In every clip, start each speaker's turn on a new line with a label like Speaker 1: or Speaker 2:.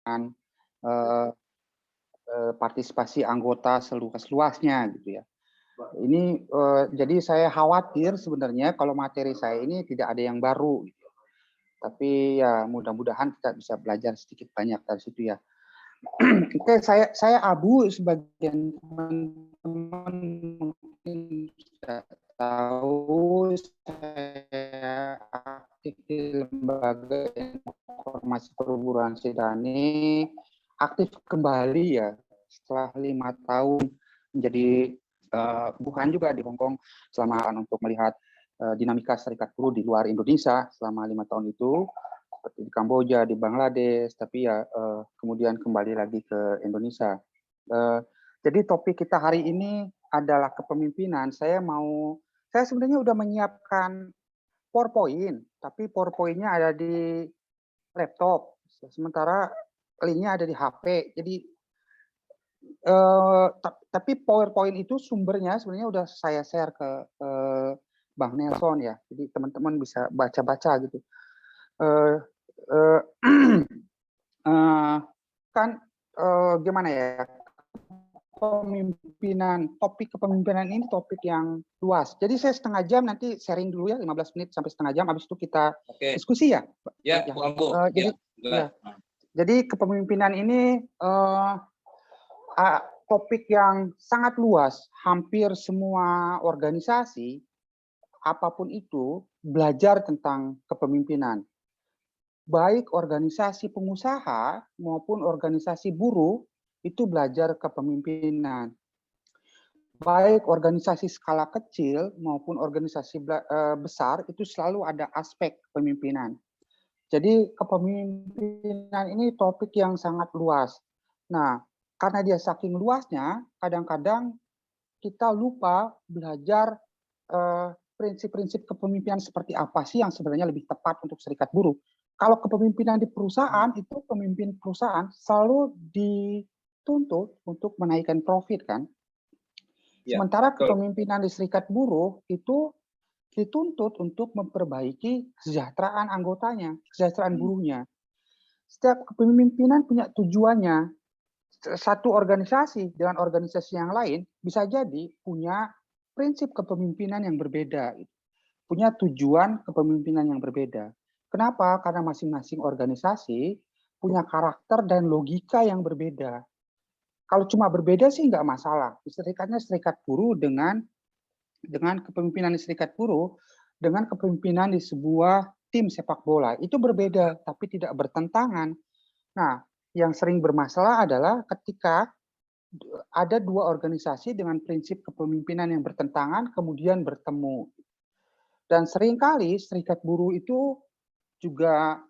Speaker 1: eh, partisipasi anggota seluas-luasnya gitu ya. Ini jadi saya khawatir sebenarnya kalau materi saya ini tidak ada yang baru gitu. Tapi ya mudah-mudahan kita bisa belajar sedikit banyak dari situ ya. Oke, saya Abu, sebagian teman-teman mungkin sudah tahu saya aktif di Lembaga Informasi Perguruan Sidani, aktif kembali ya setelah 5 tahun menjadi bukan juga di Hong Kong selama untuk melihat dinamika serikat buruh di luar Indonesia selama 5 tahun itu, seperti di Kamboja, di Bangladesh, tapi ya kemudian kembali lagi ke Indonesia. Jadi topik kita hari ini adalah kepemimpinan. Saya sebenarnya udah menyiapkan PowerPoint, tapi PowerPoint-nya ada di laptop, sementara linknya ada di HP. Jadi tapi PowerPoint itu sumbernya sebenarnya udah saya share ke Bang Nelson ya. Jadi teman-teman bisa baca-baca gitu. Kan gimana ya, topik kepemimpinan ini topik yang luas. Jadi saya setengah jam nanti sharing dulu ya, 15 menit sampai setengah jam, habis itu kita diskusi ya.
Speaker 2: Ya, Bu.
Speaker 1: Jadi kepemimpinan ini topik yang sangat luas. Hampir semua organisasi apapun itu belajar tentang kepemimpinan. Baik organisasi pengusaha maupun organisasi buruh itu belajar kepemimpinan. Baik organisasi skala kecil maupun organisasi besar itu selalu ada aspek kepemimpinan. Jadi kepemimpinan ini topik yang sangat luas. Nah, karena dia saking luasnya, kadang-kadang kita lupa belajar prinsip-prinsip kepemimpinan seperti apa sih yang sebenarnya lebih tepat untuk serikat buruh. Kalau kepemimpinan di perusahaan, itu pemimpin perusahaan selalu dituntut untuk menaikkan profit kan. Sementara kepemimpinan di serikat buruh itu dituntut untuk memperbaiki kesejahteraan anggotanya, kesejahteraan buruhnya. Setiap kepemimpinan punya tujuannya. Satu organisasi dengan organisasi yang lain bisa jadi punya prinsip kepemimpinan yang berbeda, punya tujuan kepemimpinan yang berbeda. Kenapa? Karena masing-masing organisasi punya karakter dan logika yang berbeda. Kalau cuma berbeda sih nggak masalah. Serikatnya serikat buruh dengan kepemimpinan di serikat buruh dengan kepemimpinan di sebuah tim sepak bola itu berbeda tapi tidak bertentangan. Nah, yang sering bermasalah adalah ketika ada dua organisasi dengan prinsip kepemimpinan yang bertentangan kemudian bertemu. Dan seringkali serikat buruh itu juga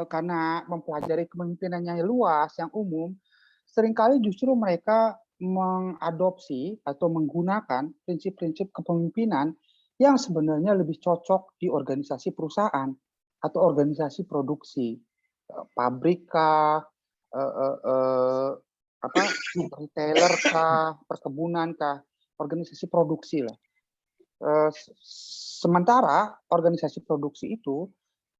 Speaker 1: karena mempelajari kepemimpinannya luas, yang umum, seringkali justru mereka mengadopsi atau menggunakan prinsip-prinsip kepemimpinan yang sebenarnya lebih cocok di organisasi perusahaan atau organisasi produksi, pabrik kah, retailer kah, perkebunan kah, organisasi produksi lah. Sementara organisasi produksi itu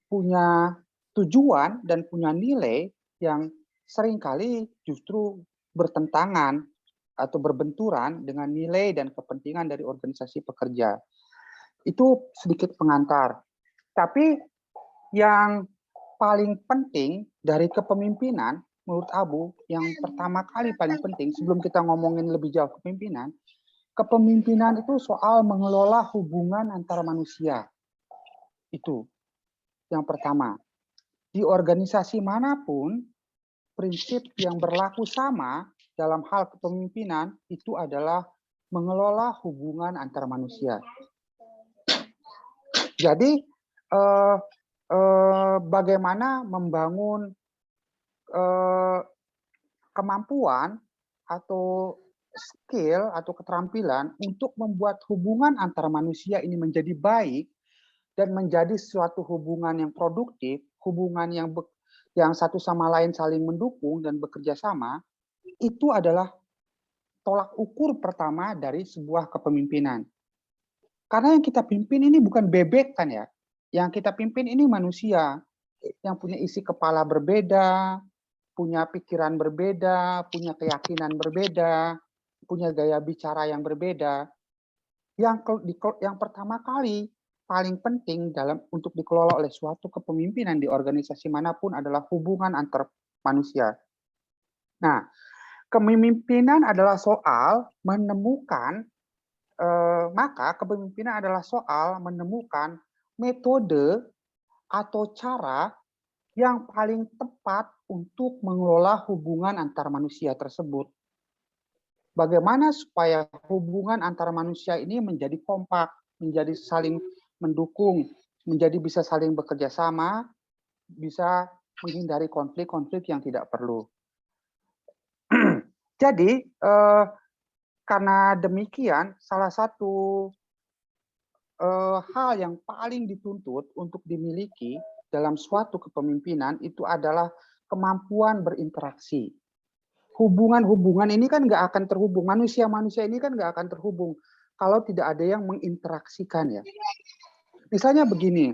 Speaker 1: punya tujuan dan punya nilai yang seringkali justru bertentangan atau berbenturan dengan nilai dan kepentingan dari organisasi pekerja. Itu sedikit pengantar. Tapi yang paling penting dari kepemimpinan, menurut Abu, yang pertama kali paling penting sebelum kita ngomongin lebih jauh kepemimpinan itu soal mengelola hubungan antara manusia. Itu yang pertama. Di organisasi manapun, prinsip yang berlaku sama dalam hal kepemimpinan itu adalah mengelola hubungan antar manusia. Jadi bagaimana membangun kemampuan atau skill atau keterampilan untuk membuat hubungan antar manusia ini menjadi baik dan menjadi suatu hubungan yang produktif, hubungan yang satu sama lain saling mendukung dan bekerja sama, itu adalah tolak ukur pertama dari sebuah kepemimpinan. Karena yang kita pimpin ini bukan bebek kan ya. Yang kita pimpin ini manusia yang punya isi kepala berbeda, punya pikiran berbeda, punya keyakinan berbeda, punya gaya bicara yang berbeda. Yang pertama kali paling penting untuk dikelola oleh suatu kepemimpinan di organisasi manapun adalah hubungan antar manusia. Nah, kepemimpinan adalah soal menemukan maka kepemimpinan adalah soal menemukan metode atau cara yang paling tepat untuk mengelola hubungan antar manusia tersebut. Bagaimana supaya hubungan antara manusia ini menjadi kompak, menjadi saling mendukung, menjadi bisa saling bekerja sama, bisa menghindari konflik-konflik yang tidak perlu. Jadi, karena demikian, salah satu hal yang paling dituntut untuk dimiliki dalam suatu kepemimpinan itu adalah kemampuan berinteraksi. Hubungan-hubungan ini kan nggak akan terhubung, manusia-manusia ini kan nggak akan terhubung kalau tidak ada yang menginteraksikan ya. Misalnya begini,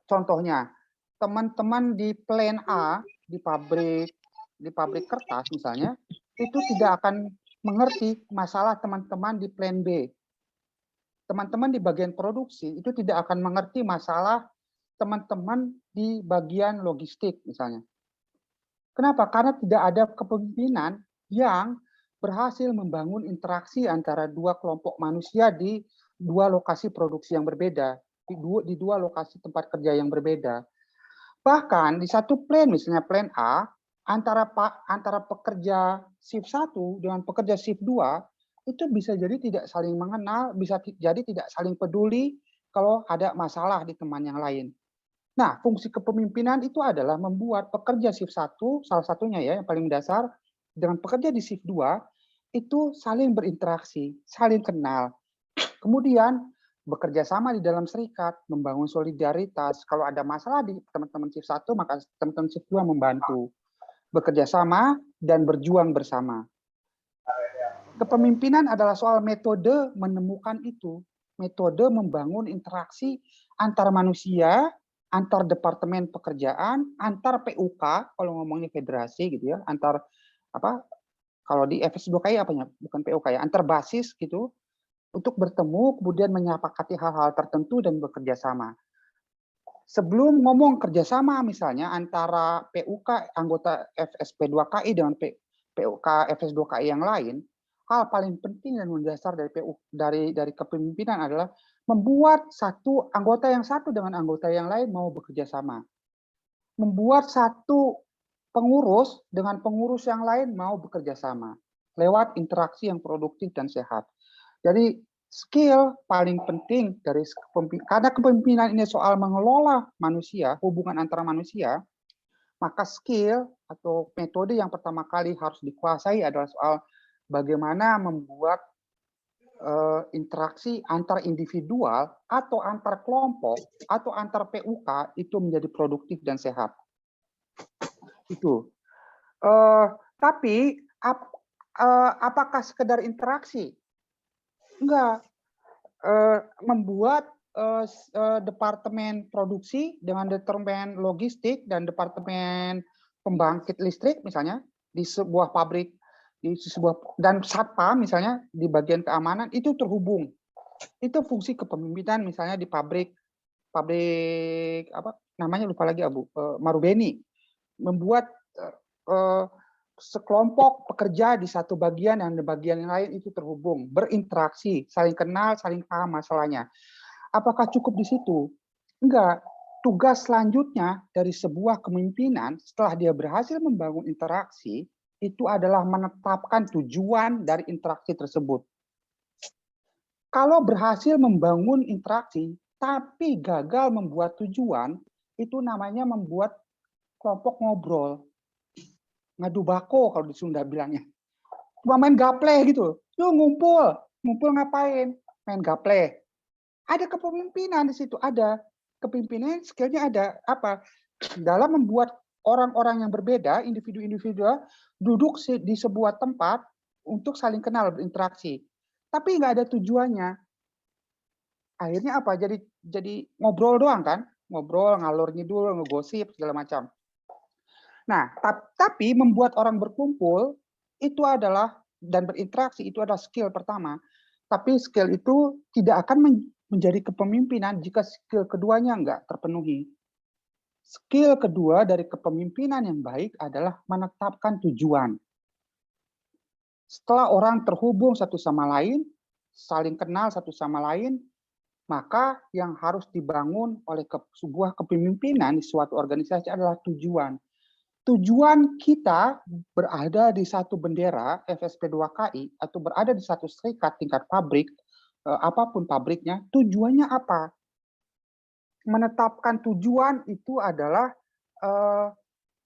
Speaker 1: contohnya teman-teman di plan A di pabrik kertas misalnya itu tidak akan mengerti masalah teman-teman di plan B. Teman-teman di bagian produksi itu tidak akan mengerti masalah teman-teman di bagian logistik misalnya. Kenapa? Karena tidak ada kepemimpinan yang berhasil membangun interaksi antara dua kelompok manusia di dua lokasi produksi yang berbeda, di dua lokasi tempat kerja yang berbeda. Bahkan di satu plan, misalnya plan A, antara pekerja shift 1 dengan pekerja shift 2, itu bisa jadi tidak saling mengenal, bisa jadi tidak saling peduli kalau ada masalah di teman yang lain. Nah, fungsi kepemimpinan itu adalah membuat pekerja shift 1, salah satunya ya yang paling dasar, dengan pekerja di shift 2, itu saling berinteraksi, saling kenal. Kemudian bekerja sama di dalam serikat, membangun solidaritas. Kalau ada masalah di teman-teman shift 1, maka teman-teman shift 2 membantu. Bekerja sama dan berjuang bersama. Kepemimpinan adalah soal metode menemukan itu. Metode membangun interaksi antar manusia, antar departemen pekerjaan, antar PUK, kalau ngomongnya federasi gitu ya, antar apa? Kalau di FS2KI apanya? Bukan PUK ya, antar basis gitu, untuk bertemu kemudian menyepakati hal-hal tertentu dan bekerja sama. Sebelum ngomong kerjasama misalnya antara PUK anggota FSP2KI dengan PUK FS2KI yang lain, hal paling penting dan mendasar dari kepemimpinan adalah membuat satu anggota yang satu dengan anggota yang lain mau bekerja sama. Membuat satu pengurus dengan pengurus yang lain mau bekerja sama lewat interaksi yang produktif dan sehat. Jadi skill paling penting karena kepemimpinan ini soal mengelola manusia, hubungan antara manusia, maka skill atau metode yang pertama kali harus dikuasai adalah soal bagaimana membuat interaksi antar individual atau antar kelompok atau antar PUK itu menjadi produktif dan sehat. Itu. Tapi apakah sekedar interaksi? Enggak. Membuat departemen produksi dengan departemen logistik dan departemen pembangkit listrik misalnya di sebuah pabrik dan satpam misalnya di bagian keamanan itu terhubung. Itu fungsi kepemimpinan misalnya di pabrik apa namanya lupa lagi Marubeni, membuat sekelompok pekerja di satu bagian dan di bagian yang lain itu terhubung, berinteraksi, saling kenal, saling paham masalahnya. Apakah cukup di situ? Enggak. Tugas selanjutnya dari sebuah kepemimpinan setelah dia berhasil membangun interaksi itu adalah menetapkan tujuan dari interaksi tersebut. Kalau berhasil membangun interaksi tapi gagal membuat tujuan, itu namanya membuat kelompok ngobrol. Ngadu bako kalau di Sunda bilangnya. Cuma main gaple gitu. Yuk ngumpul ngapain? Main gaple. Ada kepemimpinan di situ, ada kepemimpinan, skillnya ada apa? Dalam membuat orang-orang yang berbeda, individu-individu duduk di sebuah tempat untuk saling kenal, berinteraksi. Tapi nggak ada tujuannya. Akhirnya apa? Jadi ngobrol doang kan? Ngobrol, ngalor ngidul, ngegosip segala macam. Nah, tapi membuat orang berkumpul itu adalah dan berinteraksi itu adalah skill pertama. Tapi skill itu tidak akan menjadi kepemimpinan jika skill keduanya enggak terpenuhi. Skill kedua dari kepemimpinan yang baik adalah menetapkan tujuan. Setelah orang terhubung satu sama lain, saling kenal satu sama lain, maka yang harus dibangun oleh sebuah kepemimpinan di suatu organisasi adalah tujuan. Tujuan kita berada di satu bendera FSP2KI atau berada di satu serikat tingkat pabrik, apapun pabriknya, tujuannya apa? Menetapkan tujuan itu adalah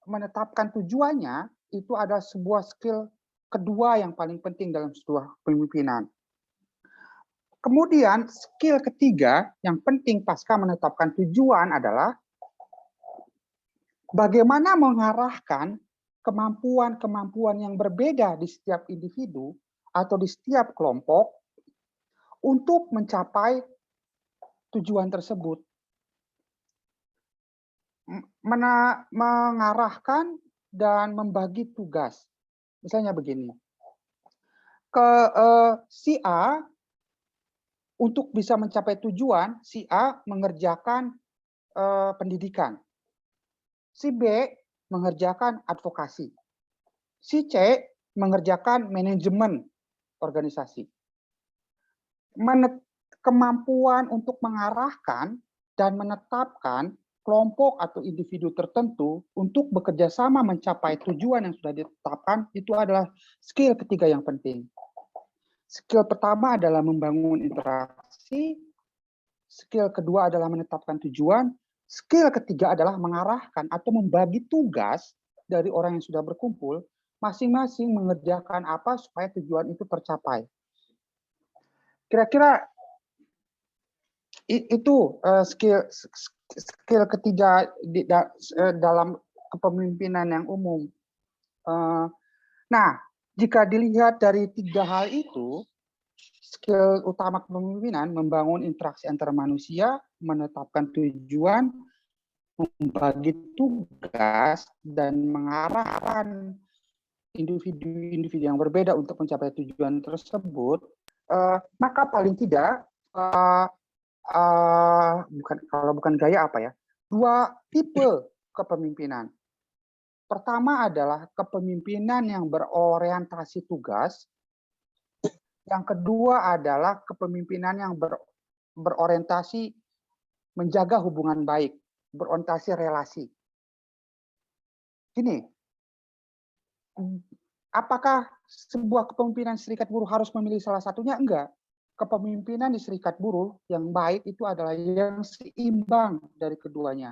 Speaker 1: menetapkan tujuannya itu adalah sebuah skill kedua yang paling penting dalam sebuah kepemimpinan. Kemudian skill ketiga yang penting pasca menetapkan tujuan adalah bagaimana mengarahkan kemampuan-kemampuan yang berbeda di setiap individu atau di setiap kelompok untuk mencapai tujuan tersebut. Mengarahkan dan membagi tugas. Misalnya begini, si A untuk bisa mencapai tujuan, si A mengerjakan pendidikan. Si B mengerjakan advokasi. Si C mengerjakan manajemen organisasi. Kemampuan untuk mengarahkan dan menetapkan kelompok atau individu tertentu untuk bekerja sama mencapai tujuan yang sudah ditetapkan itu adalah skill ketiga yang penting. Skill pertama adalah membangun interaksi, skill kedua adalah menetapkan tujuan, skill ketiga adalah mengarahkan atau membagi tugas dari orang yang sudah berkumpul, masing-masing mengerjakan apa supaya tujuan itu tercapai. Kira-kira itu skill ketiga dalam kepemimpinan yang umum. Nah, jika dilihat dari tiga hal itu, skill utama kepemimpinan membangun interaksi antar manusia, menetapkan tujuan, membagi tugas, dan mengarahkan individu-individu yang berbeda untuk mencapai tujuan tersebut, maka paling tidak bukan gaya apa ya, dua tipe kepemimpinan. Pertama adalah kepemimpinan yang berorientasi tugas. Yang kedua adalah kepemimpinan yang berorientasi menjaga hubungan baik, berorientasi relasi. Gini, apakah sebuah kepemimpinan serikat buruh harus memilih salah satunya? Enggak. Kepemimpinan di serikat buruh yang baik itu adalah yang seimbang dari keduanya.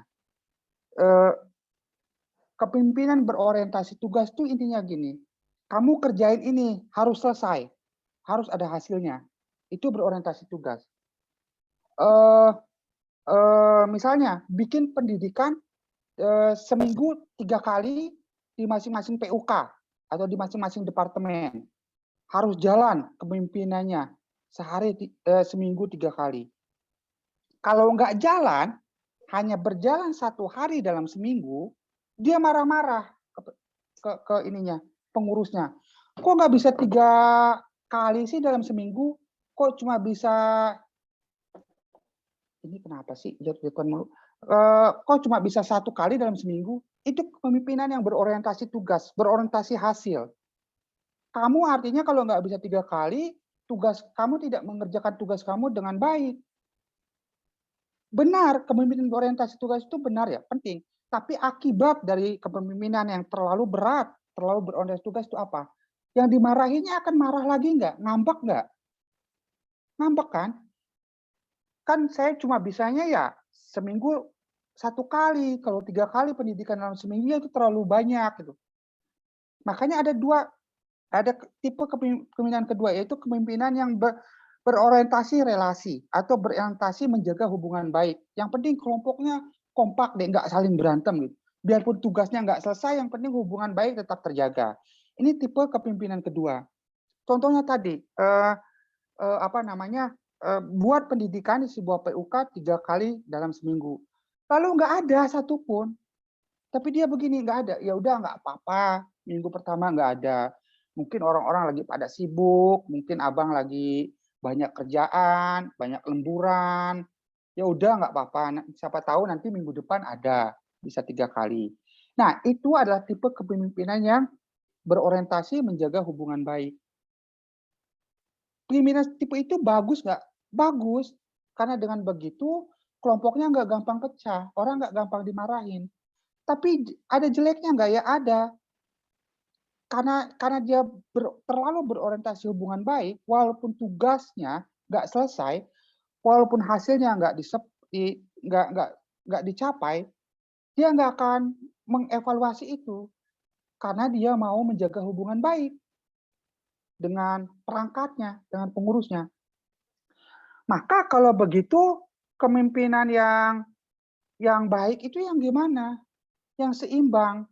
Speaker 1: Kepemimpinan berorientasi tugas itu intinya gini, kamu kerjain ini harus selesai, harus ada hasilnya. Itu berorientasi tugas. Misalnya bikin pendidikan seminggu 3 kali di masing-masing PUK atau di masing-masing departemen. Harus jalan kepemimpinannya seminggu 3 kali. Kalau nggak jalan, hanya berjalan 1 hari dalam seminggu, dia marah-marah ke ininya, pengurusnya. Kok nggak bisa 3 kali sih dalam seminggu? Kok cuma bisa ini kenapa sih jatuh-jatuhan mulu? Kok cuma bisa 1 kali dalam seminggu? Itu kepemimpinan yang berorientasi tugas, berorientasi hasil. Kamu artinya kalau nggak bisa 3 kali, tugas kamu tidak mengerjakan tugas kamu dengan baik. Benar, kepemimpinan berorientasi tugas itu benar ya, penting. Tapi akibat dari kepemimpinan yang terlalu berat, terlalu berorientasi tugas itu apa? Yang dimarahinya akan marah lagi nggak? Ngambek nggak? Ngambek kan? Kan saya cuma bisanya ya seminggu 1 kali, kalau 3 kali pendidikan dalam seminggu itu terlalu banyak gitu. Makanya ada tipe kepemimpinan kedua, yaitu kepemimpinan yang berorientasi relasi atau berorientasi menjaga hubungan baik. Yang penting kelompoknya kompak deh, nggak saling berantem gitu. Biarpun tugasnya nggak selesai, yang penting hubungan baik tetap terjaga. Ini tipe kepemimpinan kedua. Contohnya tadi, buat pendidikan di sebuah PUK 3 kali dalam seminggu. Lalu nggak ada satupun Tapi dia begini, nggak ada. Ya udah nggak apa-apa. Minggu pertama nggak ada. Mungkin orang-orang lagi pada sibuk, mungkin abang lagi banyak kerjaan, banyak lemburan. Ya udah nggak apa-apa. Siapa tahu nanti minggu depan ada, bisa 3 kali. Nah, itu adalah tipe kepemimpinan yang berorientasi menjaga hubungan baik. Pemimpinan tipe itu bagus nggak? Bagus. Karena dengan begitu kelompoknya nggak gampang pecah, orang nggak gampang dimarahin. Tapi ada jeleknya nggak ya? Ada. Karena dia terlalu berorientasi hubungan baik, walaupun tugasnya nggak selesai, walaupun hasilnya nggak dicapai, dia nggak akan mengevaluasi itu karena dia mau menjaga hubungan baik dengan perangkatnya, dengan pengurusnya. Maka kalau begitu kepemimpinan yang baik itu yang gimana? Yang seimbang.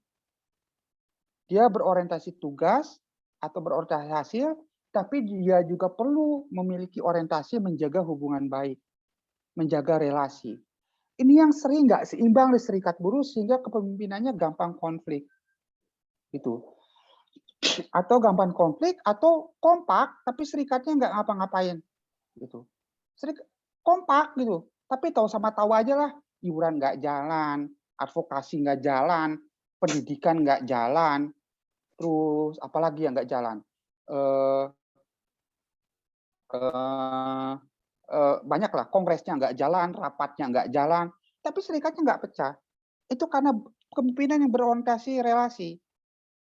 Speaker 1: Dia berorientasi tugas atau berorientasi hasil, tapi dia juga perlu memiliki orientasi menjaga hubungan baik, menjaga relasi. Ini yang sering nggak seimbang di serikat buruh sehingga kepemimpinannya gampang konflik. Gitu. Atau gampang konflik atau kompak tapi serikatnya nggak ngapa-ngapain. Gitu. Kompak gitu. Tapi tahu sama tahu aja lah, iuran nggak jalan, advokasi nggak jalan, pendidikan nggak jalan, terus apalagi yang nggak jalan. Banyak lah, kongresnya nggak jalan, rapatnya nggak jalan, tapi serikatnya nggak pecah. Itu karena kepemimpinan yang berorientasi relasi.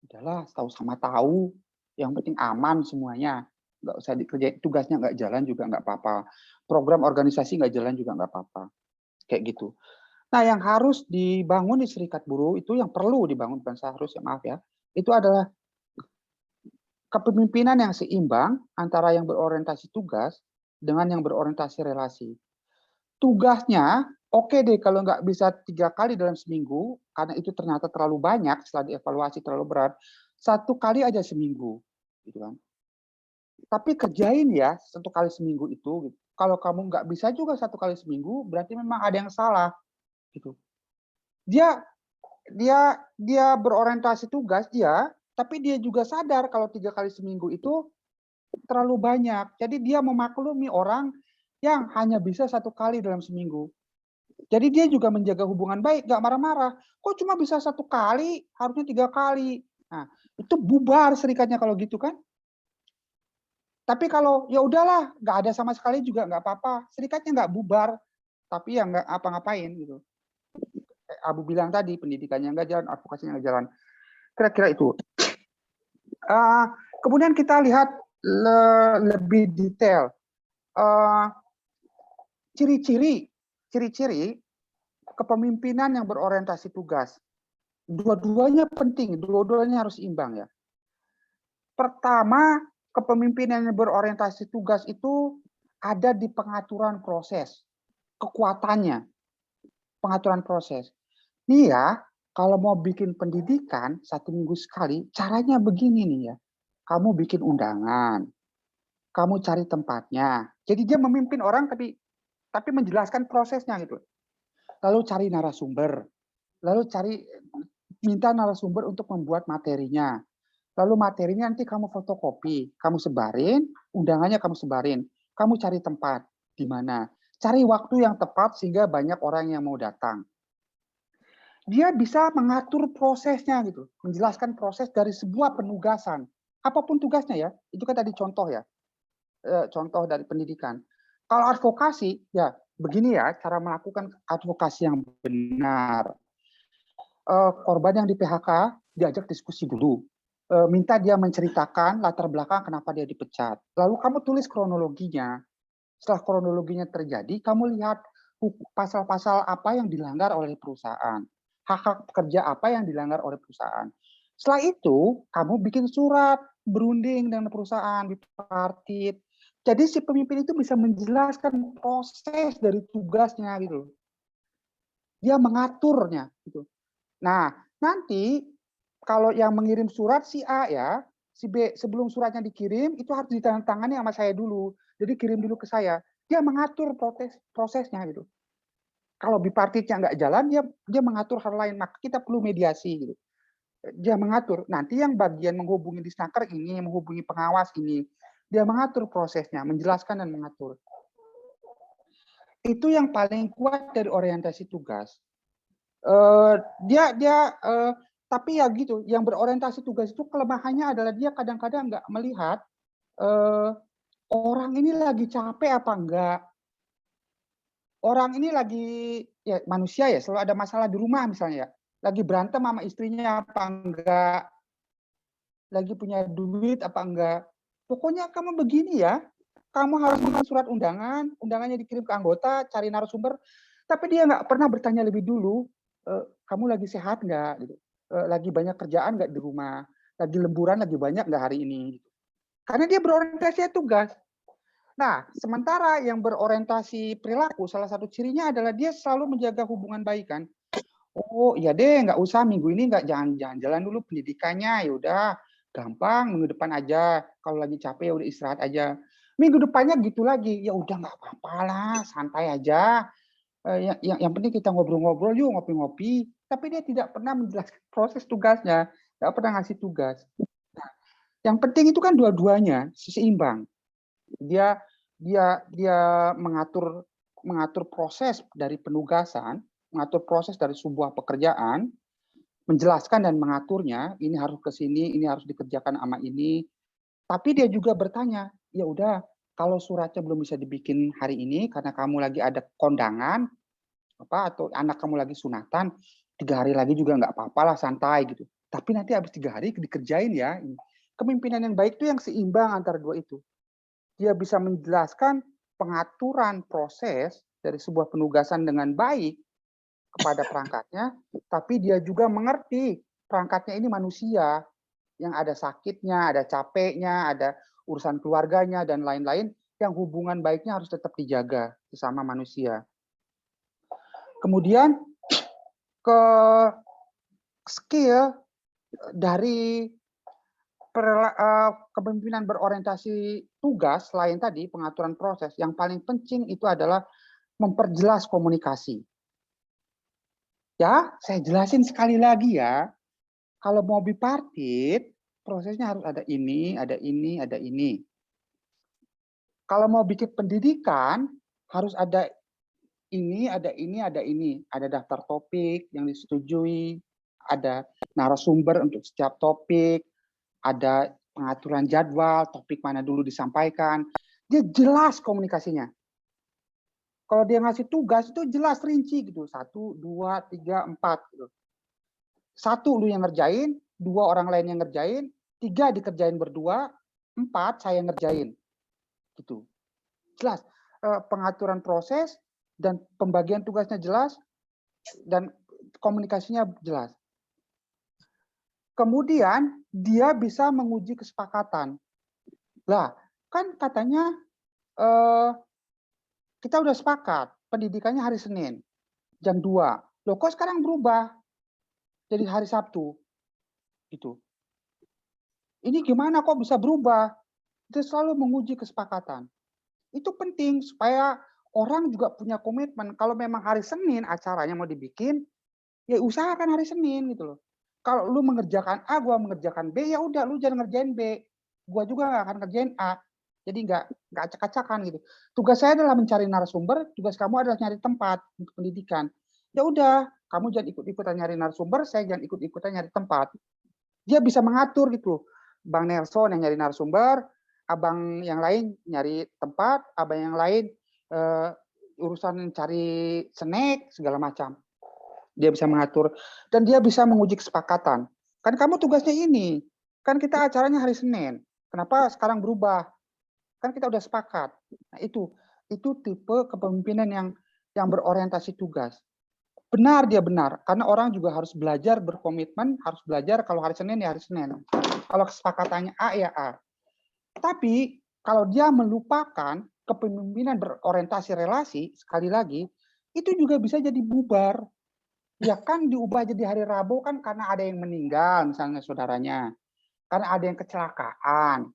Speaker 1: Udahlah, tahu sama tahu, yang penting aman semuanya. Nggak usah dikerjain, tugasnya nggak jalan juga nggak apa-apa. Program organisasi nggak jalan juga nggak apa-apa. Kayak gitu. Nah, yang harus dibangun di serikat buruh itu yang perlu dibangun, bukan seharusnya, maaf ya, itu adalah kepemimpinan yang seimbang antara yang berorientasi tugas dengan yang berorientasi relasi. Tugasnya, oke deh kalau nggak bisa 3 kali dalam seminggu, karena itu ternyata terlalu banyak setelah dievaluasi terlalu berat, 1 kali aja seminggu. Gitu kan. Tapi kerjain ya 1 kali seminggu itu. Kalau kamu nggak bisa juga 1 kali seminggu, berarti memang ada yang salah. Gitu. Dia dia berorientasi tugas dia, tapi dia juga sadar kalau 3 kali seminggu itu terlalu banyak. Jadi dia memaklumi orang yang hanya bisa 1 kali dalam seminggu. Jadi dia juga menjaga hubungan baik, nggak marah-marah. Kok cuma bisa 1 kali, harusnya 3 kali. Nah, itu bubar serikatnya kalau gitu kan. Tapi kalau ya udahlah, nggak ada sama sekali juga nggak apa-apa. Serikatnya nggak bubar, tapi ya nggak apa-ngapain gitu. Abu bilang tadi, pendidikannya nggak jalan, advokasinya nggak jalan. Kira-kira itu. Kemudian kita lihat lebih detail. Ciri-ciri kepemimpinan yang berorientasi tugas. Dua-duanya penting, dua-duanya harus imbang ya. Pertama, kepemimpinan yang berorientasi tugas itu ada di pengaturan proses, kekuatannya, pengaturan proses. Nih ya, kalau mau bikin pendidikan 1 minggu sekali, caranya begini nih ya. Kamu bikin undangan, kamu cari tempatnya. Jadi dia memimpin orang tapi menjelaskan prosesnya gitu. Lalu cari narasumber, lalu minta narasumber untuk membuat materinya. Lalu materinya nanti kamu fotokopi, kamu sebarin, undangannya kamu sebarin. Kamu cari tempat di mana. Cari waktu yang tepat sehingga banyak orang yang mau datang. Dia bisa mengatur prosesnya gitu, menjelaskan proses dari sebuah penugasan. Apapun tugasnya ya, itu kan tadi contoh ya, contoh dari pendidikan. Kalau advokasi, ya begini ya, cara melakukan advokasi yang benar. Korban yang di PHK diajak diskusi dulu. Minta dia menceritakan latar belakang kenapa dia dipecat. Lalu kamu tulis kronologinya. Setelah kronologinya terjadi, kamu lihat pasal-pasal apa yang dilanggar oleh perusahaan. Hak-hak pekerja apa yang dilanggar oleh perusahaan. Setelah itu, kamu bikin surat berunding dengan perusahaan, bipartit. Jadi si pemimpin itu bisa menjelaskan proses dari tugasnya gitu. Dia mengaturnya gitu. Nah, nanti kalau yang mengirim surat si A ya, si B sebelum suratnya dikirim itu harus ditandatangani sama saya dulu. Jadi kirim dulu ke saya. Dia mengatur prosesnya gitu. Kalau bipartitnya nggak jalan, dia mengatur hal lain. Maka kita perlu mediasi gitu. Dia mengatur. Nanti yang bagian menghubungi disnaker ini, menghubungi pengawas ini, dia mengatur prosesnya, menjelaskan dan mengatur. Itu yang paling kuat dari orientasi tugas. Tapi ya gitu, yang berorientasi tugas itu kelemahannya adalah dia kadang-kadang nggak melihat orang ini lagi capek apa enggak. Orang ini lagi, ya manusia ya, selalu ada masalah di rumah misalnya ya. Lagi berantem sama istrinya apa enggak, lagi punya duit apa enggak. Pokoknya kamu begini ya, kamu harus bikin surat undangan, undangannya dikirim ke anggota, cari narasumber, tapi dia nggak pernah bertanya lebih dulu, kamu lagi sehat nggak, gitu. Lagi banyak kerjaan nggak di rumah, lagi lemburan lagi banyak nggak hari ini. Gitu. Karena dia berorientasi tugas. Nah, sementara yang berorientasi perilaku, salah satu cirinya adalah dia selalu menjaga hubungan baik kan. Oh iya deh, nggak usah minggu ini nggak jangan jalan dulu pendidikannya, ya udah gampang minggu depan aja. Kalau lagi capek ya udah istirahat aja. Minggu depannya gitu lagi, ya udah nggak apa-apa lah, santai aja. Yang penting kita ngobrol-ngobrol yuk, ngopi-ngopi. Tapi dia tidak pernah menjelaskan proses tugasnya, nggak pernah ngasih tugas. Nah, yang penting itu kan dua-duanya seimbang. Dia dia mengatur proses dari penugasan, mengatur proses dari sebuah pekerjaan, menjelaskan dan mengaturnya, ini harus ke sini, ini harus dikerjakan sama ini. Tapi dia juga bertanya, ya udah kalau suratnya belum bisa dibikin hari ini karena kamu lagi ada kondangan atau anak kamu lagi sunatan, 3 hari lagi juga nggak apa-apa lah, santai gitu. Tapi nanti habis 3 hari dikerjain ya. Kepemimpinan yang baik itu yang seimbang antara dua itu. Dia bisa menjelaskan pengaturan proses dari sebuah penugasan dengan baik kepada perangkatnya, tapi dia juga mengerti perangkatnya ini manusia yang ada sakitnya, ada capeknya, ada urusan keluarganya dan lain-lain, yang hubungan baiknya harus tetap dijaga sesama manusia. Kemudian ke skill dari kepemimpinan berorientasi tugas selain tadi pengaturan proses, yang paling penting itu adalah memperjelas komunikasi. Ya, saya jelasin sekali lagi ya. Kalau mau bipartit, prosesnya harus ada ini, ada ini, ada ini. Kalau mau bikin pendidikan, harus ada ini, ada ini, ada ini. Ada daftar topik yang disetujui, ada narasumber untuk setiap topik, ada pengaturan jadwal, topik mana dulu disampaikan. Dia jelas komunikasinya. Kalau dia ngasih tugas itu jelas rinci gitu. 1, 2, 3, 4 gitu. 1 lu yang ngerjain, 2 orang lain yang ngerjain, 3 dikerjain berdua, 4 saya ngerjain. Gitu. Jelas. Pengaturan proses dan pembagian tugasnya jelas dan komunikasinya jelas. Kemudian dia bisa menguji kesepakatan. Lah, kan katanya kita udah sepakat pendidikannya hari Senin jam 2. Loh kok sekarang berubah jadi hari Sabtu? Gitu. Ini gimana kok bisa berubah? Dia selalu menguji kesepakatan. Itu penting supaya orang juga punya komitmen. Kalau memang hari Senin acaranya mau dibikin, ya usahakan hari Senin gitu loh. Kalau lu mengerjakan A, gua mengerjakan B, ya udah lu jangan ngerjain B. Gua juga nggak akan ngerjain A. Jadi nggak acak-acakan gitu. Tugas saya adalah mencari narasumber, tugas kamu adalah nyari tempat untuk pendidikan. Ya udah, kamu jangan ikut-ikutan nyari narasumber, saya jangan ikut-ikutan nyari tempat. Dia bisa mengatur gitu. Bang Nelson yang nyari narasumber, abang yang lain nyari tempat, abang yang lain urusan cari snack segala macam. Dia bisa mengatur dan dia bisa menguji kesepakatan. Kan kamu tugasnya ini, kan kita acaranya hari Senin. Kenapa sekarang berubah? Kan kita udah sepakat. Nah, itu tipe kepemimpinan yang berorientasi tugas. Benar dia benar, karena orang juga harus belajar berkomitmen, harus belajar kalau hari Senin ya hari Senin. Kalau kesepakatannya A ya A. Tapi kalau dia melupakan kepemimpinan berorientasi relasi, sekali lagi, itu juga bisa jadi bubar. Ya kan diubah jadi hari Rabu kan karena ada yang meninggal misalnya saudaranya. Karena ada yang kecelakaan.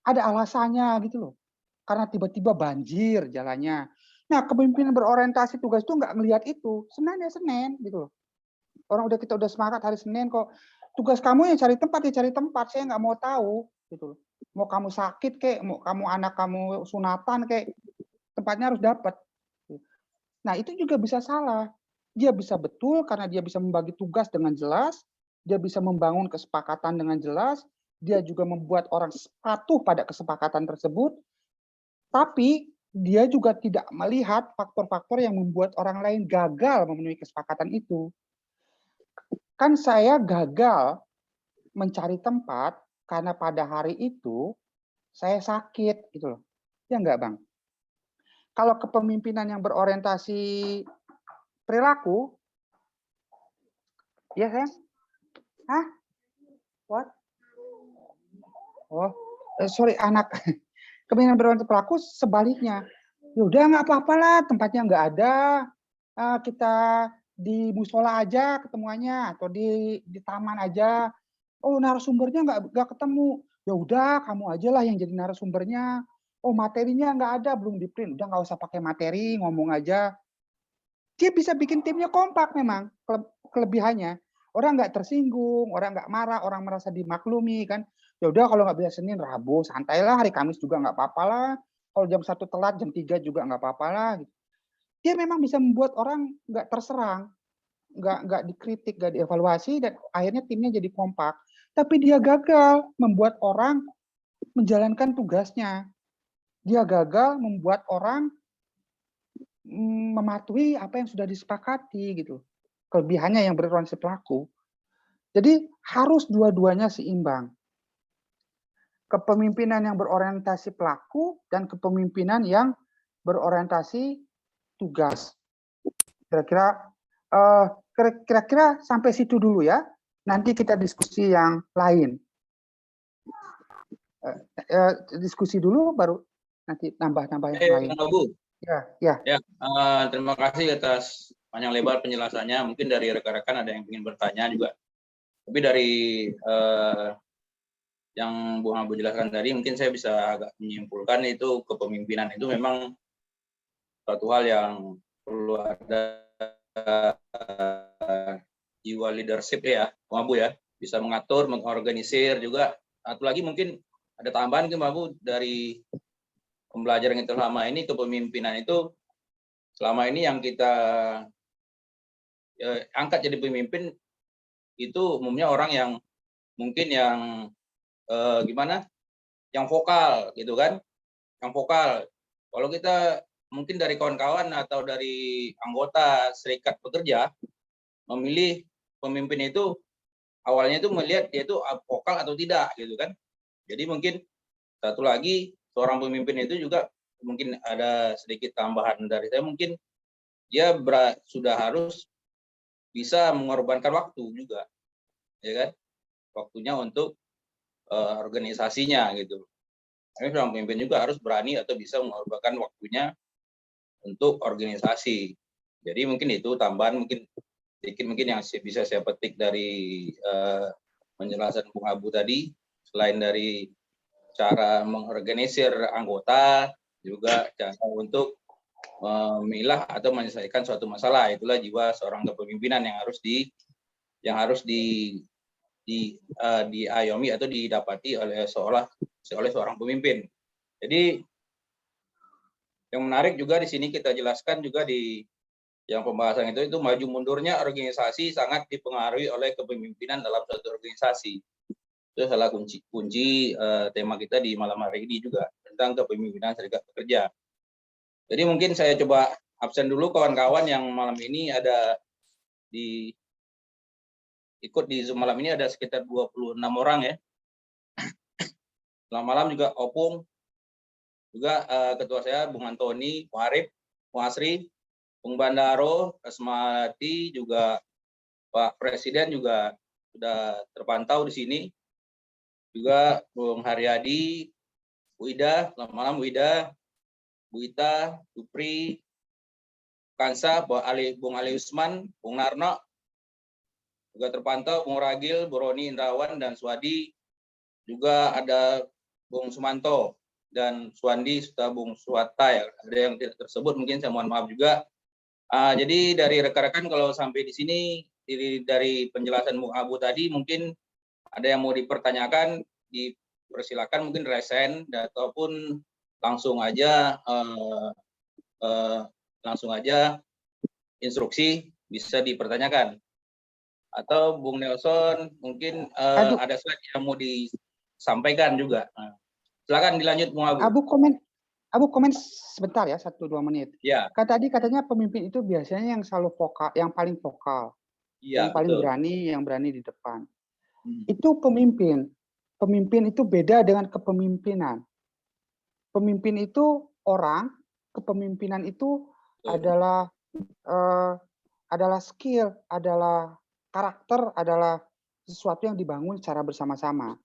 Speaker 1: Ada alasannya gitu loh. Karena tiba-tiba banjir jalannya. Nah, kepemimpinan berorientasi tugas itu nggak ngelihat itu. Senin ya Senin gitu loh. Orang kita udah semangat hari Senin kok. Tugas kamu yang cari tempat ya cari tempat. Saya nggak mau tahu gitu loh. Mau kamu sakit kek, mau kamu anak kamu sunatan kek, tempatnya harus dapat. Nah, itu juga bisa salah. Dia bisa betul karena dia bisa membagi tugas dengan jelas, dia bisa membangun kesepakatan dengan jelas, dia juga membuat orang patuh pada kesepakatan tersebut, tapi dia juga tidak melihat faktor-faktor yang membuat orang lain gagal memenuhi kesepakatan itu. Kan saya gagal mencari tempat karena pada hari itu saya sakit gitu loh. Ya enggak, Bang? Kalau kepemimpinan yang berorientasi perilaku, ya sayang? Hah? What? Oh, sorry anak. Kepemimpinan berorientasi perilaku sebaliknya. Ya udah nggak apa-apa lah, tempatnya nggak ada. Kita di musola aja ketemuannya atau di taman aja. Oh, narasumbernya nggak ketemu. Ya udah kamu aja lah yang jadi narasumbernya. Oh, materinya nggak ada, belum di print. Udah nggak usah pakai materi, ngomong aja. Dia bisa bikin timnya kompak memang kelebihannya. Orang nggak tersinggung, orang nggak marah, orang merasa dimaklumi kan. Ya udah kalau nggak bisa Senin, Rabu, santailah, hari Kamis juga nggak apa-apa lah. Kalau jam 1 telat, jam 3 juga nggak apa-apa lah. Dia memang bisa membuat orang nggak terserang, nggak dikritik, nggak dievaluasi, dan akhirnya timnya jadi kompak. Tapi dia gagal membuat orang menjalankan tugasnya. Dia gagal membuat orang mematuhi apa yang sudah disepakati gitu. Kelebihannya yang berorientasi pelaku. Jadi harus dua-duanya seimbang. Kepemimpinan yang berorientasi pelaku dan kepemimpinan yang berorientasi tugas. Kira-kira sampai situ dulu ya. Nanti kita diskusi yang lain. Diskusi dulu baru nanti nambah-nambah yang lain.
Speaker 2: Ya, terima kasih atas panjang lebar penjelasannya. Mungkin dari rekan-rekan ada yang ingin bertanya juga. Tapi dari yang Bung Abu jelaskan tadi, mungkin saya bisa agak menyimpulkan itu kepemimpinan itu memang suatu hal yang perlu ada jiwa leadership ya, Bung Abu ya, bisa mengatur, mengorganisir juga. Satu lagi mungkin ada tambahan Bung Abu dari pembelajaran kita selama ini, kepemimpinan itu selama ini yang kita angkat jadi pemimpin itu umumnya orang yang mungkin yang gimana, yang vokal gitu kan, yang vokal. Kalau kita mungkin dari kawan-kawan atau dari anggota serikat pekerja memilih pemimpin itu awalnya itu melihat dia itu vokal atau tidak gitu kan. Jadi mungkin satu lagi seorang pemimpin itu juga mungkin ada sedikit tambahan dari saya, mungkin dia sudah harus bisa mengorbankan waktu juga, ya kan, waktunya untuk organisasinya gitu. Tapi seorang pemimpin juga harus berani atau bisa mengorbankan waktunya untuk organisasi. Jadi mungkin itu tambahan mungkin sedikit mungkin yang bisa saya petik dari penjelasan Bung Abu tadi. Selain dari cara mengorganisir anggota, juga cara untuk memilah atau menyelesaikan suatu masalah. Itulah jiwa seorang kepemimpinan yang harus diayomi atau didapati oleh seorang pemimpin. Jadi yang menarik juga di sini kita jelaskan juga di yang pembahasan itu maju mundurnya organisasi sangat dipengaruhi oleh kepemimpinan dalam suatu organisasi. Itu salah kunci tema kita di malam hari ini juga tentang kepemimpinan serikat pekerja. Jadi mungkin saya coba absen dulu kawan-kawan yang malam ini ada ikut di Zoom malam ini, ada sekitar 26 orang ya. Selamat malam juga Opung, juga ketua saya Bung Antoni, Bung Arif, Bung Asri, Bung Bandaro, Asmati, juga Pak Presiden juga sudah terpantau di sini. Juga Bung Haryadi, Bu Ida, selamat malam Bu Ida, Bu Ita, Supri, Kansa, Bung Ali Usman, Bung Narno, juga terpantau Bung Ragil, Bu Roni Indrawan, dan Swadi, juga ada Bung Sumanto. dan Suwandi serta Bung Suwata ya. Ada yang tidak tersebut mungkin saya mohon maaf juga. Jadi dari rekan-rekan kalau sampai di sini dari penjelasan Bung Abu tadi mungkin ada yang mau dipertanyakan, dipersilakan mungkin resen ataupun langsung aja instruksi bisa dipertanyakan. Atau Bung Nelson mungkin ada slide yang mau disampaikan juga. Silakan dilanjut Bung Abu.
Speaker 1: Abu komen sebentar ya, 1-2 menit.
Speaker 2: Ya.
Speaker 1: Kan tadi katanya pemimpin itu biasanya yang selalu vokal, yang paling vokal,
Speaker 2: Ya,
Speaker 1: yang paling
Speaker 2: betul.
Speaker 1: yang berani di depan. Itu pemimpin. Pemimpin itu beda dengan kepemimpinan. Pemimpin itu orang, kepemimpinan itu adalah skill, adalah karakter, adalah sesuatu yang dibangun secara bersama-sama.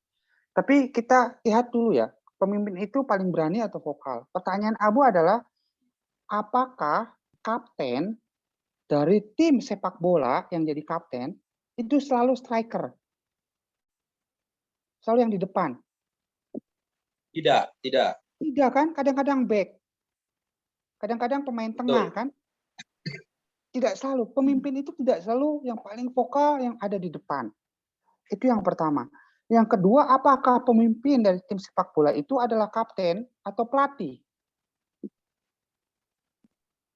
Speaker 1: Tapi kita lihat dulu ya, pemimpin itu paling berani atau vokal? Pertanyaan Abu adalah, apakah kapten dari tim sepak bola yang jadi kapten itu selalu striker? Selalu yang di depan?
Speaker 2: Tidak.
Speaker 1: Tidak kan? Kadang-kadang back. Kadang-kadang pemain tengah kan? Tidak selalu. Pemimpin itu tidak selalu yang paling vokal yang ada di depan. Itu yang pertama. Yang kedua, apakah pemimpin dari tim sepak bola itu adalah kapten atau pelatih?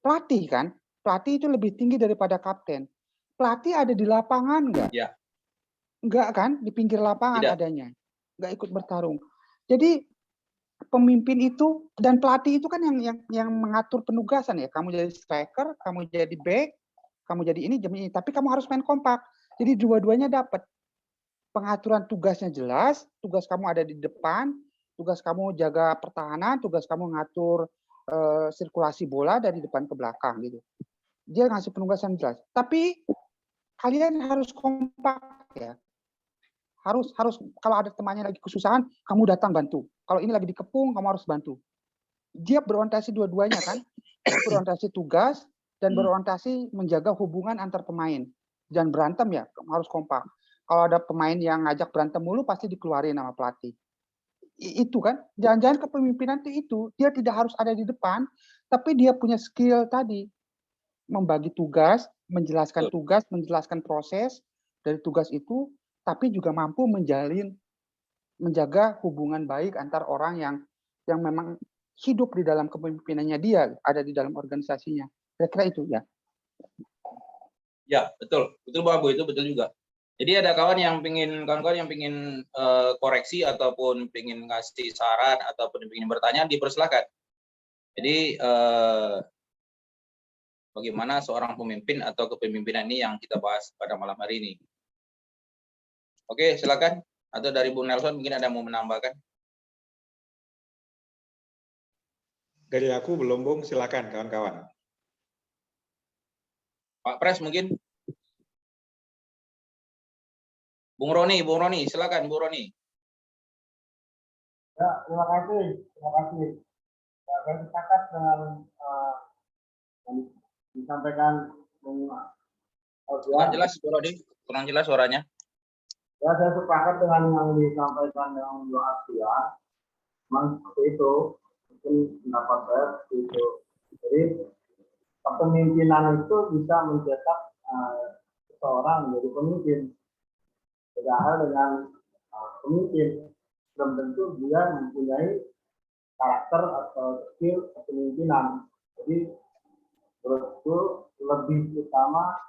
Speaker 1: Pelatih kan? Pelatih itu lebih tinggi daripada kapten. Pelatih ada di lapangan enggak?
Speaker 2: Ya.
Speaker 1: Enggak kan? Di pinggir lapangan
Speaker 2: Tidak.
Speaker 1: adanya. Enggak ikut bertarung. Jadi pemimpin itu dan pelatih itu kan yang mengatur penugasan ya. Kamu jadi striker, kamu jadi back, kamu jadi ini, tapi kamu harus main kompak. Jadi dua-duanya dapat. Pengaturan tugasnya jelas, tugas kamu ada di depan, tugas kamu jaga pertahanan, tugas kamu ngatur sirkulasi bola dari depan ke belakang gitu. Dia ngasih penugasan jelas. Tapi kalian harus kompak ya. Harus kalau ada temannya lagi kesusahan, kamu datang bantu. Kalau ini lagi dikepung, kamu harus bantu. Dia berorientasi dua-duanya kan, berorientasi tugas dan berorientasi menjaga hubungan antar pemain. Jangan berantem ya, harus kompak. Kalau ada pemain yang ngajak berantem mulu, pasti dikeluarin sama pelatih. Itu kan, jangan-jangan kepemimpinan itu, dia tidak harus ada di depan, tapi dia punya skill tadi, membagi tugas, menjelaskan proses dari tugas itu, tapi juga mampu menjaga hubungan baik antar orang yang memang hidup di dalam kepemimpinannya dia, ada di dalam organisasinya. Kira-kira itu ya.
Speaker 2: Ya, betul. Betul Bu Abu, itu betul juga. Jadi ada kawan-kawan yang pingin koreksi ataupun pingin ngasih saran ataupun pingin bertanya, dipersilakan. Jadi bagaimana seorang pemimpin atau kepemimpinan ini yang kita bahas pada malam hari ini. Oke, silakan. Atau dari Bung Nelson mungkin ada yang mau menambahkan.
Speaker 3: Dari aku belum, Bung. Silakan kawan-kawan.
Speaker 2: Pak Pres mungkin. Bung Roni, silakan Bung Roni.
Speaker 4: Ya, terima kasih. Ya, saya sepakat dengan yang disampaikan Bung
Speaker 2: Kurang jelas Bung Roni, kurang jelas suaranya.
Speaker 4: Ya, saya sepakat dengan yang disampaikan dengan Bung Arfian. Memang seperti itu, mungkin pendapat saya seperti itu. Jadi kepemimpinan itu bisa mencetak seseorang menjadi pemimpin. Beda hal dengan pemimpin, belum tentu dia mempunyai karakter atau skill kepemimpinan. Jadi menurutku lebih utama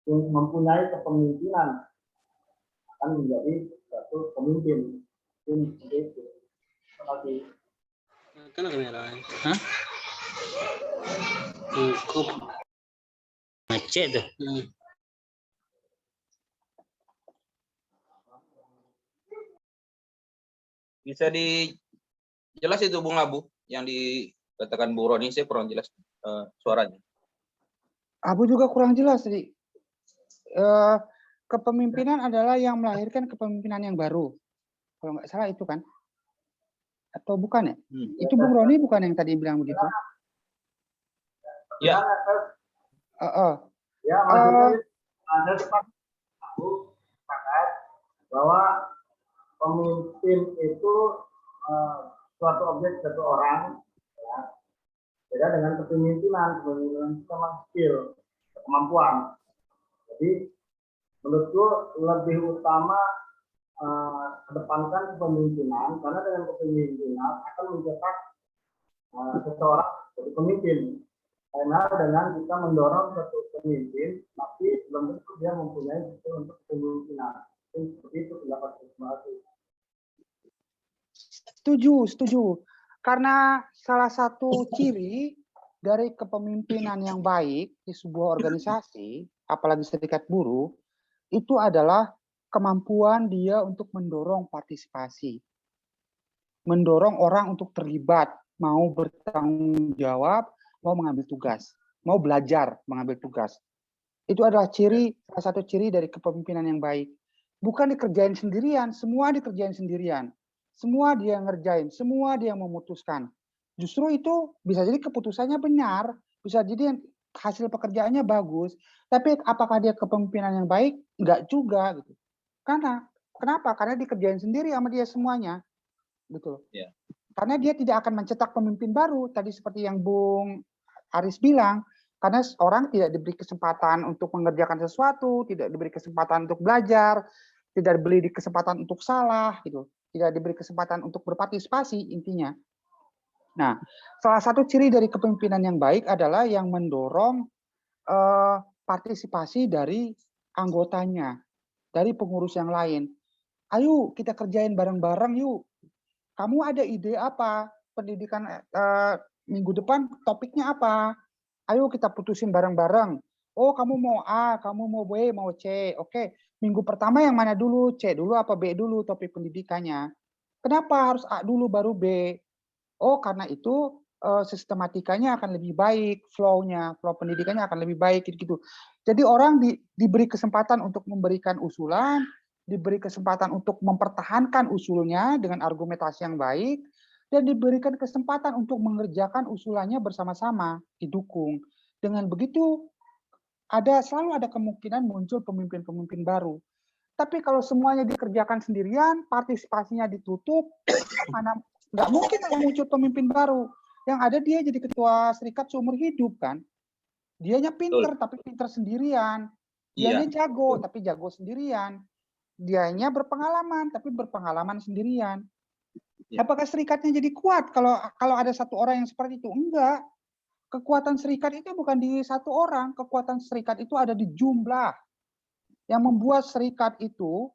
Speaker 4: mempunyai kepemimpinan akan menjadi satu pemimpin. Seperti itu. Terima kasih.
Speaker 5: Kan kemerah. Hah? Cukup. Macet tuh.
Speaker 2: Bisa dijelas itu Bung Abu yang dikatakan Bung Roni, saya kurang jelas suaranya.
Speaker 1: Abu juga kurang jelas tadi. Kepemimpinan adalah yang melahirkan kepemimpinan yang baru. Kalau nggak salah itu kan? Atau bukan ya? Itu Bung Roni bukan yang tadi bilang begitu?
Speaker 2: Ya.
Speaker 4: Ya, maksudnya ada sepakat bahwa pemimpin itu suatu objek satu orang, ya. Beda dengan kepemimpinan itu memang skill, kemampuan. Jadi menurutku lebih utama kedepankan kepemimpinan, karena dengan kepemimpinan akan mencetak seseorang jadi pemimpin. Karena dengan kita mendorong satu pemimpin, tapi belum tentu dia mempunyai skill untuk kepemimpinan. Seperti itu pendapat saya.
Speaker 1: Setuju. Karena salah satu ciri dari kepemimpinan yang baik di sebuah organisasi, apalagi serikat buruh, itu adalah kemampuan dia untuk mendorong partisipasi. Mendorong orang untuk terlibat, mau bertanggung jawab, mau mengambil tugas, mau belajar mengambil tugas. Itu adalah salah satu ciri dari kepemimpinan yang baik. Bukan dikerjain sendirian, semua dikerjain sendirian. Semua dia ngerjain, semua dia memutuskan. Justru itu bisa jadi keputusannya benar, bisa jadi hasil pekerjaannya bagus, tapi apakah dia kepemimpinan yang baik? Enggak juga gitu. Kenapa? Karena dikerjain sendiri sama dia semuanya. Gitu.
Speaker 2: Yeah.
Speaker 1: Karena dia tidak akan mencetak pemimpin baru, tadi seperti yang Bung Aris bilang, karena orang tidak diberi kesempatan untuk mengerjakan sesuatu, tidak diberi kesempatan untuk belajar, tidak diberi kesempatan untuk salah, gitu. Tidak diberi kesempatan untuk berpartisipasi intinya. Nah, salah satu ciri dari kepemimpinan yang baik adalah yang mendorong partisipasi dari anggotanya, dari pengurus yang lain. Ayo kita kerjain bareng-bareng yuk. Kamu ada ide apa? Pendidikan minggu depan topiknya apa? Ayo kita putusin bareng-bareng. Oh, kamu mau A, kamu mau B, mau C. Oke, minggu pertama yang mana dulu? C dulu apa B dulu topik pendidikannya? Kenapa harus A dulu baru B? Oh, karena itu sistematikanya akan lebih baik, flow pendidikannya akan lebih baik gitu. Jadi orang diberi kesempatan untuk memberikan usulan, diberi kesempatan untuk mempertahankan usulnya dengan argumentasi yang baik, dan diberikan kesempatan untuk mengerjakan usulannya bersama-sama, didukung. Dengan begitu, selalu ada kemungkinan muncul pemimpin-pemimpin baru. Tapi kalau semuanya dikerjakan sendirian, partisipasinya ditutup, mana nggak mungkin muncul pemimpin baru. Yang ada dia jadi ketua serikat seumur hidup kan. Dianya pinter, tapi pinter sendirian. Dianya jago, tapi jago sendirian. Dianya berpengalaman, tapi berpengalaman sendirian. Apakah serikatnya jadi kuat kalau ada satu orang yang seperti itu? Enggak. Kekuatan serikat itu bukan di satu orang. Kekuatan serikat itu ada di jumlah. Yang membuat serikat itu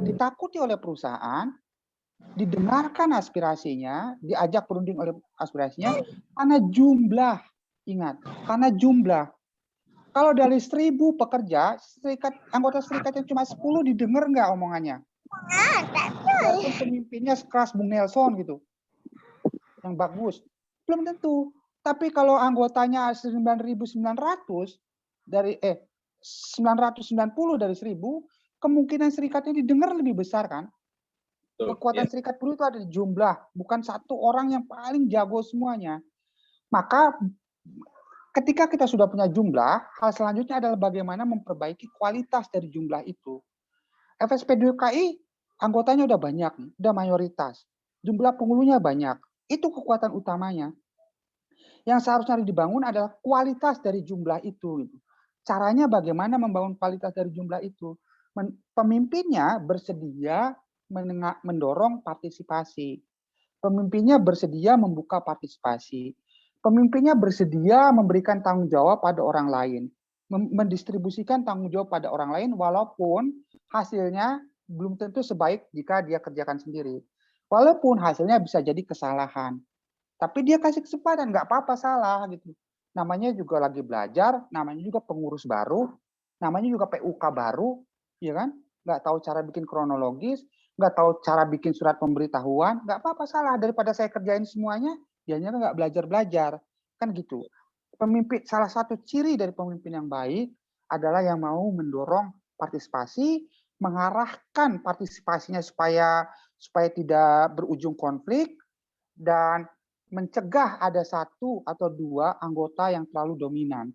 Speaker 1: ditakuti oleh perusahaan, didengarkan aspirasinya, diajak berunding oleh aspirasinya, karena jumlah. Ingat, karena jumlah. Kalau dari 1.000 pekerja, anggota serikat yang cuma 10 didengar nggak omongannya? Walaupun pemimpinnya sekeras Bung Nelson gitu, yang bagus, belum tentu. Tapi kalau anggotanya 9.900 dari 990 dari 1.000, kemungkinan serikatnya didengar lebih besar kan? Kekuatan serikat buruh itu ada di jumlah, bukan satu orang yang paling jago semuanya. Maka ketika kita sudah punya jumlah, hal selanjutnya adalah bagaimana memperbaiki kualitas dari jumlah itu. FSP2KI anggotanya udah banyak, udah mayoritas. Jumlah penghulunya banyak. Itu kekuatan utamanya. Yang seharusnya dibangun adalah kualitas dari jumlah itu. Caranya bagaimana membangun kualitas dari jumlah itu? Pemimpinnya bersedia mendorong partisipasi. Pemimpinnya bersedia membuka partisipasi. Pemimpinnya bersedia memberikan tanggung jawab pada orang lain. Mendistribusikan tanggung jawab pada orang lain walaupun hasilnya belum tentu sebaik jika dia kerjakan sendiri. Walaupun hasilnya bisa jadi kesalahan. Tapi dia kasih kesempatan, nggak apa-apa salah gitu. Namanya juga lagi belajar, namanya juga pengurus baru, namanya juga PUK baru, ya kan? Nggak tahu cara bikin kronologis, nggak tahu cara bikin surat pemberitahuan, nggak apa-apa salah. Daripada saya kerjain semuanya, dianya nggak belajar-belajar. Kan gitu. Pemimpin, salah satu ciri dari pemimpin yang baik adalah yang mau mendorong partisipasi, mengarahkan partisipasinya supaya tidak berujung konflik, dan mencegah ada satu atau dua anggota yang terlalu dominan.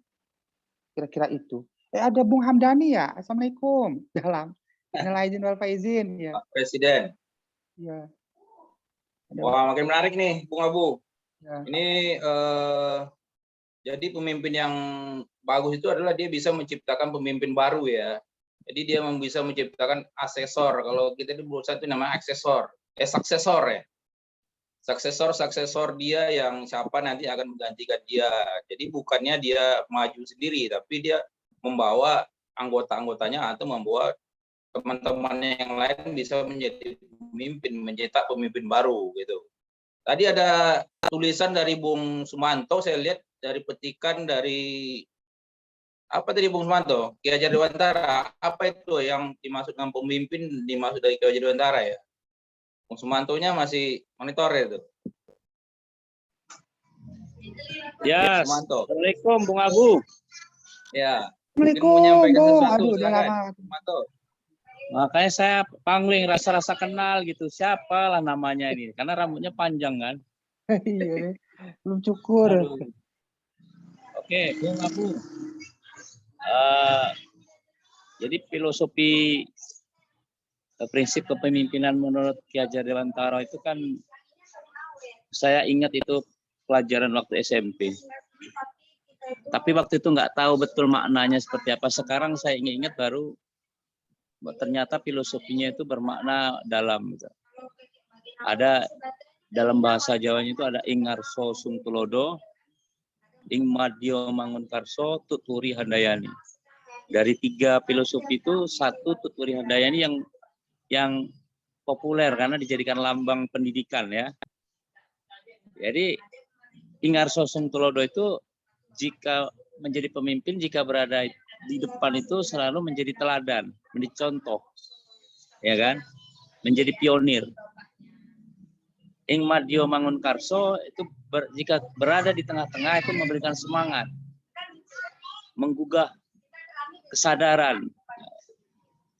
Speaker 1: Kira-kira itu. Ada Bung Hamdani ya? Assalamualaikum. Dalam minal aidin wal faizin ya.
Speaker 2: Pak Presiden.
Speaker 1: Ya.
Speaker 2: Wah, makin menarik nih, Bung Abu.
Speaker 1: Ya.
Speaker 2: Ini jadi pemimpin yang bagus itu adalah dia bisa menciptakan pemimpin baru ya. Jadi dia bisa menciptakan asesor. Kalau kita di perusahaan itu namanya suksesor ya. Suksesor dia yang siapa nanti akan menggantikan dia. Jadi bukannya dia maju sendiri, tapi dia membawa anggota-anggotanya atau membawa teman-temannya yang lain bisa menjadi pemimpin, mencetak pemimpin baru gitu. Tadi ada tulisan dari Bung Sumanto, saya lihat dari petikan dari apa tadi Bung Sumanto? Ki Hajar Dewantara. Apa itu yang dimaksud dengan pemimpin dimaksud dari Ki Hajar Dewantara ya? Bung Sumantonya masih monitor itu.
Speaker 5: Ya,
Speaker 2: Sumanto.
Speaker 5: Assalamualaikum Bung Abu.
Speaker 2: Ya.
Speaker 1: Assalamualaikum, Bung. Aduh, udah lama.
Speaker 2: Sumanto.
Speaker 5: Makanya saya pangling rasa-rasa kenal gitu. Siapa lah namanya ini? Karena rambutnya panjang kan.
Speaker 1: Iya, belum cukur.
Speaker 5: Aduh. Oke, Bung Abu. Jadi filosofi prinsip kepemimpinan menurut Ki Hajar Dewantara itu kan saya ingat itu pelajaran waktu SMP. Tapi waktu itu nggak tahu betul maknanya seperti apa. Sekarang saya ingat baru ternyata filosofinya itu bermakna dalam. Ada dalam bahasa Jawanya itu ada ingarso sungtulodo, ing madyo mangunkarso, tuturi handayani. Dari 3 filosofi itu satu tuturi handayani yang populer karena dijadikan lambang pendidikan ya. Jadi ingarso sungtulodo itu jika menjadi pemimpin, jika berada di depan itu selalu menjadi teladan, menjadi contoh, ya kan, menjadi pionir. Ing madyo mangunkarso itu jika berada di tengah-tengah itu memberikan semangat, menggugah kesadaran.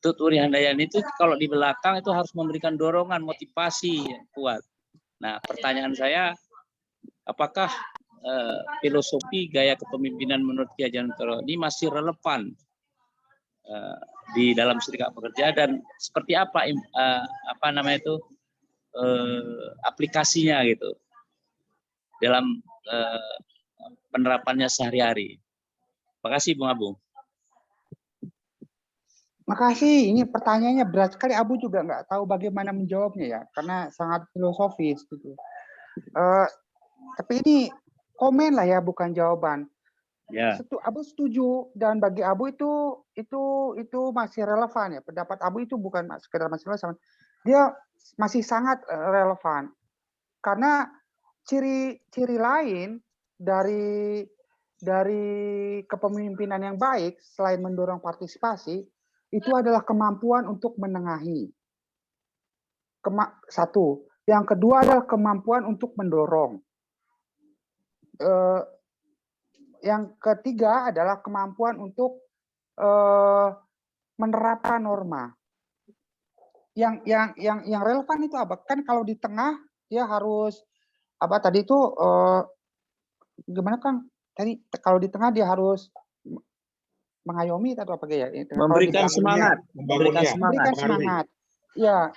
Speaker 5: Tuturi handayani itu kalau di belakang itu harus memberikan dorongan, motivasi yang kuat. Nah, pertanyaan saya, apakah filosofi gaya kepemimpinan menurut Ki Hajar Dewantara ini masih relevan di dalam Serikat Pekerja dan seperti apa aplikasinya gitu dalam penerapannya sehari-hari. Terima kasih Bung Abu.
Speaker 1: Makasih, ini pertanyaannya berat sekali. Abu juga nggak tahu bagaimana menjawabnya ya, karena sangat filosofis gitu. Tapi ini komen lah ya, bukan jawaban.
Speaker 5: Ya.
Speaker 1: Abu setuju dan bagi Abu itu masih relevan ya. Pendapat Abu itu bukan sekedar masih relevan, dia masih sangat relevan karena ciri lain dari kepemimpinan yang baik selain mendorong partisipasi itu adalah kemampuan untuk menengahi. Satu, yang kedua adalah kemampuan untuk mendorong. Yang ketiga adalah kemampuan untuk menerapkan norma. Yang relevan itu apa? Kan kalau di tengah dia harus apa tadi itu gimana Kang? Tadi kalau di tengah dia harus mengayomi atau apa ya?
Speaker 5: Memberikan semangat,
Speaker 1: memberikan semangat. Ya.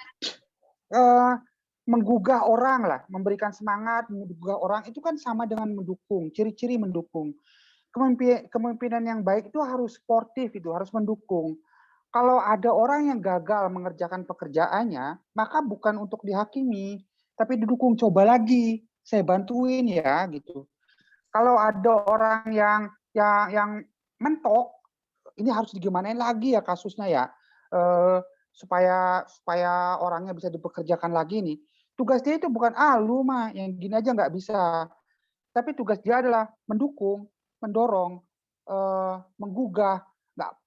Speaker 1: Menggugah orang lah, memberikan semangat, menggugah orang itu kan sama dengan mendukung, ciri-ciri mendukung. Kepemimpinan yang baik itu harus sportif, itu harus mendukung. Kalau ada orang yang gagal mengerjakan pekerjaannya, maka bukan untuk dihakimi, tapi didukung, coba lagi, saya bantuin ya gitu. Kalau ada orang yang mentok, ini harus digimanain lagi ya kasusnya ya, supaya orangnya bisa dipekerjakan lagi nih. Tugas dia itu bukan lu mah yang gini aja nggak bisa, tapi tugas dia adalah mendukung, mendorong, menggugah.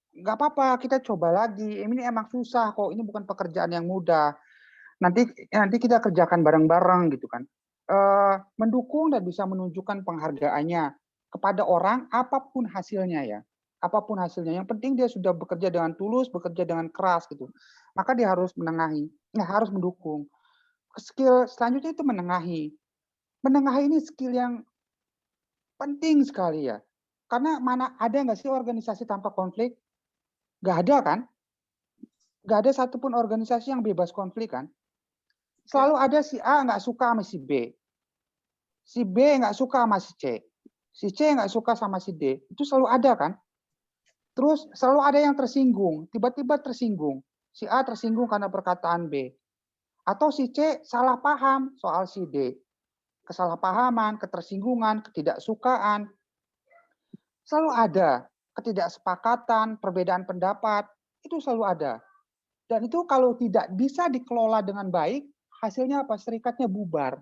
Speaker 1: Nggak apa-apa, kita coba lagi. Ini emang susah kok, ini bukan pekerjaan yang mudah. Nanti kita kerjakan bareng-bareng gitu kan. Mendukung dan bisa menunjukkan penghargaannya kepada orang apapun hasilnya ya. Apapun hasilnya. Yang penting dia sudah bekerja dengan tulus, bekerja dengan keras gitu. Maka dia harus menengahi, harus mendukung. Skill selanjutnya itu menengahi. Menengahi ini skill yang penting sekali ya. Karena mana ada nggak sih organisasi tanpa konflik? Nggak ada kan? Nggak ada satupun organisasi yang bebas konflik kan? Selalu ada si A nggak suka sama si B. Si B nggak suka sama si C. Si C nggak suka sama si D. Itu selalu ada kan? Terus selalu ada yang tersinggung. Tiba-tiba tersinggung. Si A tersinggung karena perkataan B. Atau si C salah paham soal si D. Kesalahpahaman, ketersinggungan, ketidaksukaan. Selalu ada. Ketidaksepakatan, perbedaan pendapat. Itu selalu ada. Dan itu kalau tidak bisa dikelola dengan baik, hasilnya apa? Serikatnya bubar.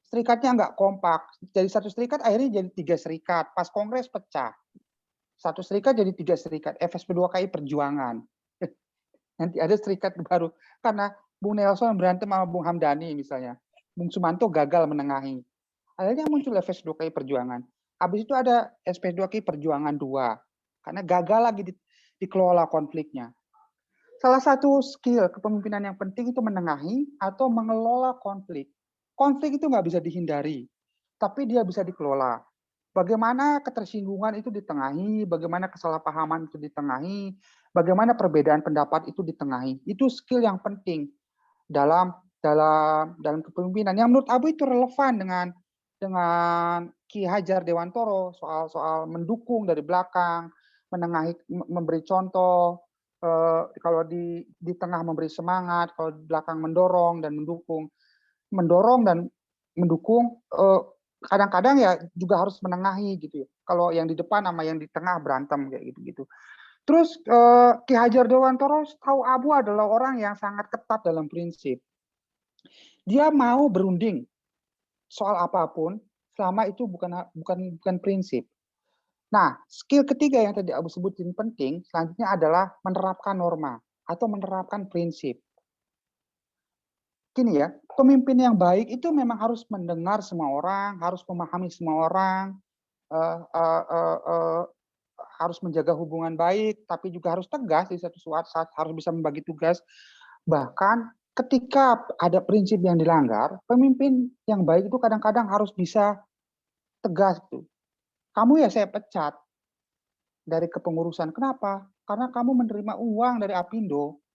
Speaker 1: Serikatnya nggak kompak. Dari satu serikat akhirnya jadi 3 serikat. Pas kongres pecah. Satu serikat jadi 3 serikat. FSP2KI Perjuangan. Nanti ada serikat baru. Karena Bung Nelson berantem sama Bung Hamdani misalnya. Bung Sumanto gagal menengahi. Akhirnya muncul FS2KI Perjuangan. Habis itu ada SP2KI Perjuangan 2. Karena gagal lagi dikelola konfliknya. Salah satu skill kepemimpinan yang penting itu menengahi atau mengelola konflik. Konflik itu nggak bisa dihindari, tapi dia bisa dikelola. Bagaimana ketersinggungan itu ditengahi, bagaimana kesalahpahaman itu ditengahi, bagaimana perbedaan pendapat itu ditengahi. Itu skill yang penting dalam kepemimpinan. Yang menurut Abu itu relevan dengan Ki Hajar Dewantoro soal mendukung dari belakang, menengahi, memberi contoh. Kalau di tengah memberi semangat, kalau di belakang mendorong dan mendukung. Mendorong dan mendukung, kadang-kadang ya juga harus menengahi gitu ya. Kalau yang di depan sama yang di tengah berantem kayak gitu-gitu. Terus Ki Hajar Dewantoro tahu Abu adalah orang yang sangat ketat dalam prinsip. Dia mau berunding soal apapun selama itu bukan prinsip. Nah, skill ketiga yang tadi Abu sebutin penting, selanjutnya adalah menerapkan norma atau menerapkan prinsip. Gini ya, pemimpin yang baik itu memang harus mendengar semua orang, harus memahami semua orang, harus menjaga hubungan baik, tapi juga harus tegas di satu saat, harus bisa membagi tugas. Bahkan ketika ada prinsip yang dilanggar, pemimpin yang baik itu kadang-kadang harus bisa tegas tuh. Kamu ya saya pecat dari kepengurusan. Kenapa? Karena kamu menerima uang dari Apindo.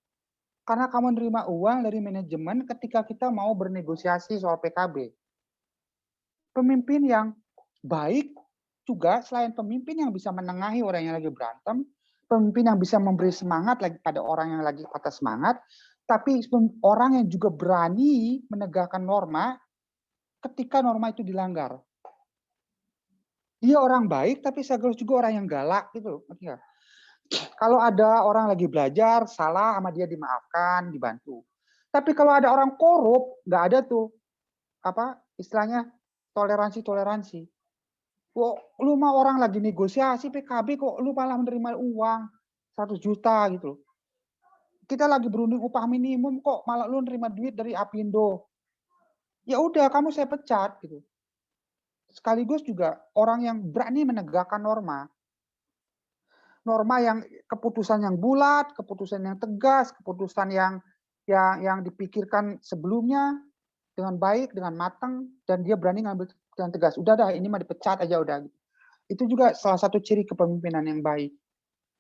Speaker 1: Karena kamu menerima uang dari manajemen ketika kita mau bernegosiasi soal PKB. Pemimpin yang baik juga selain pemimpin yang bisa menengahi orang yang lagi berantem, pemimpin yang bisa memberi semangat lagi pada orang yang lagi patah semangat, tapi orang yang juga berani menegakkan norma ketika norma itu dilanggar. Dia orang baik, tapi sekaligus juga orang yang galak gitu. Kalau ada orang lagi belajar, salah sama dia dimaafkan, dibantu. Tapi kalau ada orang korup, nggak ada tuh apa istilahnya toleransi. Kok lu mah orang lagi negosiasi PKB kok lu malah menerima uang 100 juta gitu. Kita lagi berunding upah minimum kok malah lu nerima duit dari Apindo. Ya udah kamu saya pecat gitu. Sekaligus juga orang yang berani menegakkan norma. Norma yang keputusan yang bulat, keputusan yang tegas, keputusan yang dipikirkan sebelumnya dengan baik, dengan matang, dan dia berani ngambil dengan tegas. Udah dah, ini mah dipecat aja udah. Itu juga salah satu ciri kepemimpinan yang baik.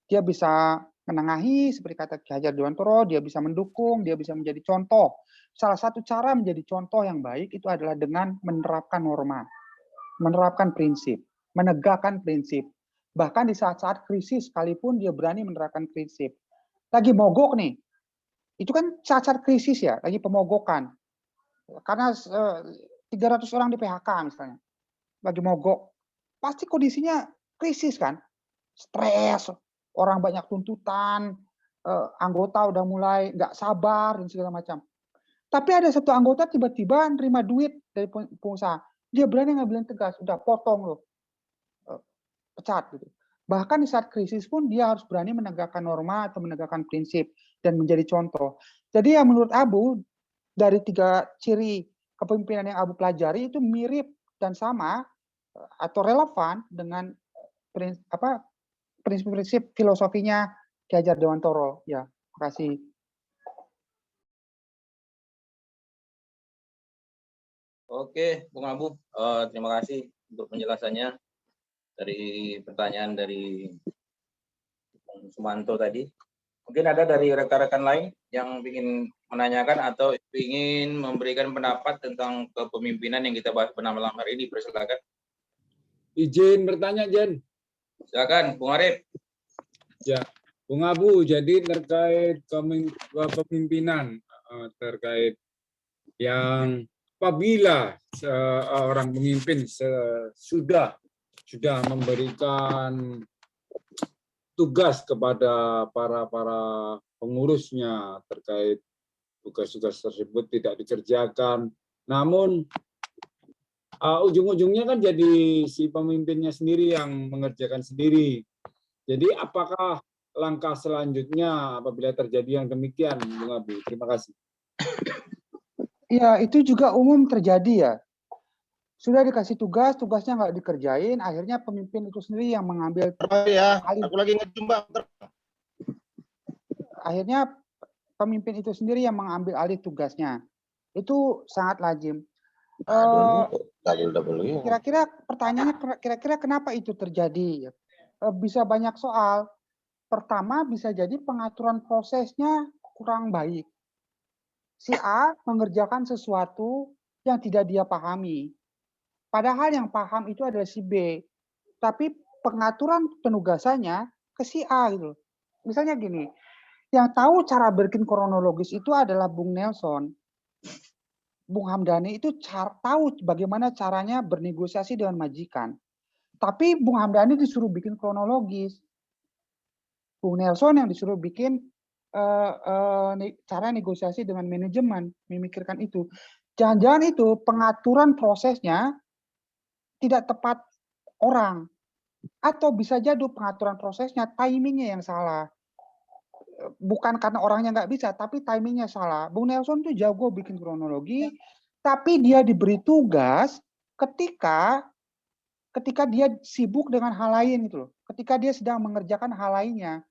Speaker 1: Dia bisa menengahi, seperti kata Ki Hajar Dewantoro, dia bisa mendukung, dia bisa menjadi contoh. Salah satu cara menjadi contoh yang baik itu adalah dengan menerapkan norma, menerapkan prinsip, menegakkan prinsip. Bahkan di saat-saat krisis sekalipun dia berani menerapkan prinsip. Lagi mogok nih, itu kan saat-saat krisis ya, lagi pemogokan. Karena 300 orang di PHK misalnya, lagi mogok. Pasti kondisinya krisis kan, stres, orang banyak tuntutan, anggota udah mulai nggak sabar dan segala macam. Tapi ada satu anggota tiba-tiba nerima duit dari pengusaha, dia berani ngambilin tegas, udah potong loh, pecat gitu. Bahkan di saat krisis pun dia harus berani menegakkan norma atau menegakkan prinsip dan menjadi contoh. Jadi ya menurut Abu dari 3 ciri kepemimpinan yang Abu pelajari itu mirip dan sama atau relevan dengan prinsip-prinsip filosofinya Ki Hajar Dewantoro. Ya, terima kasih.
Speaker 2: Oke, Bung Abu, terima kasih untuk penjelasannya dari pertanyaan dari Bung Sumanto tadi. Mungkin ada dari rekan-rekan lain yang ingin menanyakan atau ingin memberikan pendapat tentang kepemimpinan yang kita bahas pada malam hari ini. Persilakan.
Speaker 6: Izin bertanya, Jen.
Speaker 2: Silakan, Bung Arif.
Speaker 6: Ya, Bung Abu, jadi terkait kepemimpinan, terkait yang apabila seorang pemimpin sudah memberikan tugas kepada para pengurusnya terkait tugas-tugas tersebut tidak dikerjakan, namun ujung-ujungnya kan jadi si pemimpinnya sendiri yang mengerjakan sendiri. Jadi apakah langkah selanjutnya apabila terjadi yang demikian, Bung Abu? Terima kasih.
Speaker 1: Ya, itu juga umum terjadi ya. Sudah dikasih tugas, tugasnya nggak dikerjain, akhirnya pemimpin itu sendiri yang mengambil
Speaker 7: Ya,
Speaker 1: alih.
Speaker 7: aku lagi ngejumba.
Speaker 1: Akhirnya pemimpin itu sendiri yang mengambil alih tugasnya. Itu sangat lazim. Kira-kira pertanyaannya, kira-kira kenapa itu terjadi? Bisa banyak soal. Pertama, bisa jadi pengaturan prosesnya kurang baik. Si A mengerjakan sesuatu yang tidak dia pahami. Padahal yang paham itu adalah si B. Tapi pengaturan penugasannya ke si A gitu. Misalnya gini, yang tahu cara bikin kronologis itu adalah Bung Nelson. Bung Hamdani itu tahu bagaimana caranya bernegosiasi dengan majikan. Tapi Bung Hamdani disuruh bikin kronologis. Bung Nelson yang disuruh bikin cara negosiasi dengan manajemen, memikirkan itu. Jangan-jangan itu pengaturan prosesnya tidak tepat orang. Atau bisa jadi pengaturan prosesnya, timingnya yang salah. Bukan karena orangnya nggak bisa, tapi timingnya salah. Bung Nelson tuh jago bikin kronologi, tapi dia diberi tugas ketika dia sibuk dengan hal lain gitu loh. Ketika dia sedang mengerjakan hal lainnya.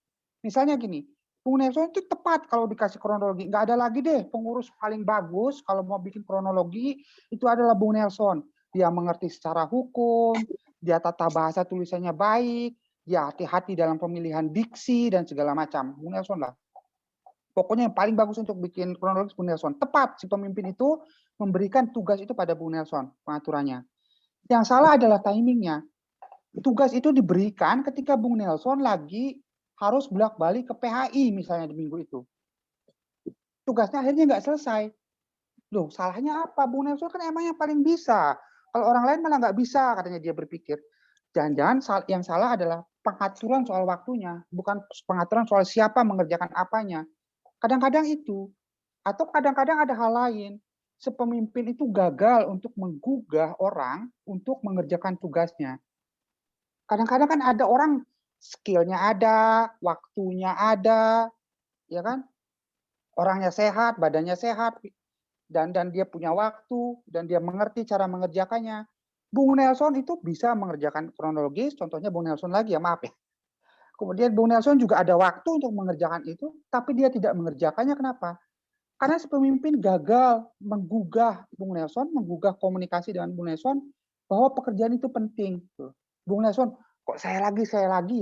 Speaker 1: Misalnya gini, Bung Nelson itu tepat kalau dikasih kronologi. Nggak ada lagi deh pengurus paling bagus kalau mau bikin kronologi, itu adalah Bung Nelson. Dia mengerti secara hukum, dia tata bahasa tulisannya baik, dia hati-hati dalam pemilihan diksi dan segala macam. Bung Nelson lah. Pokoknya yang paling bagus untuk bikin kronologis Bung Nelson. Tepat si pemimpin itu memberikan tugas itu pada Bung Nelson, pengaturannya. Yang salah adalah timingnya. Tugas itu diberikan ketika Bung Nelson lagi harus bolak-balik ke PHI misalnya di minggu itu. Tugasnya akhirnya nggak selesai. Loh, salahnya apa? Bung Nelson kan emang yang paling bisa. Kalau orang lain malah nggak bisa, katanya dia berpikir. Jangan-jangan yang salah adalah pengaturan soal waktunya, bukan pengaturan soal siapa mengerjakan apanya. Kadang-kadang itu. Atau kadang-kadang ada hal lain. Sepemimpin itu gagal untuk menggugah orang untuk mengerjakan tugasnya. Kadang-kadang kan ada orang skill-nya ada, waktunya ada, ya kan? Orangnya sehat, badannya sehat, dan dia punya waktu, dan dia mengerti cara mengerjakannya. Bung Nelson itu bisa mengerjakan kronologis, contohnya Bung Nelson lagi ya, maaf ya. Kemudian Bung Nelson juga ada waktu untuk mengerjakan itu, tapi dia tidak mengerjakannya, kenapa? Karena si pemimpin gagal menggugah Bung Nelson, menggugah komunikasi dengan Bung Nelson, bahwa pekerjaan itu penting. Bung Nelson, kok saya lagi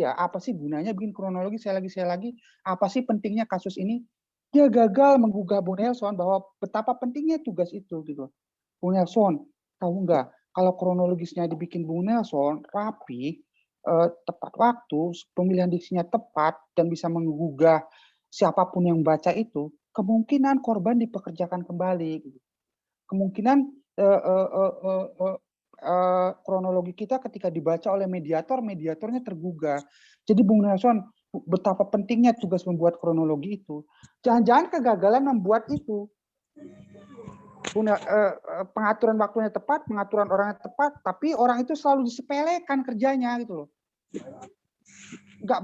Speaker 1: ya, apa sih gunanya bikin kronologi, saya lagi, apa sih pentingnya kasus ini? Dia gagal menggugah Bung Nelson bahwa betapa pentingnya tugas itu gitu. Bung Nelson, tahu nggak kalau kronologisnya dibikin Bung Nelson rapi, tepat waktu, pemilihan diksinya tepat dan bisa menggugah siapapun yang baca itu, kemungkinan korban dipekerjakan kembali. Kemungkinan kronologi kita ketika dibaca oleh mediatornya tergugah. Jadi Bung Nelson, betapa pentingnya tugas membuat kronologi itu. Jangan-jangan kegagalan membuat itu. Pengaturan waktunya tepat, pengaturan orangnya tepat, tapi orang itu selalu disepelekan kerjanya gitu loh. Nggak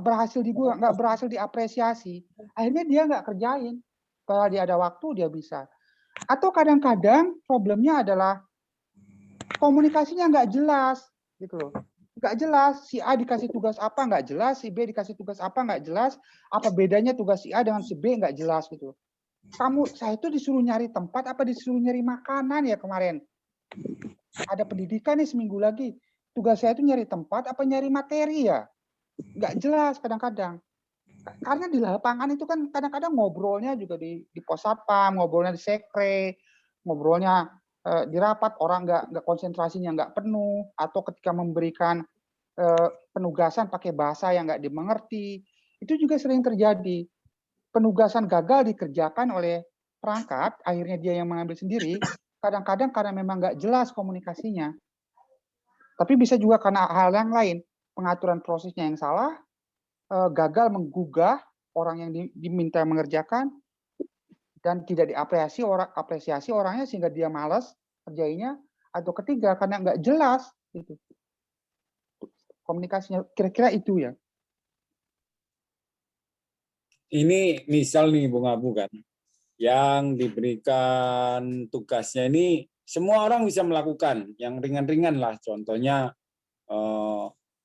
Speaker 1: berhasil diapresiasi. Akhirnya dia nggak kerjain. Kalau dia ada waktu, dia bisa. Atau kadang-kadang problemnya adalah komunikasinya nggak jelas, gitu loh. Nggak jelas, si A dikasih tugas apa nggak jelas, si B dikasih tugas apa nggak jelas, apa bedanya tugas si A dengan si B nggak jelas gitu. Saya itu disuruh nyari tempat apa disuruh nyari makanan ya kemarin. Ada pendidikan nih seminggu lagi. Tugas saya itu nyari tempat apa nyari materi ya? Nggak jelas kadang-kadang. Karena di lapangan itu kan kadang-kadang ngobrolnya juga di pos satpam, ngobrolnya di sekre, ngobrolnya di rapat orang nggak konsentrasinya nggak penuh, atau ketika memberikan penugasan pakai bahasa yang nggak dimengerti, itu juga sering terjadi. Penugasan gagal dikerjakan oleh perangkat, akhirnya dia yang mengambil sendiri, kadang-kadang karena memang nggak jelas komunikasinya. Tapi bisa juga karena hal yang lain, pengaturan prosesnya yang salah, gagal menggugah orang yang diminta mengerjakan, dan tidak apresiasi orangnya sehingga dia malas kerjainya, atau ketiga karena nggak jelas gitu komunikasinya. Kira-kira itu ya.
Speaker 6: Ini misal nih Bung Abu kan, yang diberikan tugasnya ini semua orang bisa melakukan, yang ringan-ringan lah. Contohnya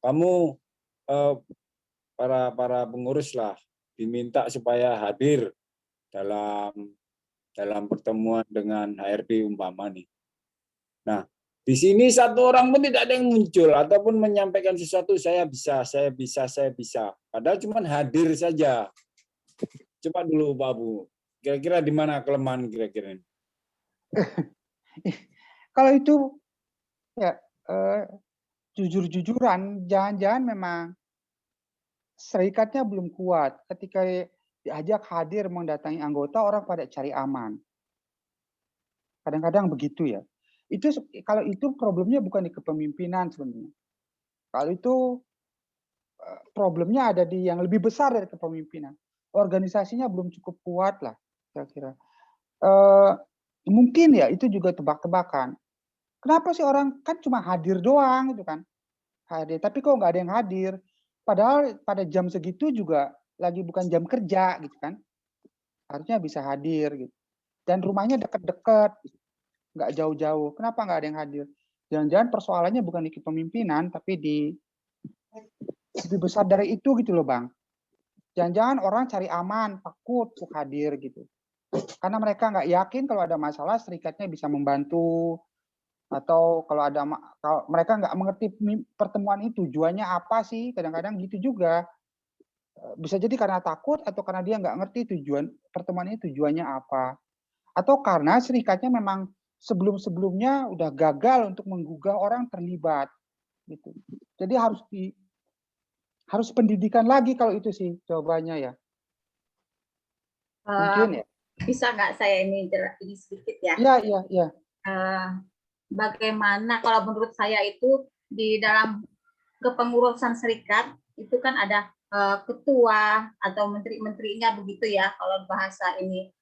Speaker 6: kamu para pengurus lah diminta supaya hadir dalam pertemuan dengan HRD umpama nih. Nah, di sini satu orang pun tidak ada yang muncul ataupun menyampaikan sesuatu, saya bisa. Padahal cuma hadir saja. Coba dulu Pak Abu, kira-kira di mana kelemahan kira-kira ini?
Speaker 1: Kalau itu ya jujur-jujuran, jangan-jangan memang serikatnya belum kuat. Ketika diajak hadir mendatangi anggota, orang pada cari aman. Kadang-kadang begitu ya. Kalau itu problemnya bukan di kepemimpinan sebenarnya. Kalau itu problemnya ada di yang lebih besar dari kepemimpinan. Organisasinya belum cukup kuat lah, kira-kira. Mungkin ya itu juga tebak-tebakan. Kenapa sih orang kan cuma hadir doang gitu kan? Hadir, tapi kok nggak ada yang hadir? Padahal pada jam segitu juga lagi bukan jam kerja gitu kan? Harusnya bisa hadir gitu. Dan rumahnya dekat-dekat, nggak jauh-jauh. Kenapa nggak ada yang hadir? Jangan-jangan persoalannya bukan di kepemimpinan, tapi lebih besar dari itu gitu loh Bang. Jangan-jangan orang cari aman, takut untuk hadir gitu. Karena mereka nggak yakin kalau ada masalah serikatnya bisa membantu, atau kalau mereka nggak mengerti pertemuan itu tujuannya apa sih, kadang-kadang gitu juga. Bisa jadi karena takut atau karena dia nggak ngerti tujuan pertemuan ini tujuannya apa, atau karena serikatnya memang sebelum-sebelumnya udah gagal untuk menggugah orang terlibat gitu. Jadi harus pendidikan lagi kalau itu sih jawabannya ya. Mungkin ya.
Speaker 7: Bisa nggak saya ini sedikit ya?
Speaker 1: Iya.
Speaker 7: Bagaimana kalau menurut saya itu di dalam kepengurusan serikat itu kan ada ketua atau menteri-menterinya begitu ya, kalau bahasa ini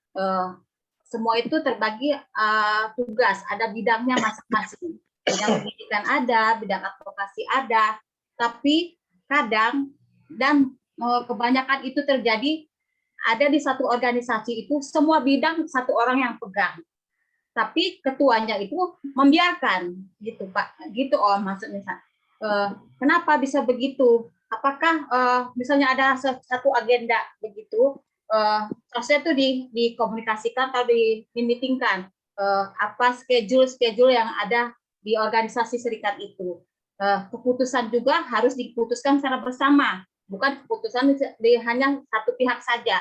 Speaker 7: semua itu terbagi tugas, ada bidangnya masing-masing. Bidang pendidikan ada, bidang advokasi ada, tapi kadang dan kebanyakan itu terjadi ada di satu organisasi itu semua bidang satu orang yang pegang, tapi ketuanya itu membiarkan gitu Pak, gitu maksudnya. Kenapa bisa begitu? Apakah misalnya ada satu agenda begitu, harusnya itu dikomunikasikan atau dimitingkan apa schedule yang ada di organisasi serikat itu. Keputusan juga harus diputuskan secara bersama, bukan keputusan hanya satu pihak saja.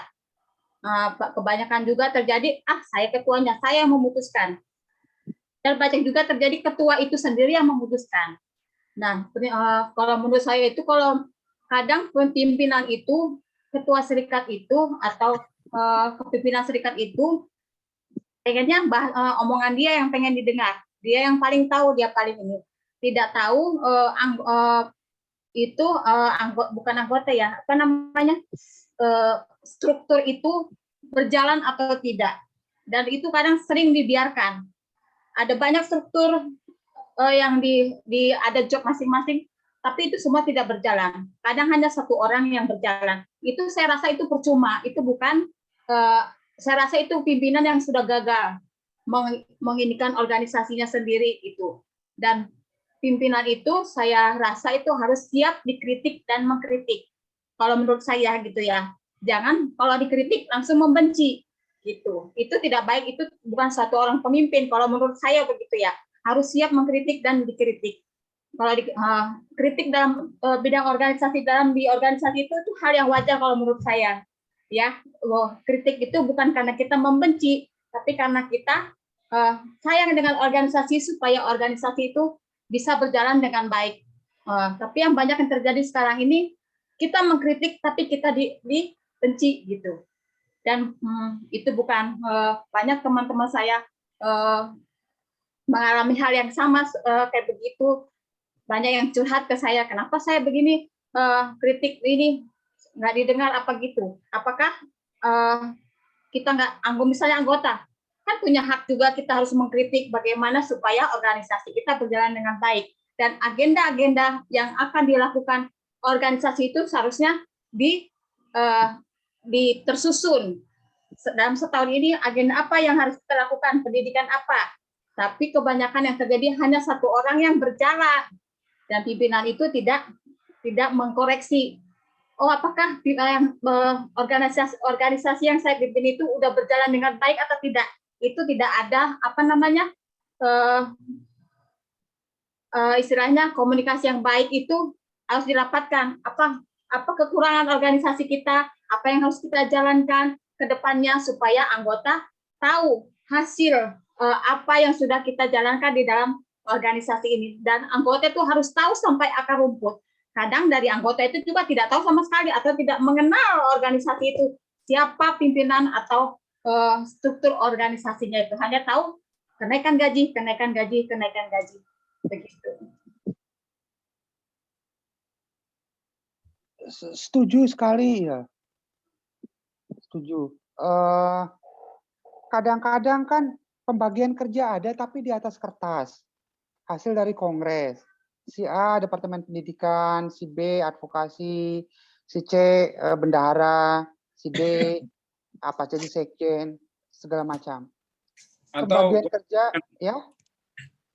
Speaker 7: Kebanyakan juga terjadi, saya ketuanya, saya yang memutuskan. Dan banyak juga terjadi ketua itu sendiri yang memutuskan. Nah, kalau menurut saya itu kalau kadang pimpinan itu, ketua serikat itu atau kepimpinan serikat itu pengennya omongan dia yang pengen didengar, dia yang paling tahu, dia paling ini. Tidak tahu bukan anggota ya, apa namanya, struktur itu berjalan atau tidak. Dan itu kadang sering dibiarkan. Ada banyak struktur yang ada job masing-masing, tapi itu semua tidak berjalan. Kadang hanya satu orang yang berjalan. Itu saya rasa itu percuma. Itu bukan, saya rasa itu pimpinan yang sudah gagal menginikan organisasinya sendiri itu. Dan pimpinan itu saya rasa itu harus siap dikritik dan mengkritik. Kalau menurut saya gitu ya. Jangan kalau dikritik langsung membenci gitu. Itu tidak baik, itu bukan satu orang pemimpin. Kalau menurut saya begitu ya. Harus siap mengkritik dan dikritik. kalau kritik dalam bidang organisasi di organisasi itu hal yang wajar kalau menurut saya. Ya, kritik itu bukan karena kita membenci, tapi karena kita sayang dengan organisasi supaya organisasi itu bisa berjalan dengan baik. Tapi yang banyak yang terjadi sekarang ini, kita mengkritik tapi kita dibenci gitu. Dan itu bukan banyak teman-teman saya mengalami hal yang sama kayak begitu. Banyak yang curhat ke saya, kenapa saya begini, kritik ini nggak didengar apa gitu. Apakah kita nggak, misalnya anggota, kan punya hak juga kita harus mengkritik bagaimana supaya organisasi kita berjalan dengan baik. Dan agenda-agenda yang akan dilakukan organisasi itu seharusnya tersusun. Dalam setahun ini agenda apa yang harus kita lakukan, pendidikan apa. Tapi kebanyakan yang terjadi hanya satu orang yang berjalan. Dan pimpinan itu tidak mengkoreksi. Oh, apakah organisasi yang saya pimpin itu udah berjalan dengan baik atau tidak? Itu tidak ada istilahnya komunikasi yang baik itu harus dirapatkan. Apa kekurangan organisasi kita? Apa yang harus kita jalankan ke depannya supaya anggota tahu hasil apa yang sudah kita jalankan di dalam organisasi ini. Dan anggota itu harus tahu sampai akar rumput. Kadang dari anggota itu juga tidak tahu sama sekali atau tidak mengenal organisasi itu, siapa pimpinan atau struktur organisasinya itu. Hanya tahu kenaikan gaji. Begitu.
Speaker 1: Setuju sekali ya. Setuju. Kadang-kadang kan pembagian kerja ada tapi di atas kertas. Hasil dari kongres. Si A Departemen Pendidikan, si B Advokasi, si C bendahara, si D apa jadi sekjen, segala macam. Pembagian kerja ya.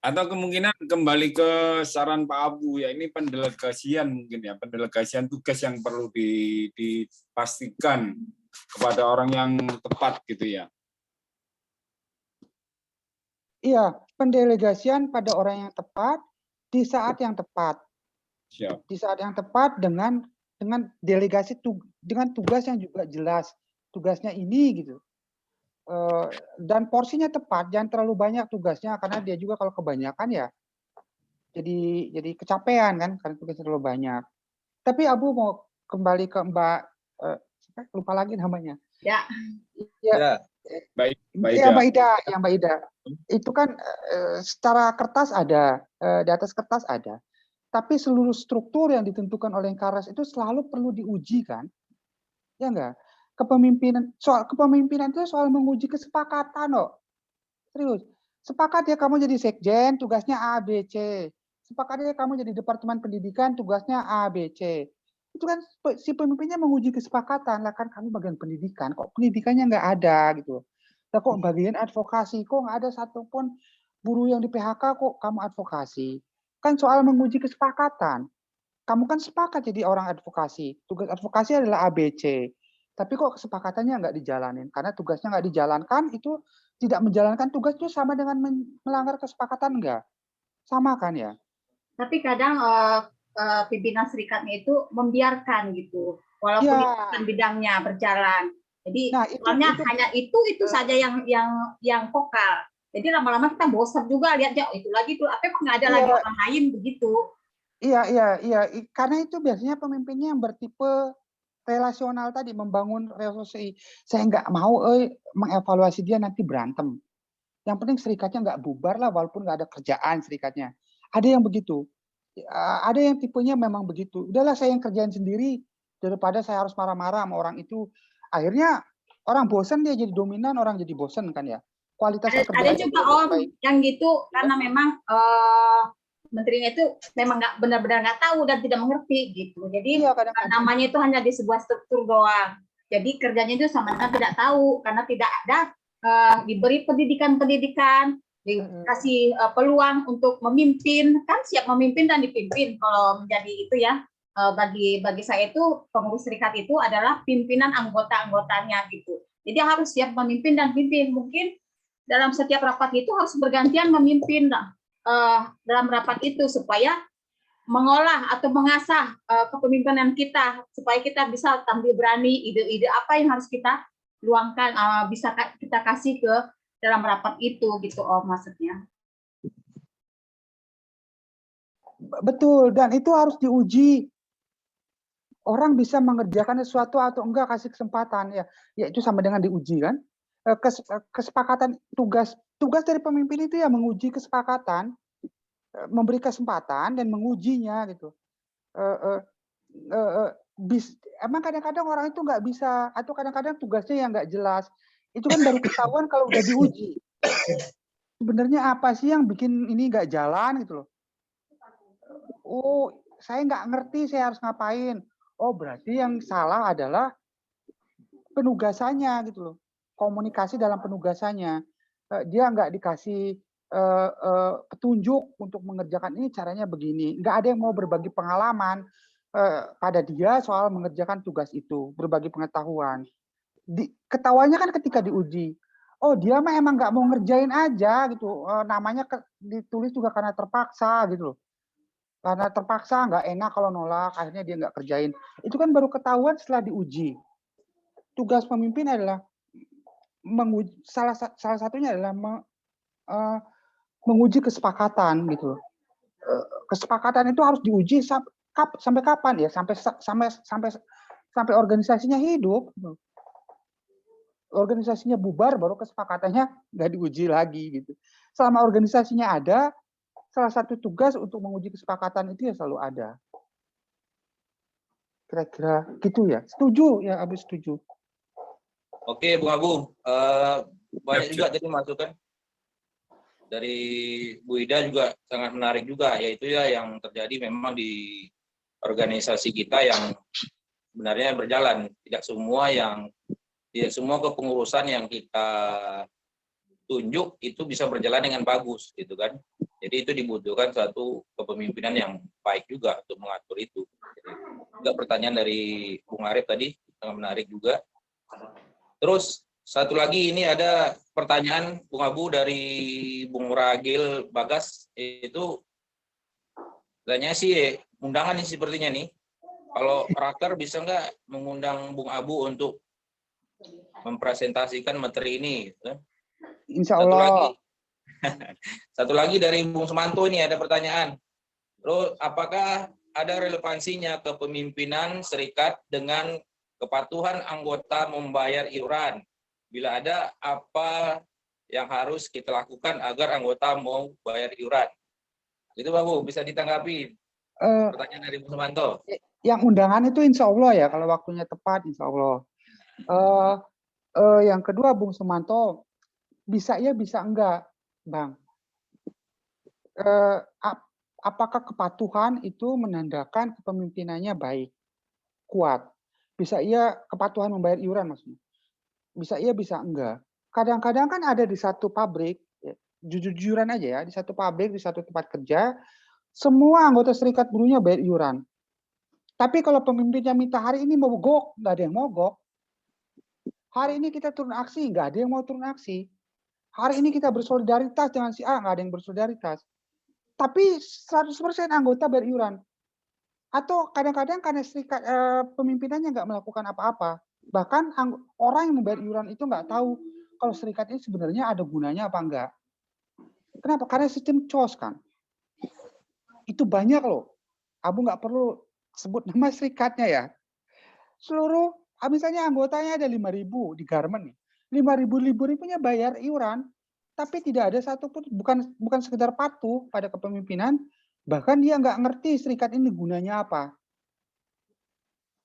Speaker 6: Atau kemungkinan kembali ke saran Pak Abu ya, ini pendelegasian mungkin ya, pendelegasian tugas yang perlu dipastikan kepada orang yang tepat gitu ya.
Speaker 1: Iya, pendelegasian pada orang yang tepat di saat yang tepat.
Speaker 6: Siap.
Speaker 1: Di saat yang tepat dengan delegasi dengan tugas yang juga jelas. Tugasnya ini gitu. Dan porsinya tepat, jangan terlalu banyak tugasnya karena dia juga kalau kebanyakan ya jadi kecapean kan karena tugasnya terlalu banyak. Tapi Abu mau kembali ke Mbak lupa lagi namanya.
Speaker 7: Ya.
Speaker 1: Ya.
Speaker 6: Mbak
Speaker 1: Ida. Mbak Ida. Itu kan secara kertas ada, di atas kertas ada. Tapi seluruh struktur yang ditentukan oleh Karas itu selalu perlu diuji kan? Ya enggak? Soal kepemimpinan itu soal menguji kesepakatan loh. Serius. Sepakat ya kamu jadi sekjen, tugasnya A, B, C. Sepakat ya kamu jadi Departemen Pendidikan, tugasnya A, B, C. Itu kan si pemimpinnya menguji kesepakatan. Lah kan kamu bagian pendidikan, kok pendidikannya nggak ada gitu. Lah kok bagian advokasi, kok nggak ada satupun buruh yang di PHK kok kamu advokasi. Kan soal menguji kesepakatan. Kamu kan sepakat jadi orang advokasi. Tugas advokasi adalah A, B, C. Tapi kok kesepakatannya nggak dijalanin? Karena tugasnya nggak dijalankan, itu tidak menjalankan tugas itu sama dengan melanggar kesepakatan nggak? Sama kan ya?
Speaker 7: Tapi kadang pimpinan serikatnya itu membiarkan gitu, walaupun itu kan bidangnya berjalan. Jadi hanya itu saja yang vokal. Jadi lama-lama kita bosan juga lihatnya itu lagi tuh, apa emang nggak ada lagi orang lain begitu.
Speaker 1: Iya. Karena itu biasanya pemimpinnya yang bertipe relasional tadi, membangun relasi. Saya nggak mau mengevaluasi dia nanti berantem. Yang penting serikatnya nggak bubar lah, walaupun nggak ada kerjaan serikatnya. Ada yang begitu. Ada yang tipenya memang begitu. Udahlah saya yang kerjain sendiri daripada saya harus marah-marah sama orang itu. Akhirnya orang bosan, dia jadi dominan, orang jadi bosan kan ya. Kualitas
Speaker 7: ada juga yang gitu karena memang menterinya itu memang nggak benar-benar nggak tahu dan tidak mengerti gitu. Jadi namanya itu hanya di sebuah struktur doang. Jadi kerjanya itu sama tidak tahu karena tidak ada diberi pendidikan, dikasih peluang untuk memimpin, kan siap memimpin dan dipimpin. Kalau menjadi itu ya, bagi saya itu pengurus serikat itu adalah pimpinan anggota-anggotanya gitu. Jadi harus siap memimpin dan pimpin. Mungkin dalam setiap rapat itu harus bergantian memimpin dalam rapat itu supaya mengolah atau mengasah kepemimpinan kita supaya kita bisa tampil berani, ide-ide apa yang harus kita luangkan, bisa kita kasih ke dalam rapat itu gitu, maksudnya.
Speaker 1: Betul, dan itu harus diuji. Orang bisa mengerjakan sesuatu atau enggak, kasih kesempatan, ya itu sama dengan diuji kan. Kesepakatan tugas dari pemimpin itu ya menguji kesepakatan, memberi kesempatan dan mengujinya gitu. Emang kadang-kadang orang itu nggak bisa, atau kadang-kadang tugasnya yang nggak jelas. Itu kan baru ketahuan kalau udah diuji. Sebenarnya apa sih yang bikin ini nggak jalan gitu loh. Oh, saya nggak ngerti saya harus ngapain. Oh, berarti yang salah adalah penugasannya gitu loh. Komunikasi dalam penugasannya. Dia nggak dikasih petunjuk untuk mengerjakan ini caranya begini. Nggak ada yang mau berbagi pengalaman pada dia soal mengerjakan tugas itu, berbagi pengetahuan. Ketahuannya kan ketika diuji. Oh, dia mah emang nggak mau ngerjain aja gitu. Namanya ditulis juga karena terpaksa gitu loh. Karena terpaksa, nggak enak kalau nolak, akhirnya dia nggak kerjain. Itu kan baru ketahuan setelah diuji. Tugas pemimpin adalah menguji, salah satunya adalah menguji kesepakatan gitu. Kesepakatan itu harus diuji sampai kapan ya? Sampai organisasinya hidup. Organisasinya bubar baru kesepakatannya nggak diuji lagi gitu. Selama organisasinya ada, salah satu tugas untuk menguji kesepakatan itu ya selalu ada. Kira-kira gitu ya. Setuju ya, Abu setuju.
Speaker 2: Oke, Bung Abu. Banyak juga tadi masukan dari Bu Ida juga sangat menarik juga, yaitu ya yang terjadi memang di organisasi kita yang sebenarnya berjalan. Tidak semua kepengurusan yang kita tunjuk itu bisa berjalan dengan bagus gitu kan. Jadi itu dibutuhkan satu kepemimpinan yang baik juga untuk mengatur itu. Jadi, juga pertanyaan dari Bung Arif tadi sangat menarik juga. Terus satu lagi ini ada pertanyaan Bung Abu dari Bung Ragil Bagas, itu tanya sih undangan nih sepertinya nih. Kalau Raker bisa nggak mengundang Bung Abu untuk mempresentasikan materi ini?
Speaker 1: Insya Allah.
Speaker 2: Satu lagi dari Bung Semanto ini ada pertanyaan. Terus apakah ada relevansinya kepemimpinan serikat dengan kepatuhan anggota membayar iuran? Bila ada, apa yang harus kita lakukan agar anggota mau bayar iuran? Itu Pak Bu, bisa ditanggapi pertanyaan dari Bung Semanto.
Speaker 1: Yang undangan itu insya Allah ya, kalau waktunya tepat insya Allah. Yang kedua Bung Semanto, bisa ya bisa enggak Bang. Apakah kepatuhan itu menandakan kepemimpinannya baik, kuat? Bisa iya kepatuhan membayar iuran maksudnya. Bisa iya bisa enggak. Kadang-kadang kan ada di satu pabrik, ya, jujur-jujuran aja ya, di satu pabrik, di satu tempat kerja, semua anggota serikat buruhnya bayar iuran. Tapi kalau pemimpinnya minta hari ini mogok, nggak ada yang mogok. Hari ini kita turun aksi, nggak ada yang mau turun aksi. Hari ini kita bersolidaritas dengan si A, nggak ada yang bersolidaritas. Tapi 100% anggota bayar iuran. Atau kadang-kadang karena serikat pemimpinannya nggak melakukan apa-apa. Bahkan orang yang membayar iuran itu nggak tahu kalau serikat ini sebenarnya ada gunanya apa enggak. Kenapa? Karena sistem COS kan. Itu banyak loh. Abu nggak perlu sebut nama serikatnya ya. Seluruh, misalnya anggotanya ada 5.000 di Garmen nih. 5.000 bayar iuran, tapi tidak ada satupun, bukan sekedar patuh pada kepemimpinan, bahkan dia nggak ngerti serikat ini gunanya apa.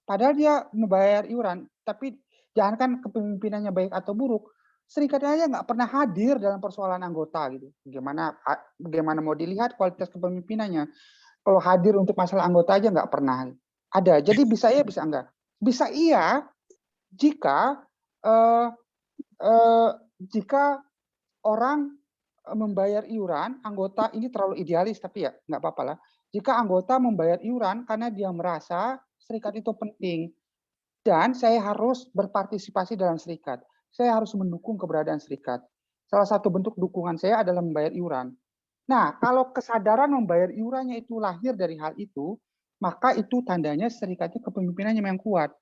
Speaker 1: Padahal dia membayar iuran, tapi jangankan kepemimpinannya baik atau buruk, serikatnya aja nggak pernah hadir dalam persoalan anggota gitu. Bagaimana mau dilihat kualitas kepemimpinannya? Kalau hadir untuk masalah anggota aja nggak pernah ada. Jadi bisa iya bisa enggak. Bisa iya jika orang membayar iuran, anggota ini terlalu idealis tapi ya nggak apa-apa lah. Jika anggota membayar iuran karena dia merasa serikat itu penting dan saya harus berpartisipasi dalam serikat, saya harus mendukung keberadaan serikat. Salah satu bentuk dukungan saya adalah membayar iuran. Nah, kalau kesadaran membayar iurannya itu lahir dari hal itu, maka itu tandanya serikatnya kepemimpinannya yang kuat.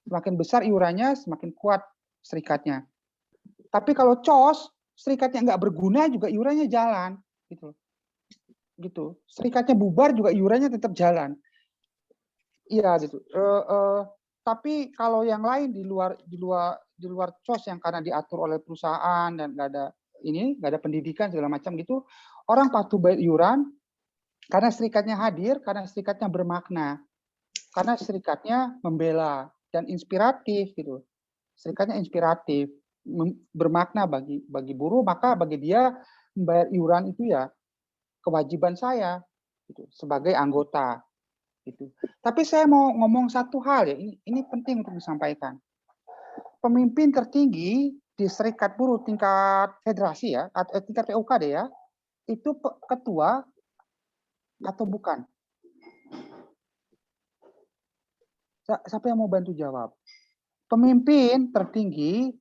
Speaker 1: Semakin besar iurannya, semakin kuat serikatnya. Tapi kalau COS, serikatnya nggak berguna juga iurannya jalan, gitu. Gitu. Serikatnya bubar juga iurannya tetap jalan. Iya gitu. Tapi kalau yang lain di luar COS yang karena diatur oleh perusahaan dan nggak ada pendidikan segala macam gitu, orang patuh bayar iuran karena serikatnya hadir, karena serikatnya bermakna, karena serikatnya membela dan inspiratif gitu. Serikatnya inspiratif, bermakna bagi buruh, maka bagi dia membayar iuran itu ya kewajiban saya gitu, sebagai anggota. Gitu. Tapi saya mau ngomong satu hal ya, ini penting untuk disampaikan. Pemimpin tertinggi di serikat buruh tingkat federasi ya, atau tingkat PUKD ya, itu ketua atau bukan? Siapa yang mau bantu jawab? Pemimpin tertinggi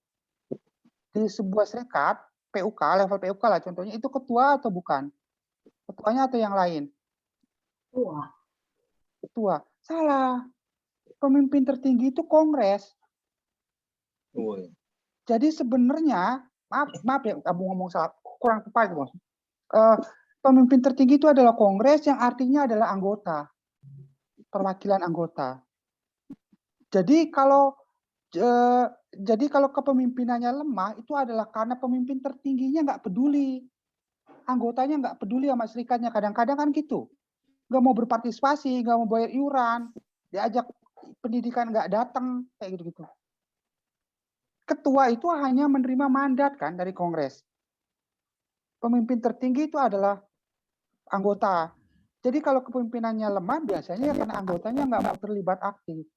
Speaker 1: di sebuah serikat PUK, level PUK lah contohnya, itu ketua atau bukan? Ketuanya atau yang lain? Ketua. Salah. Pemimpin tertinggi itu kongres. Jadi sebenarnya, maaf ya, kamu ngomong salah, kurang tepat gitu. Pemimpin tertinggi itu adalah kongres yang artinya adalah anggota, perwakilan anggota. Jadi kalau kepemimpinannya lemah itu adalah karena pemimpin tertingginya nggak peduli, anggotanya nggak peduli sama serikatnya. Kadang-kadang kan gitu, nggak mau berpartisipasi, nggak mau bayar iuran, diajak pendidikan nggak datang, kayak gitu-gitu. Ketua itu hanya menerima mandat kan dari kongres. Pemimpin tertinggi itu adalah anggota. Jadi kalau kepemimpinannya lemah biasanya karena anggotanya nggak mau terlibat aktif.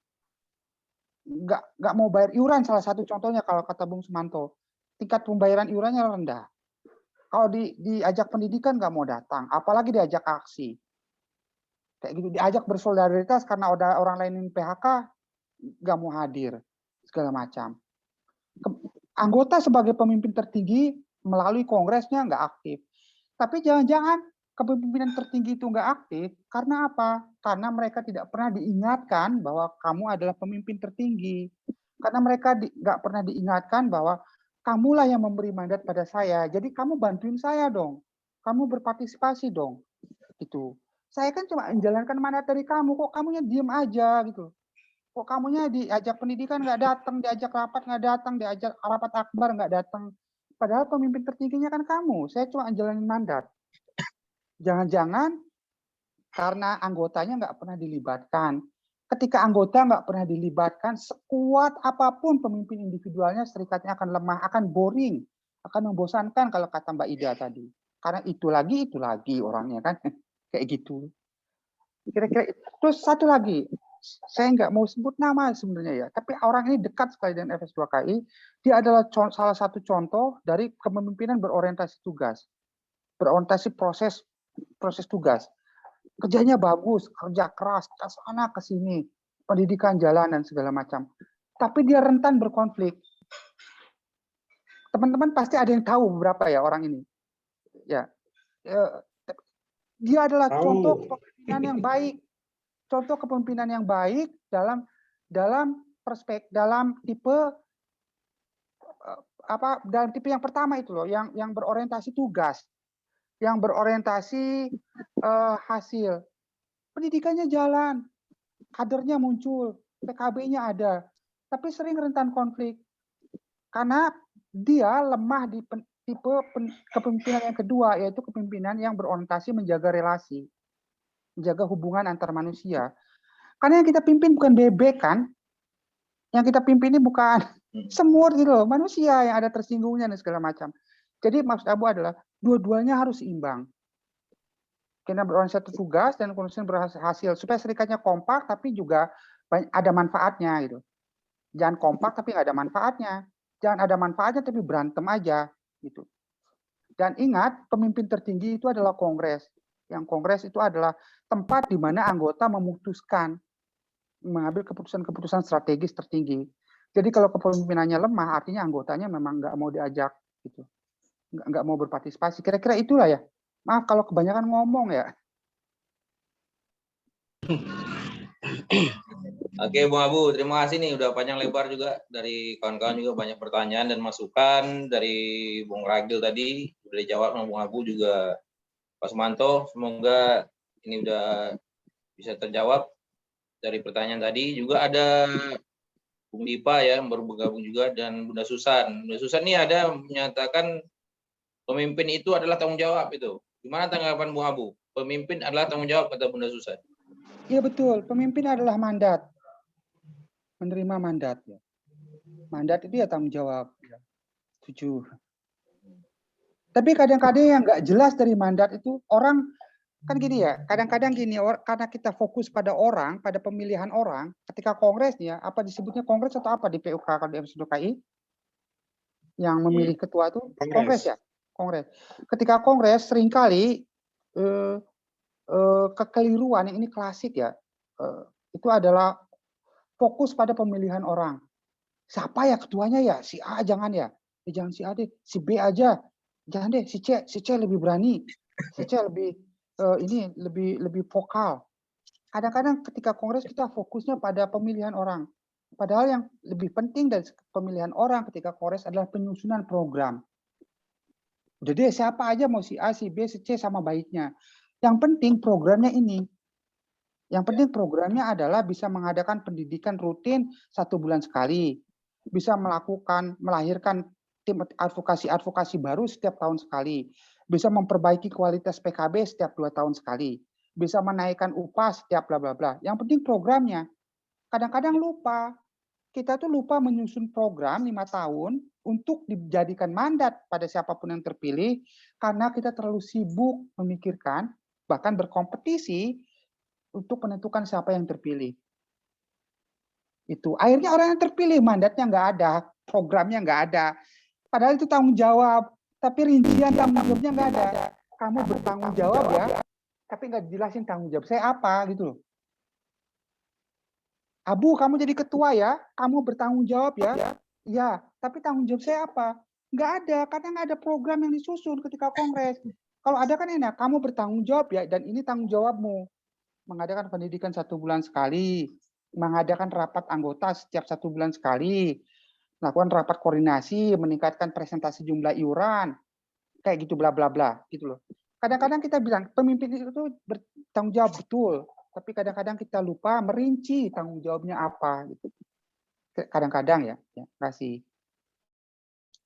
Speaker 1: Nggak mau bayar iuran, salah satu contohnya kalau kata Bung Sumanto. Tingkat pembayaran iurannya rendah. Kalau diajak pendidikan nggak mau datang, apalagi diajak aksi. Kayak gitu, diajak bersolidaritas karena ada orang lain yang PHK, nggak mau hadir, segala macam. Anggota sebagai pemimpin tertinggi melalui kongresnya nggak aktif. Tapi jangan-jangan kepemimpinan tertinggi itu nggak aktif karena apa? Karena mereka tidak pernah diingatkan bahwa kamu adalah pemimpin tertinggi. Karena mereka nggak pernah diingatkan bahwa kamulah yang memberi mandat pada saya. Jadi kamu bantuin saya dong. Kamu berpartisipasi dong. Gitu. Saya kan cuma menjalankan mandat dari kamu. Kok kamunya diem aja gitu. Kok kamunya diajak pendidikan nggak datang, diajak rapat nggak datang, diajak rapat akbar nggak datang. Padahal pemimpin tertingginya kan kamu. Saya cuma menjalani mandat. Jangan-jangan karena anggotanya nggak pernah dilibatkan. Ketika anggota nggak pernah dilibatkan, sekuat apapun pemimpin individualnya, serikatnya akan lemah, akan boring, akan membosankan kalau kata Mbak Ida tadi. Karena itu lagi orangnya kan, kayak gitu. Kira-kira. Terus satu lagi, saya nggak mau sebut nama sebenarnya ya, tapi orang ini dekat sekali dengan FS2KI. Dia adalah salah satu contoh dari kepemimpinan berorientasi tugas, berorientasi proses tugas. Kerjanya bagus, kerja keras, ke sana ke sini, pendidikan jalan dan segala macam. Tapi dia rentan berkonflik. Teman-teman pasti ada yang tahu beberapa ya orang ini. Ya, dia adalah contoh kepemimpinan yang baik. Contoh kepemimpinan yang baik dalam tipe dalam tipe yang pertama itu loh, yang berorientasi tugas, yang berorientasi hasil. Pendidikannya jalan, kadernya muncul, PKB-nya ada, tapi sering rentan konflik karena dia lemah di tipe kepemimpinan yang kedua, yaitu kepemimpinan yang berorientasi menjaga relasi, menjaga hubungan antar manusia. Karena yang kita pimpin bukan bebek kan, yang kita pimpin ini bukan semut gitu loh, manusia yang ada tersinggungnya dan segala macam. Jadi maksud Abu adalah dua-duanya harus seimbang. Kita berorientasi tugas dan kemudian berhasil supaya serikatnya kompak tapi juga ada manfaatnya gitu. Jangan kompak tapi nggak ada manfaatnya. Jangan ada manfaatnya tapi berantem aja gitu. Dan ingat, pemimpin tertinggi itu adalah kongres. Yang kongres itu adalah tempat di mana anggota memutuskan, mengambil keputusan-keputusan strategis tertinggi. Jadi kalau kepemimpinannya lemah, artinya anggotanya memang nggak mau diajak gitu, nggak mau berpartisipasi. Kira-kira itulah ya Maaf kalau kebanyakan ngomong ya.
Speaker 2: Oke, Bung Abu, terima kasih nih udah panjang lebar juga dari kawan-kawan juga banyak pertanyaan dan masukan dari Bung Ragil tadi udah dijawab sama Bung Abu juga Pak Sumanto. Semoga ini udah bisa terjawab dari pertanyaan tadi. Juga ada Bung Dipa ya yang baru bergabung juga dan Bunda Susan. Bunda Susan ini ada menyatakan pemimpin itu adalah tanggung jawab itu. Gimana tanggapan Bung Abu? Pemimpin adalah tanggung jawab kata Bunda Susan.
Speaker 1: Iya betul, pemimpin adalah mandat. Menerima mandat ya. Mandat itu ya tanggung jawab. Ya. Setuju. Tapi kadang-kadang yang nggak jelas dari mandat itu orang kan gini ya. Kadang-kadang gini, karena kita fokus pada orang, pada pemilihan orang, ketika kongres ya, apa disebutnya kongres atau apa di PUK kalau di FSDKI yang memilih ketua itu kongres ya, kongres. Ketika kongres seringkali kekeliruan yang ini klasik ya, itu adalah fokus pada pemilihan orang. Siapa ya ketuanya ya? Si A jangan ya. Jangan si A deh, si B aja. Jangan deh, si C lebih berani. Si C lebih lebih vokal. Kadang-kadang ketika kongres kita fokusnya pada pemilihan orang. Padahal yang lebih penting dari pemilihan orang ketika kongres adalah penyusunan program. Udah deh, siapa aja mau si A, si B, si C sama baiknya. Yang penting programnya ini. Yang penting programnya adalah bisa mengadakan pendidikan rutin 1 bulan sekali. Bisa melahirkan tim advokasi baru setiap tahun sekali. Bisa memperbaiki kualitas PKB setiap 2 tahun sekali. Bisa menaikkan upah setiap bla bla bla. Yang penting programnya. Kadang-kadang lupa. Kita tuh lupa menyusun program 5 tahun untuk dijadikan mandat pada siapapun yang terpilih karena kita terlalu sibuk memikirkan bahkan berkompetisi untuk menentukan siapa yang terpilih. Itu akhirnya orang yang terpilih mandatnya nggak ada, programnya nggak ada. Padahal itu tanggung jawab, tapi rincian tanggung jawabnya nggak ada. Kamu bertanggung jawab ya, tapi nggak dijelasin tanggung jawab saya apa gitu loh. Abu, kamu jadi ketua ya, kamu bertanggung jawab ya. Iya, tapi tanggung jawab saya apa? Nggak ada, karena nggak ada program yang disusun ketika kongres. Kalau ada kan enak, kamu bertanggung jawab ya, dan ini tanggung jawabmu. Mengadakan pendidikan 1 bulan sekali, mengadakan rapat anggota setiap 1 bulan sekali, melakukan rapat koordinasi, meningkatkan presentasi jumlah iuran, kayak gitu bla bla bla, gitu loh. Kadang-kadang kita bilang pemimpin itu bertanggung jawab betul, tapi kadang-kadang kita lupa merinci tanggung jawabnya apa, gitu. Kadang-kadang ya. Terima kasih.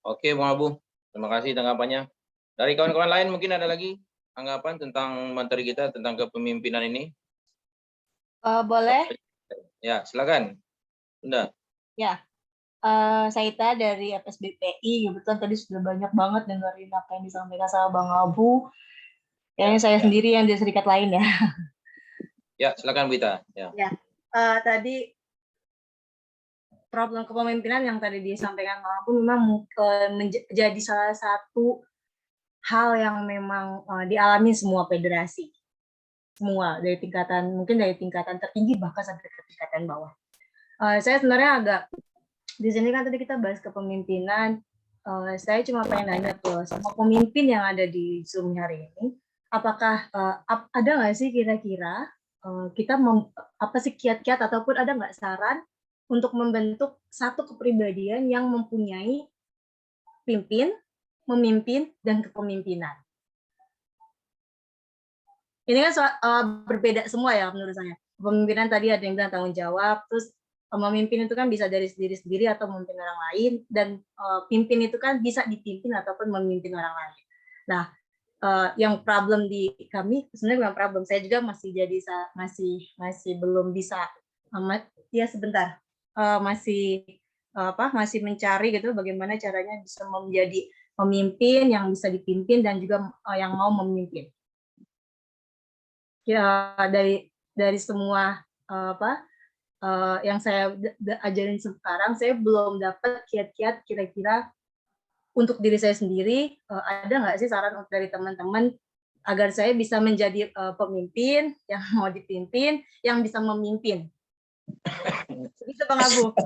Speaker 2: Oke, Bung Abu. Terima kasih tanggapannya. Dari kawan-kawan lain mungkin ada lagi tanggapan tentang materi kita tentang kepemimpinan ini?
Speaker 8: Boleh?
Speaker 2: Ya, silakan. Bunda.
Speaker 8: Ya, Saita dari FSBPI. Kebetulan tadi sudah banyak banget dengerin apa yang disampaikan sama Bang Abu. Kayaknya saya sendiri yang di serikat lain ya.
Speaker 2: Ya, silakan Bu Ita. Ya.
Speaker 8: Tadi problem kepemimpinan yang tadi disampaikan Bang Abu memang menjadi salah satu hal yang memang dialami semua federasi. Semua dari tingkatan tertinggi bahkan sampai ke tingkatan bawah. Saya sebenarnya agak di sini kan tadi kita bahas kepemimpinan. Saya cuma pengen nanya ke semua pemimpin yang ada di Zoom hari ini, apakah ada nggak sih kira-kira kita apa sih kiat-kiat ataupun ada nggak saran untuk membentuk satu kepribadian yang mempunyai memimpin dan kepemimpinan? Ini kan berbeda semua ya menurut saya. Kepemimpinan tadi ada yang bilang tanggung jawab, terus memimpin itu kan bisa dari diri sendiri atau memimpin orang lain, dan pimpin itu kan bisa dipimpin ataupun memimpin orang lain. Nah, yang problem di kami sebenarnya bukan problem, saya juga masih belum bisa ya sebentar masih mencari gitu bagaimana caranya bisa menjadi pemimpin yang bisa dipimpin dan juga yang mau memimpin. Ya dari semua yang saya ajarin sekarang, saya belum dapat kiat-kiat kira-kira untuk diri saya sendiri. Ada nggak sih saran dari teman-teman agar saya bisa menjadi pemimpin yang mau dipimpin, yang bisa memimpin? Bisa Bang Abu?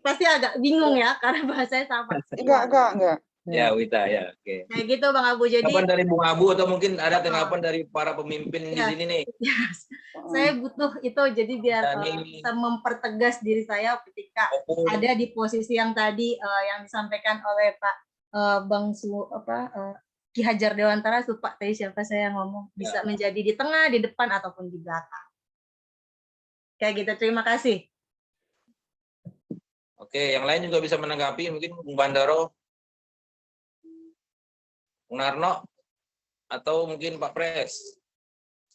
Speaker 8: Pasti agak bingung ya karena bahasanya sama.
Speaker 1: Enggak.
Speaker 2: Ya, Wita, ya, oke.
Speaker 7: Kayak gitu Bang Abu. Jadi
Speaker 2: Tanggapan dari Bung Abu atau mungkin ada tanggapan dari para pemimpin di
Speaker 7: Ya.
Speaker 2: sini nih?
Speaker 7: saya butuh itu jadi biar
Speaker 2: Dani.
Speaker 7: bisa mempertegas diri saya ketika
Speaker 2: Opung.
Speaker 7: ada di posisi yang tadi yang disampaikan oleh Pak Ki Hajar Dewantara, lupa tadi siapa saya yang ngomong, bisa menjadi di tengah, di depan ataupun di belakang. Kayak gitu. Terima kasih.
Speaker 2: Oke, yang lain juga bisa menanggapi, mungkin Bung Bandaro, Bung Narno, atau mungkin Pak Pres.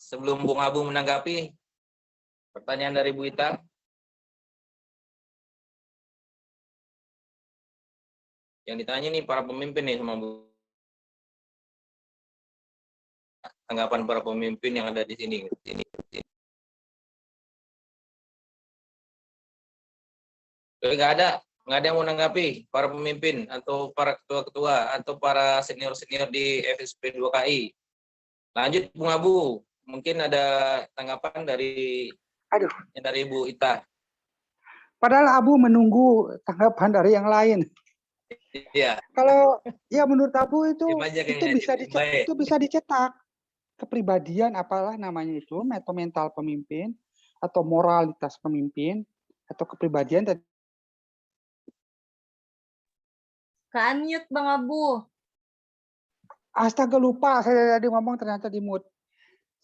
Speaker 2: Sebelum Bung Abu menanggapi pertanyaan dari Bu Ita. Yang ditanya nih para pemimpin nih sama Bu. Tanggapan para pemimpin yang ada di sini. Tapi nggak ada yang mau menanggapi para pemimpin atau para ketua-ketua atau para senior-senior di FSP 2KI. Lanjut Bung Abu, mungkin ada tanggapan dari Bu Ita.
Speaker 1: Padahal Abu menunggu tanggapan dari yang lain.
Speaker 2: Iya.
Speaker 1: Kalau ya menurut Abu itu
Speaker 2: Baik.
Speaker 1: itu bisa dicetak. Kepribadian apalah namanya itu, mental pemimpin atau moralitas pemimpin atau kepribadian.
Speaker 7: Ke-unmute Bang Abu.
Speaker 1: Astaga, lupa saya tadi ngomong ternyata di mute.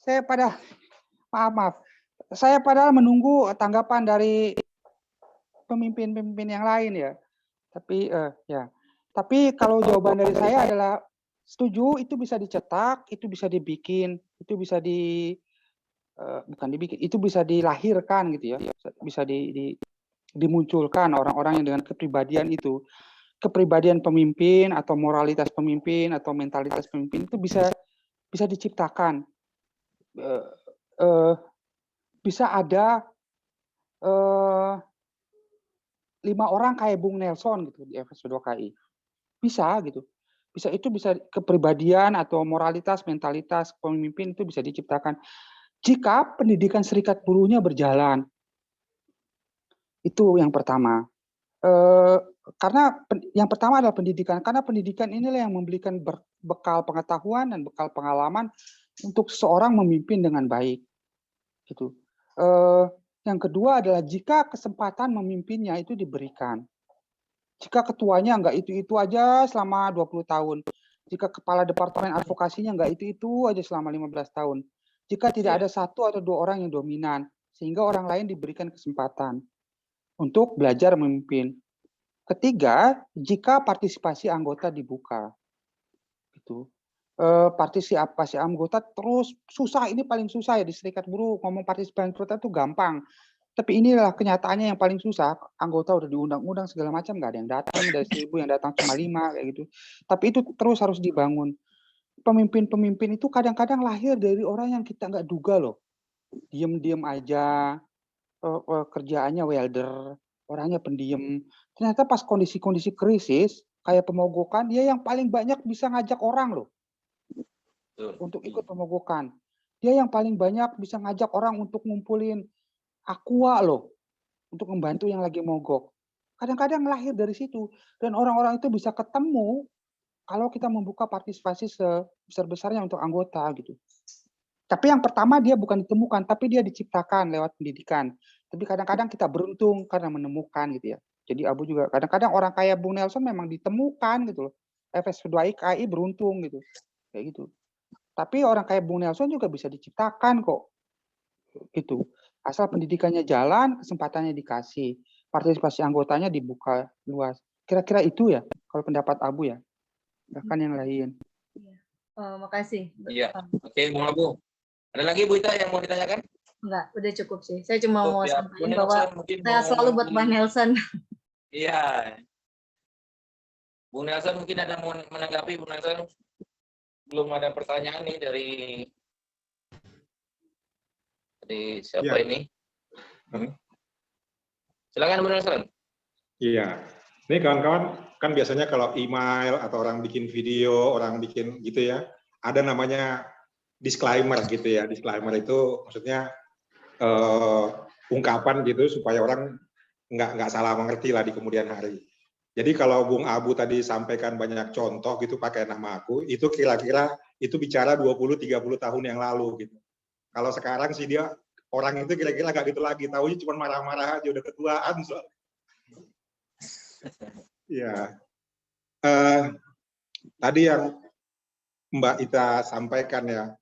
Speaker 1: Saya maaf. Saya padahal menunggu tanggapan dari pemimpin-pemimpin yang lain ya. Tapi kalau jawaban dari saya adalah setuju, itu bisa dicetak, itu bisa dibikin, itu bisa itu bisa dilahirkan gitu ya. Bisa dimunculkan orang-orang yang dengan kepribadian itu. Kepribadian pemimpin atau moralitas pemimpin atau mentalitas pemimpin itu bisa diciptakan. Bisa ada 5 orang kayak Bung Nelson gitu di FSP 2KI. Bisa gitu. Bisa kepribadian atau moralitas, mentalitas pemimpin itu bisa diciptakan jika pendidikan serikat buruhnya berjalan. Itu yang pertama. Karena yang pertama adalah pendidikan, karena pendidikan inilah yang memberikan bekal pengetahuan dan bekal pengalaman untuk seseorang memimpin dengan baik. Gitu. Yang kedua adalah jika kesempatan memimpinnya itu diberikan. Jika ketuanya nggak itu aja selama 20 tahun. Jika kepala departemen advokasinya nggak itu aja selama 15 tahun. Jika tidak ada 1 atau 2 orang yang dominan, sehingga orang lain diberikan kesempatan untuk belajar memimpin. Ketiga, jika partisipasi anggota dibuka. Gitu. Partisipasi anggota terus susah, ini paling susah ya di serikat buruh, ngomong partisipasi anggota itu gampang. Tapi inilah kenyataannya yang paling susah. Anggota udah diundang-undang segala macam, nggak ada yang datang, dari 1000 yang datang cuma 5 kayak gitu. Tapi itu terus harus dibangun. Pemimpin-pemimpin itu kadang-kadang lahir dari orang yang kita nggak duga loh. Diem-diem aja, kerjaannya welder, orangnya pendiam. Ternyata pas kondisi-kondisi krisis kayak pemogokan, dia yang paling banyak bisa ngajak orang loh untuk ikut pemogokan. Dia yang paling banyak bisa ngajak orang untuk ngumpulin aqua loh, untuk membantu yang lagi mogok. Kadang-kadang lahir dari situ, dan orang-orang itu bisa ketemu kalau kita membuka partisipasi sebesar-besarnya untuk anggota gitu. Tapi yang pertama dia bukan ditemukan, tapi dia diciptakan lewat pendidikan. Tapi kadang-kadang kita beruntung karena menemukan gitu ya. Jadi Abu juga kadang-kadang orang kayak Bung Nelson memang ditemukan gitu loh. FSP 2KI beruntung gitu. Kayak gitu. Tapi orang kayak Bung Nelson juga bisa diciptakan kok. Gitu. Asal pendidikannya jalan, kesempatannya dikasih, partisipasi anggotanya dibuka luas. Kira-kira itu ya kalau pendapat Abu ya. Bahkan yang lain.
Speaker 7: Makasih.
Speaker 2: Iya. Oke, Bung Abu. Ada lagi Bu Ita yang mau ditanyakan?
Speaker 7: Enggak, udah cukup sih. Saya cuma mau
Speaker 2: ya.
Speaker 7: sampaikan bahwa saya selalu buat Bang Nelson.
Speaker 2: Iya. Bung Nelson mungkin ada mau menanggapi, Bung Nelson. Belum ada pertanyaan nih dari siapa ini? Silakan Bung Nelson.
Speaker 3: Iya. Ini kawan-kawan kan biasanya kalau email atau orang bikin video, orang bikin gitu ya, ada namanya disclaimer gitu ya. Disclaimer itu maksudnya ungkapan gitu supaya orang nggak salah mengerti lah di kemudian hari. Jadi kalau Bung Abu tadi sampaikan banyak contoh gitu pakai nama aku, itu kira-kira itu bicara 20-30 tahun yang lalu gitu. Kalau sekarang sih dia orang itu kira-kira nggak gitu lagi, tahunya cuma marah-marah aja, udah ketuaan soalnya. Ya, tadi yang Mbak Ita sampaikan ya,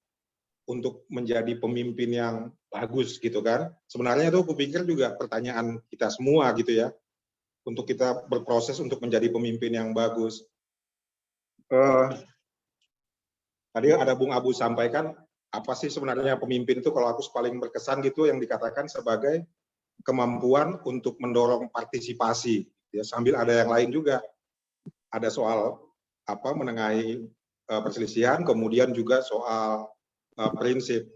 Speaker 3: untuk menjadi pemimpin yang bagus gitu kan. Sebenarnya itu aku pikir juga pertanyaan kita semua gitu ya, untuk kita berproses untuk menjadi pemimpin yang bagus. Tadi ada Bung Abu sampaikan, apa sih sebenarnya pemimpin itu, kalau aku paling berkesan gitu yang dikatakan sebagai kemampuan untuk mendorong partisipasi. Ya, sambil ada yang lain juga. Ada soal apa menengahi perselisihan, kemudian juga soal prinsip.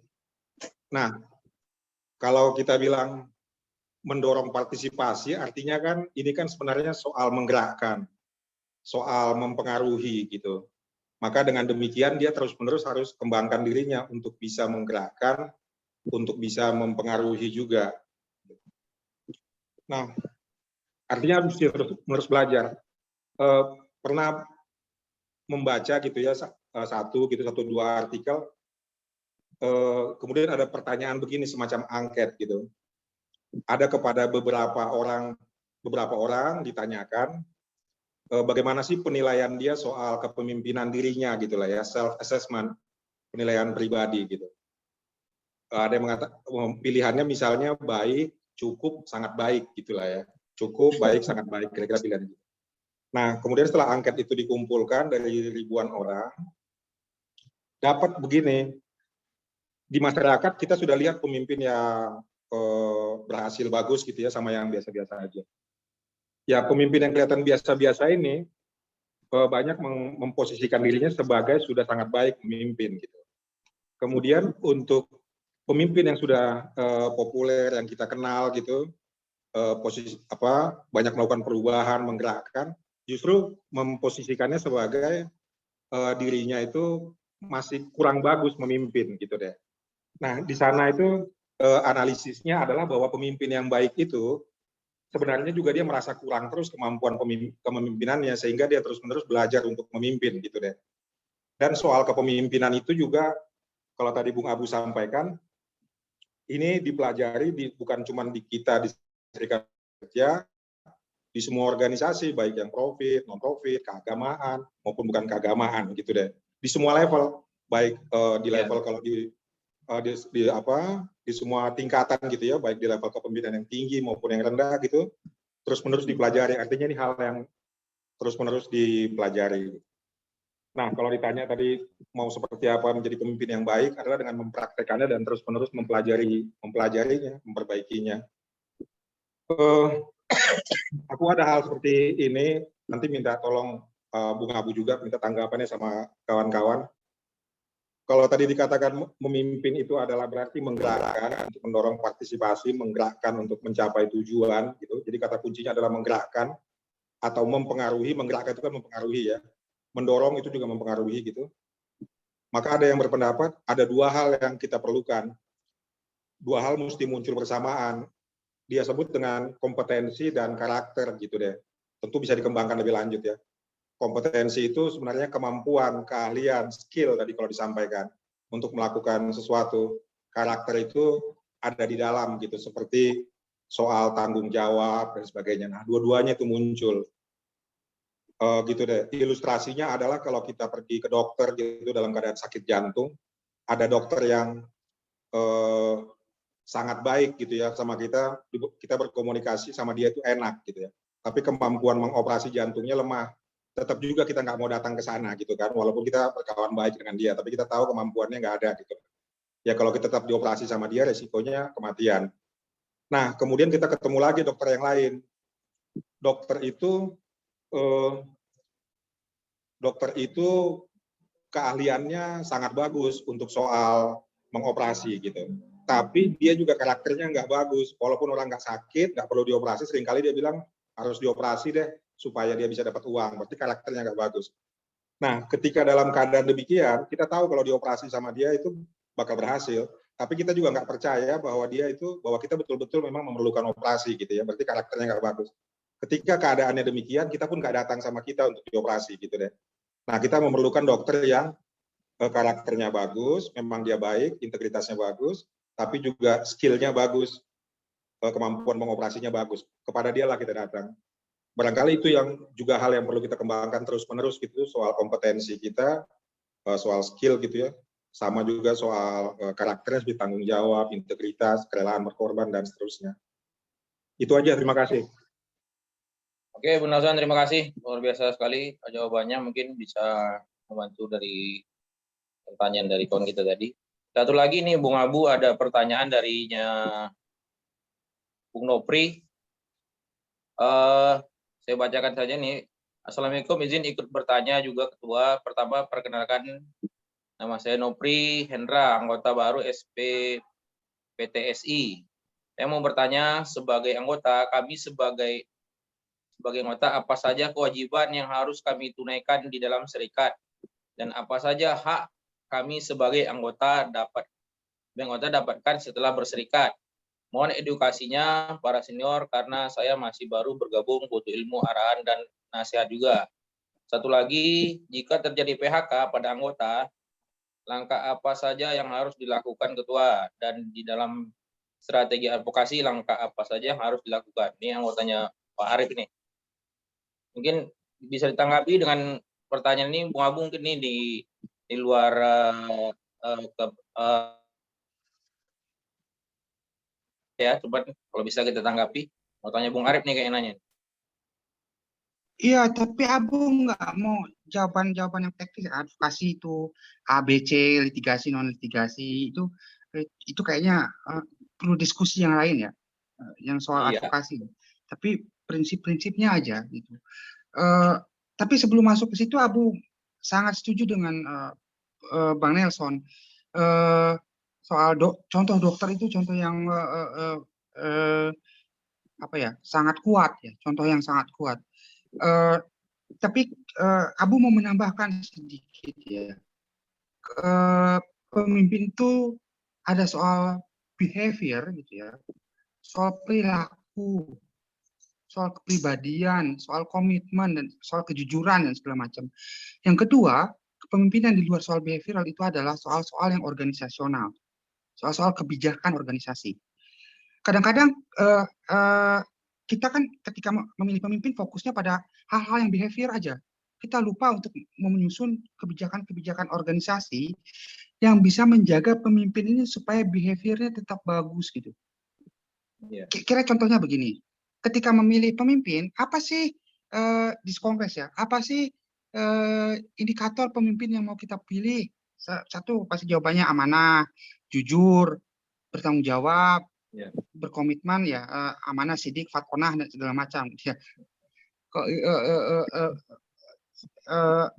Speaker 3: Nah, kalau kita bilang mendorong partisipasi, artinya kan ini kan sebenarnya soal menggerakkan, soal mempengaruhi gitu. Maka dengan demikian dia terus-menerus harus kembangkan dirinya untuk bisa menggerakkan, untuk bisa mempengaruhi juga. Nah, artinya harus terus belajar. Pernah membaca gitu ya satu dua artikel, kemudian ada pertanyaan begini, semacam angket gitu. Ada kepada beberapa orang ditanyakan bagaimana sih penilaian dia soal kepemimpinan dirinya gitu lah ya, self assessment, penilaian pribadi gitu. Ada yang mengatakan pilihannya misalnya baik, cukup, sangat baik gitulah ya. Cukup, baik, sangat baik, kira-kira pilihan gitu. Nah, kemudian setelah angket itu dikumpulkan dari ribuan orang, dapat begini, di masyarakat kita sudah lihat pemimpin yang berhasil bagus gitu ya, sama yang biasa-biasa aja. Ya, pemimpin yang kelihatan biasa-biasa ini banyak memposisikan dirinya sebagai sudah sangat baik memimpin gitu. Kemudian untuk pemimpin yang sudah populer, yang kita kenal gitu, posisi apa, banyak melakukan perubahan, menggerakkan, justru memposisikannya sebagai dirinya itu masih kurang bagus memimpin gitu deh. Nah, di sana itu analisisnya adalah bahwa pemimpin yang baik itu sebenarnya juga dia merasa kurang terus kemampuan kepemimpinannya, sehingga dia terus-menerus belajar untuk memimpin gitu deh. Dan soal kepemimpinan itu juga, kalau tadi Bung Abu sampaikan, ini dipelajari bukan cuma di kita di Serikat Pekerja, di semua organisasi, baik yang profit, non-profit, keagamaan, maupun bukan keagamaan gitu deh. Di semua level, baik di level kalau di semua tingkatan gitu ya, baik di level kepemimpinan yang tinggi maupun yang rendah gitu, terus-menerus dipelajari. Artinya ini hal yang terus-menerus dipelajari. Nah, kalau ditanya tadi mau seperti apa menjadi pemimpin yang baik, adalah dengan mempraktekannya dan terus-menerus mempelajarinya, memperbaikinya. Aku ada hal seperti ini, nanti minta tolong Bung Abu juga minta tanggapannya sama kawan-kawan. Kalau tadi dikatakan memimpin itu adalah berarti menggerakkan, untuk mendorong partisipasi, menggerakkan untuk mencapai tujuan, gitu. Jadi kata kuncinya adalah menggerakkan atau mempengaruhi. Menggerakkan itu kan mempengaruhi ya. Mendorong itu juga mempengaruhi gitu. Maka ada yang berpendapat ada dua hal yang kita perlukan. Dua hal mesti muncul bersamaan. Dia sebut dengan kompetensi dan karakter gitu deh. Tentu bisa dikembangkan lebih lanjut ya. Kompetensi itu sebenarnya kemampuan, keahlian, skill tadi kalau disampaikan untuk melakukan sesuatu. Karakter itu ada di dalam gitu, seperti soal tanggung jawab dan sebagainya. Nah, dua-duanya itu muncul. Gitu deh. Ilustrasinya adalah kalau kita pergi ke dokter gitu dalam keadaan sakit jantung, ada dokter yang sangat baik gitu ya sama kita berkomunikasi sama dia itu enak gitu ya. Tapi kemampuan mengoperasi jantungnya lemah. Tetap juga kita nggak mau datang ke sana gitu kan, walaupun kita berkawan baik dengan dia, tapi kita tahu kemampuannya nggak ada gitu. Ya kalau kita tetap dioperasi sama dia, resikonya kematian. Nah, kemudian kita ketemu lagi dokter yang lain. Dokter itu keahliannya sangat bagus untuk soal mengoperasi gitu. Tapi dia juga karakternya nggak bagus, walaupun orang nggak sakit, nggak perlu dioperasi, seringkali dia bilang harus dioperasi deh, supaya dia bisa dapat uang, berarti karakternya nggak bagus. Nah, ketika dalam keadaan demikian, kita tahu kalau dioperasi sama dia itu bakal berhasil, tapi kita juga nggak percaya bahwa kita betul-betul memang memerlukan operasi gitu ya, berarti karakternya nggak bagus. ketika keadaannya demikian, kita pun nggak datang sama kita untuk dioperasi gitu deh. Nah, kita memerlukan dokter yang karakternya bagus, memang dia baik, integritasnya bagus, tapi juga skill-nya bagus, kemampuan mengoperasinya bagus. Kepada dia lah kita datang. Barangkali itu yang juga hal yang perlu kita kembangkan terus-menerus gitu, soal kompetensi kita, soal skill gitu ya, sama juga soal karakternya, seperti tanggung jawab, integritas, kerelaan berkorban, dan seterusnya. Itu aja, terima kasih.
Speaker 2: Oke, Bu Nazwan, terima kasih. Luar biasa sekali jawabannya. Mungkin bisa membantu dari pertanyaan dari kawan kita tadi. Satu lagi nih, Bung Abu, ada pertanyaan darinya Bung Nopri. Saya bacakan saja nih. Assalamualaikum, izin ikut bertanya juga Ketua. Pertama, perkenalkan nama saya Nopri Hendra, anggota baru SP PTSI. Saya mau bertanya sebagai anggota, kami sebagai anggota apa saja kewajiban yang harus kami tunaikan di dalam serikat dan apa saja hak kami sebagai anggota dapatkan setelah berserikat. Mohon edukasinya para senior karena saya masih baru bergabung, butuh ilmu, arahan, dan nasihat juga. Satu lagi, jika terjadi PHK pada anggota, langkah apa saja yang harus dilakukan Ketua, dan di dalam strategi advokasi langkah apa saja yang harus dilakukan. Ini anggotanya Pak Arif ini. Mungkin bisa ditanggapi dengan pertanyaan ini, Bung Abu, mungkin ini di luar ya, coba kalau bisa kita tanggapi. Mau tanya Bung Arif nih kayak nanya.
Speaker 1: Iya, tapi Abu nggak mau jawaban-jawaban yang teknis. Advokasi itu ABC, litigasi, non litigasi itu kayaknya perlu diskusi yang lain ya, yang soal
Speaker 2: Iya.
Speaker 1: advokasi. Tapi prinsip-prinsipnya aja gitu. Tapi sebelum masuk ke situ, Abu sangat setuju dengan Bang Nelson. Soal contoh dokter itu contoh yang sangat kuat ya, contoh yang sangat kuat. Tapi Abu mau menambahkan sedikit ya. Pemimpin itu ada soal behavior gitu ya, soal perilaku, soal kepribadian, soal komitmen, dan soal kejujuran dan segala macam. Yang kedua, kepemimpinan di luar soal behavioral itu adalah soal-soal yang organisasional, soal-soal kebijakan organisasi. Kadang-kadang kita kan ketika memilih pemimpin fokusnya pada hal-hal yang behavior aja. Kita lupa untuk menyusun kebijakan-kebijakan organisasi yang bisa menjaga pemimpin ini supaya behaviornya tetap bagus gitu. Kira contohnya begini. Ketika memilih pemimpin, apa sih di Kongres ya? Apa sih indikator pemimpin yang mau kita pilih? Satu pasti jawabannya amanah, jujur, bertanggung jawab, berkomitmen ya, amanah, sidik, fatkonah, dan segala macam. Ya.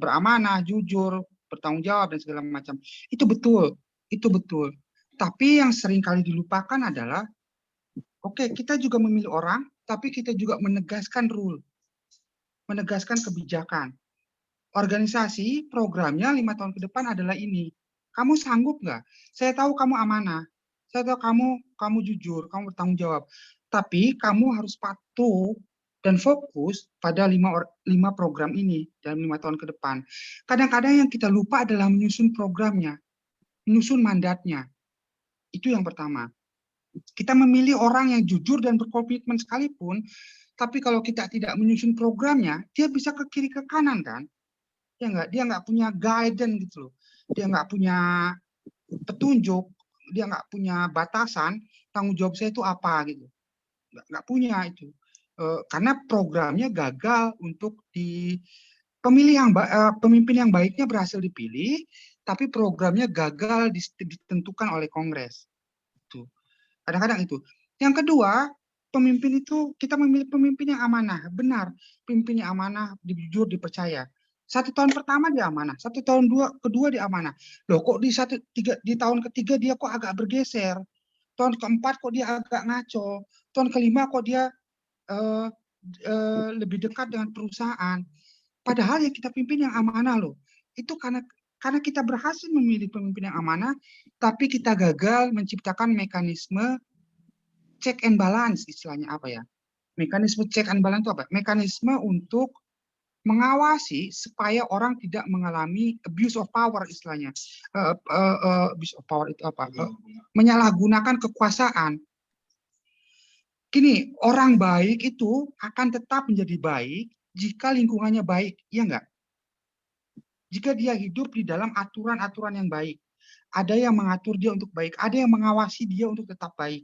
Speaker 1: Beramanah, jujur, bertanggung jawab, dan segala macam. Itu betul. Tapi yang sering kali dilupakan adalah, oke, kita juga memilih orang, tapi kita juga menegaskan rule, menegaskan kebijakan. Organisasi programnya 5 tahun ke depan adalah ini. Kamu sanggup nggak? Saya tahu kamu amanah, saya tahu kamu jujur, kamu bertanggung jawab. Tapi kamu harus patuh dan fokus pada 5 program ini dalam 5 tahun ke depan. Kadang-kadang yang kita lupa adalah menyusun programnya, menyusun mandatnya. Itu yang pertama. Kita memilih orang yang jujur dan berkomitmen sekalipun, tapi kalau kita tidak menyusun programnya, dia bisa ke kiri ke kanan kan? Dia nggak punya guidance gitu loh. Dia nggak punya petunjuk, dia nggak punya batasan, tanggung jawab saya itu apa gitu. Nggak punya itu. Karena programnya gagal untuk pemimpin yang baiknya berhasil dipilih, tapi programnya gagal ditentukan oleh Kongres. Kadang-kadang itu. Yang kedua, pemimpin itu kita memilih pemimpin yang amanah, benar. Pemimpin yang amanah, jujur, dipercaya. 1 tahun pertama dia amanah, 1 tahun kedua dia amanah. Loh kok di tahun ketiga dia kok agak bergeser. Tahun keempat kok dia agak ngaco. Tahun kelima kok dia lebih dekat dengan perusahaan. Padahal yang kita pimpin yang amanah loh. Itu karena kita berhasil memilih pemimpin yang amanah, tapi kita gagal menciptakan mekanisme check and balance, istilahnya apa ya? Mekanisme check and balance itu apa? Mekanisme untuk mengawasi supaya orang tidak mengalami abuse of power istilahnya. Abuse of power itu apa? Menyalahgunakan kekuasaan. Gini, orang baik itu akan tetap menjadi baik jika lingkungannya baik, iya enggak? Jika dia hidup di dalam aturan-aturan yang baik. Ada yang mengatur dia untuk baik, ada yang mengawasi dia untuk tetap baik.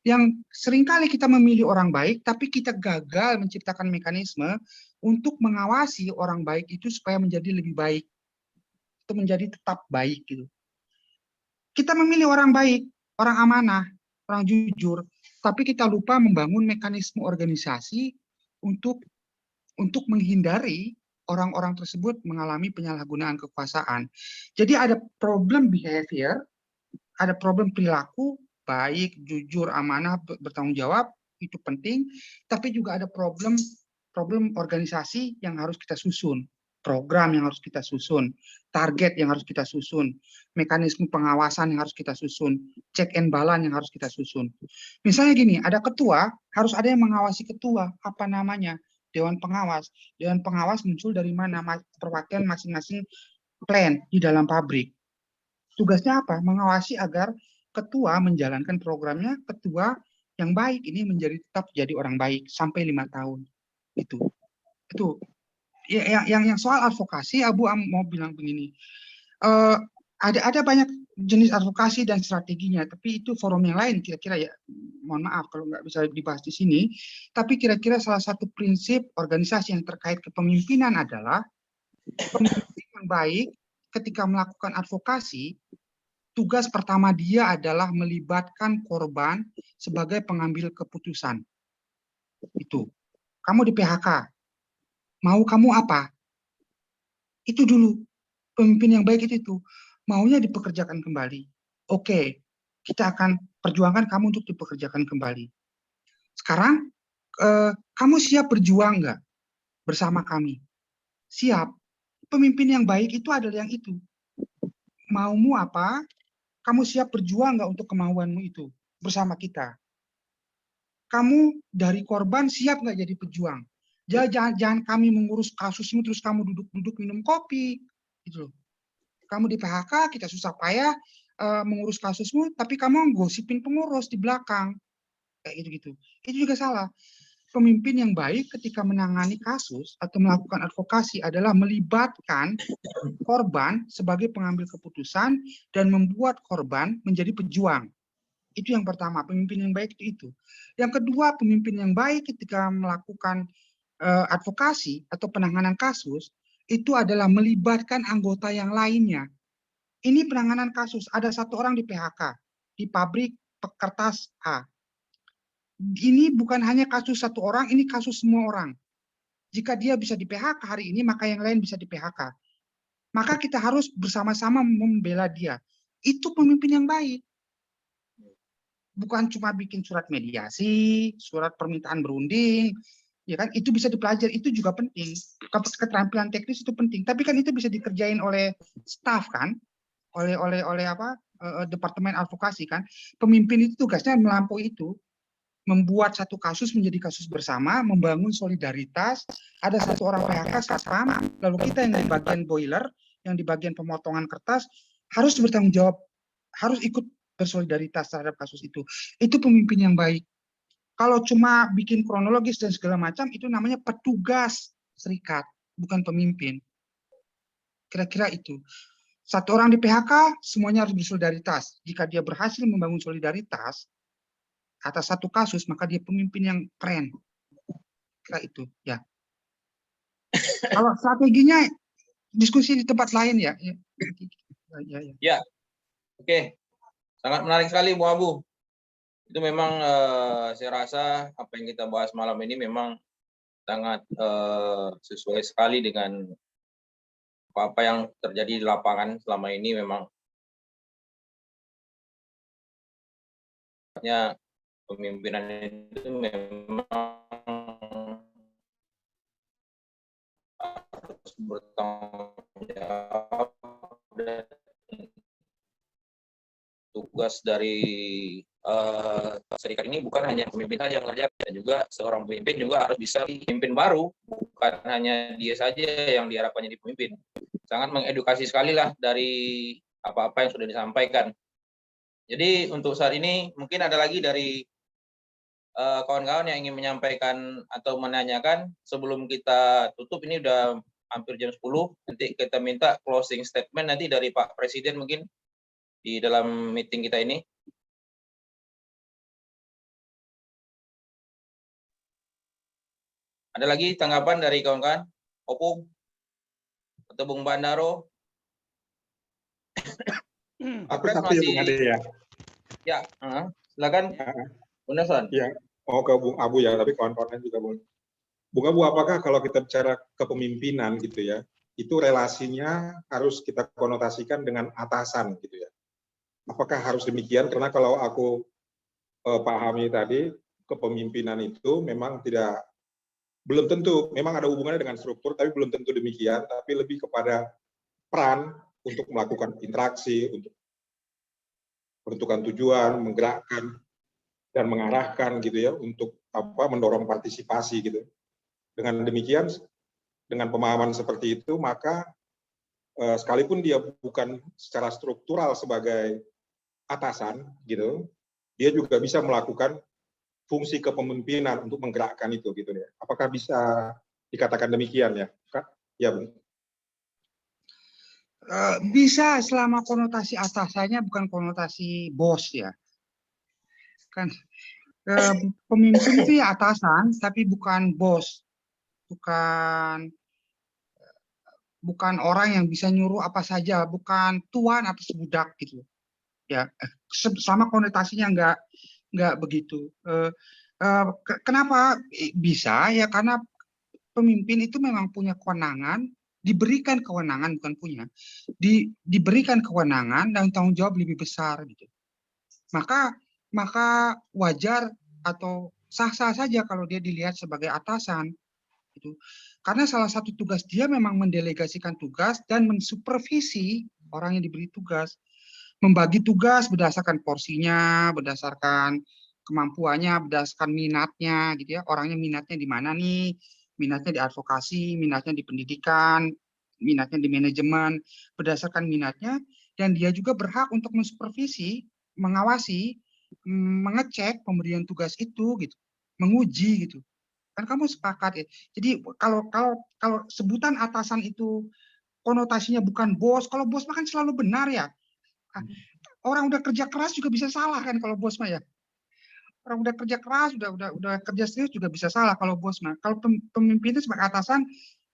Speaker 1: Yang seringkali kita memilih orang baik, tapi kita gagal menciptakan mekanisme untuk mengawasi orang baik itu supaya menjadi lebih baik, itu menjadi tetap baik gitu. Kita memilih orang baik, orang amanah, orang jujur, tapi kita lupa membangun mekanisme organisasi untuk menghindari orang-orang tersebut mengalami penyalahgunaan kekuasaan. Jadi ada problem behavior, ada problem perilaku, baik, jujur, amanah, bertanggung jawab, itu penting, tapi juga ada problem organisasi yang harus kita susun, program yang harus kita susun, target yang harus kita susun, mekanisme pengawasan yang harus kita susun, check and balance yang harus kita susun. Misalnya gini, ada ketua, harus ada yang mengawasi ketua, apa namanya? Dewan pengawas. Dewan pengawas muncul dari mana? Perwakilan masing-masing plan di dalam pabrik. Tugasnya apa? Mengawasi agar ketua menjalankan programnya, ketua yang baik ini tetap jadi orang baik sampai 5 tahun. Itu yang soal advokasi, Abu mau bilang begini, ada banyak jenis advokasi dan strateginya, tapi itu forum yang lain kira-kira ya, mohon maaf kalau nggak bisa dibahas di sini, tapi kira-kira salah satu prinsip organisasi yang terkait kepemimpinan adalah pemimpin yang baik ketika melakukan advokasi, tugas pertama dia adalah melibatkan korban sebagai pengambil keputusan. Itu. Kamu di PHK, mau kamu apa? Itu dulu. Pemimpin yang baik itu. Maunya dipekerjakan kembali. Oke, kita akan perjuangkan kamu untuk dipekerjakan kembali. Sekarang, kamu siap berjuang nggak bersama kami? Siap. Pemimpin yang baik itu adalah yang itu. Maumu apa? Kamu siap berjuang nggak untuk kemauanmu itu bersama kita? Kamu dari korban siap nggak jadi pejuang? Jangan kami mengurus kasusmu terus kamu duduk-duduk minum kopi, gitu loh. Kamu di PHK, kita susah payah mengurus kasusmu, tapi kamu gosipin pengurus di belakang, kayak gitu-gitu. Itu juga salah. Pemimpin yang baik ketika menangani kasus atau melakukan advokasi adalah melibatkan korban sebagai pengambil keputusan dan membuat korban menjadi pejuang. Itu yang pertama, pemimpin yang baik itu. Yang kedua, pemimpin yang baik ketika melakukan advokasi atau penanganan kasus, itu adalah melibatkan anggota yang lainnya. Ini penanganan kasus, ada satu orang di PHK, di pabrik kertas A. Ini bukan hanya kasus satu orang, ini kasus semua orang. Jika dia bisa di PHK hari ini, maka yang lain bisa di PHK. Maka kita harus bersama-sama membela dia. Itu pemimpin yang baik. Bukan cuma bikin surat mediasi, surat permintaan berunding, ya kan? Itu bisa dipelajari, itu juga penting. Keterampilan teknis itu penting, tapi kan itu bisa dikerjain oleh staf kan, oleh apa? Departemen advokasi kan. Pemimpin itu tugasnya melampaui itu, membuat satu kasus menjadi kasus bersama, membangun solidaritas. Ada satu orang PHK satpam, lalu kita yang di bagian boiler, yang di bagian pemotongan kertas harus bertanggung jawab, harus ikut bersolidaritas terhadap kasus itu. Itu pemimpin yang baik. Kalau cuma bikin kronologis dan segala macam, itu namanya petugas serikat, bukan pemimpin. Kira-kira itu. Satu orang di PHK, semuanya harus bersolidaritas. Jika dia berhasil membangun solidaritas atas satu kasus, maka dia pemimpin yang keren. Kira itu, ya. Kalau strateginya, diskusi di tempat lain ya.
Speaker 2: Ya, oke. Sangat menarik sekali, Bu Abu. Itu memang saya rasa apa yang kita bahas malam ini memang sangat sesuai sekali dengan apa yang terjadi di lapangan selama ini. Memang pemimpinan itu memang harus bertanggung jawab, dan tugas dari serikat ini bukan hanya pemimpin saja yang mengerjakan, juga seorang pemimpin juga harus bisa pemimpin baru, bukan hanya dia saja yang diharapkan jadi pemimpin. Sangat mengedukasi sekali lah dari apa-apa yang sudah disampaikan. Jadi untuk saat ini mungkin ada lagi dari kawan-kawan yang ingin menyampaikan atau menanyakan sebelum kita tutup. Ini udah hampir jam 10. Nanti kita minta closing statement nanti dari Pak Presiden mungkin di dalam meeting kita ini. Ada lagi tanggapan dari kawan-kawan? Opung atau Bung Bandaro?
Speaker 3: Aku satu ya, Bung Ade ya.
Speaker 2: Ya, silakan. Bung Nelson.
Speaker 3: Ya, mau ke Bung Abu ya, tapi kawan-kawan juga boleh. Bung Abu, apakah kalau kita bicara kepemimpinan gitu ya, itu relasinya harus kita konotasikan dengan atasan gitu ya? Apakah harus demikian? Karena kalau aku pahami tadi, kepemimpinan itu memang belum tentu, memang ada hubungannya dengan struktur, tapi belum tentu demikian, tapi lebih kepada peran untuk melakukan interaksi, untuk menentukan tujuan, menggerakkan, dan mengarahkan gitu ya, untuk mendorong partisipasi gitu. Dengan demikian, dengan pemahaman seperti itu, maka sekalipun dia bukan secara struktural sebagai atasan gitu, dia juga bisa melakukan fungsi kepemimpinan untuk menggerakkan itu gitu ya. Apakah bisa dikatakan demikian ya, Kak? Ya, Bung.
Speaker 1: Bisa selama konotasi atasannya bukan konotasi bos ya. Kan pemimpin itu ya atasan tapi bukan bos. Bukan orang yang bisa nyuruh apa saja, bukan tuan atas budak gitu. Ya, sama konotasinya nggak begitu. Kenapa bisa ya? Karena pemimpin itu memang punya kewenangan, diberikan kewenangan, bukan punya, diberikan kewenangan dan tanggung jawab lebih besar gitu. Maka wajar atau sah-sah saja kalau dia dilihat sebagai atasan gitu. Karena salah satu tugas dia memang mendelegasikan tugas dan mensupervisi orang yang diberi tugas, membagi tugas berdasarkan porsinya, berdasarkan kemampuannya, berdasarkan minatnya gitu ya. Orangnya minatnya di mana nih? Minatnya di advokasi, minatnya di pendidikan, minatnya di manajemen, berdasarkan minatnya, dan dia juga berhak untuk mensupervisi, mengawasi, mengecek pemberian tugas itu gitu, menguji gitu. Kan kamu sepakat ya. Jadi kalau sebutan atasan itu konotasinya bukan bos, kalau bos mah kan selalu benar ya. Orang udah kerja keras juga bisa salah kan kalau bos mah ya. Orang udah kerja keras, udah kerja serius juga bisa salah kalau bos mah. Kalau pemimpin itu sebagai atasan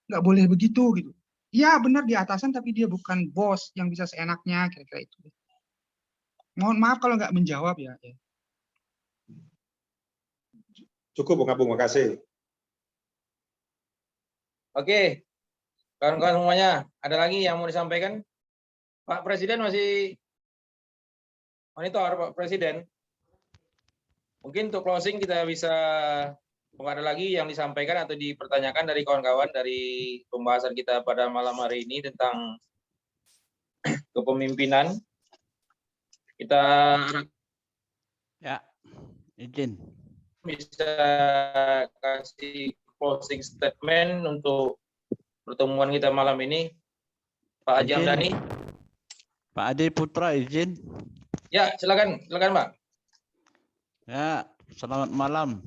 Speaker 1: nggak boleh begitu gitu. Iya benar dia atasan tapi dia bukan bos yang bisa seenaknya, kira-kira itu. Mohon maaf kalau nggak menjawab ya.
Speaker 3: Cukup, Bung Abu, makasih.
Speaker 2: Oke, kawan-kawan semuanya, ada lagi yang mau disampaikan? Pak Presiden masih monitor, Pak Presiden. Mungkin untuk closing kita bisa, kalau ada lagi yang disampaikan atau dipertanyakan dari kawan-kawan dari pembahasan kita pada malam hari ini tentang kepemimpinan. Kita
Speaker 9: ya izin
Speaker 2: bisa kasih closing statement untuk pertemuan kita malam ini. Pak Haji Hamdani.
Speaker 9: Pak Adi Putra izin.
Speaker 2: Ya, silakan Pak.
Speaker 9: Ya, selamat malam.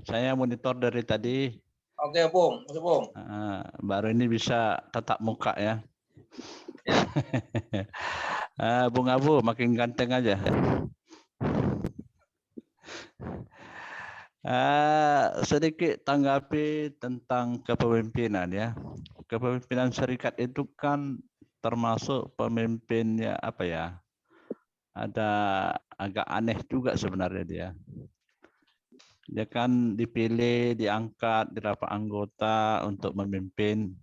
Speaker 9: Saya monitor dari tadi.
Speaker 2: Oke, Bung.
Speaker 9: Baru ini bisa tatap muka ya. Bung Abu makin ganteng aja. Sedikit tanggapi tentang kepemimpinan ya. Kepemimpinan serikat itu kan termasuk pemimpinnya apa ya? Ada agak aneh juga sebenarnya dia. Dia kan dipilih, diangkat di rapat anggota untuk memimpin.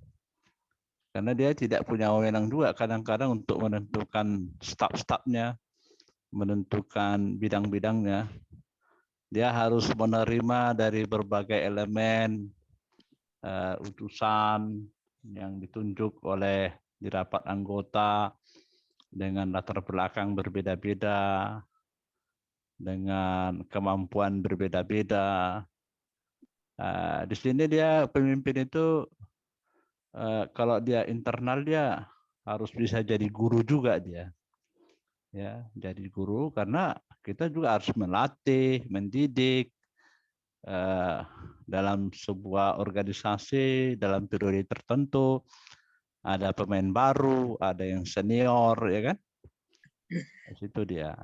Speaker 9: Karena dia tidak punya wewenang juga kadang-kadang untuk menentukan staf-stafnya, menentukan bidang-bidangnya. Dia harus menerima dari berbagai elemen utusan yang ditunjuk oleh di rapat anggota dengan latar belakang berbeda-beda. dengan kemampuan berbeda-beda. Di sini dia pemimpin itu kalau dia internal dia harus bisa jadi guru juga dia. Ya, jadi guru karena kita juga harus melatih, mendidik dalam sebuah organisasi dalam periode tertentu. Ada pemain baru, ada yang senior, ya kan? Di situ dia.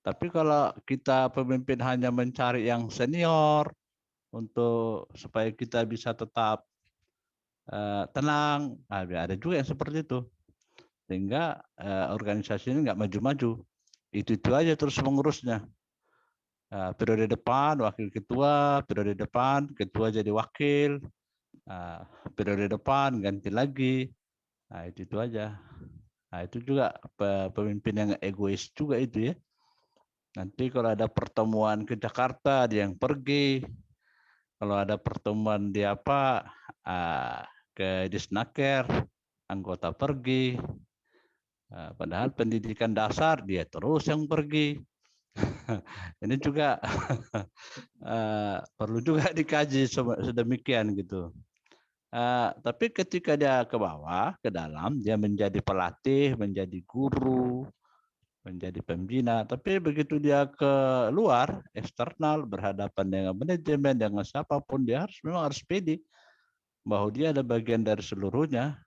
Speaker 9: Tapi kalau kita pemimpin hanya mencari yang senior untuk supaya kita bisa tetap tenang, ada juga yang seperti itu, sehingga organisasi ini nggak maju-maju. Itu aja terus mengurusnya. Periode depan wakil ketua, periode depan ketua jadi wakil, periode depan ganti lagi. Nah, itu aja. Nah, itu juga pemimpin yang egois juga itu ya. Nanti kalau ada pertemuan ke Jakarta dia yang pergi. Kalau ada pertemuan di ke Disnaker, anggota pergi. Padahal pendidikan dasar dia terus yang pergi. Ini juga perlu juga dikaji sedemikian gitu. Tapi ketika dia ke bawah, ke dalam, dia menjadi pelatih, menjadi guru, menjadi pembina. Tapi begitu dia ke luar, eksternal, berhadapan dengan manajemen, dengan siapapun, dia memang harus pede bahwa dia ada bagian dari seluruhnya.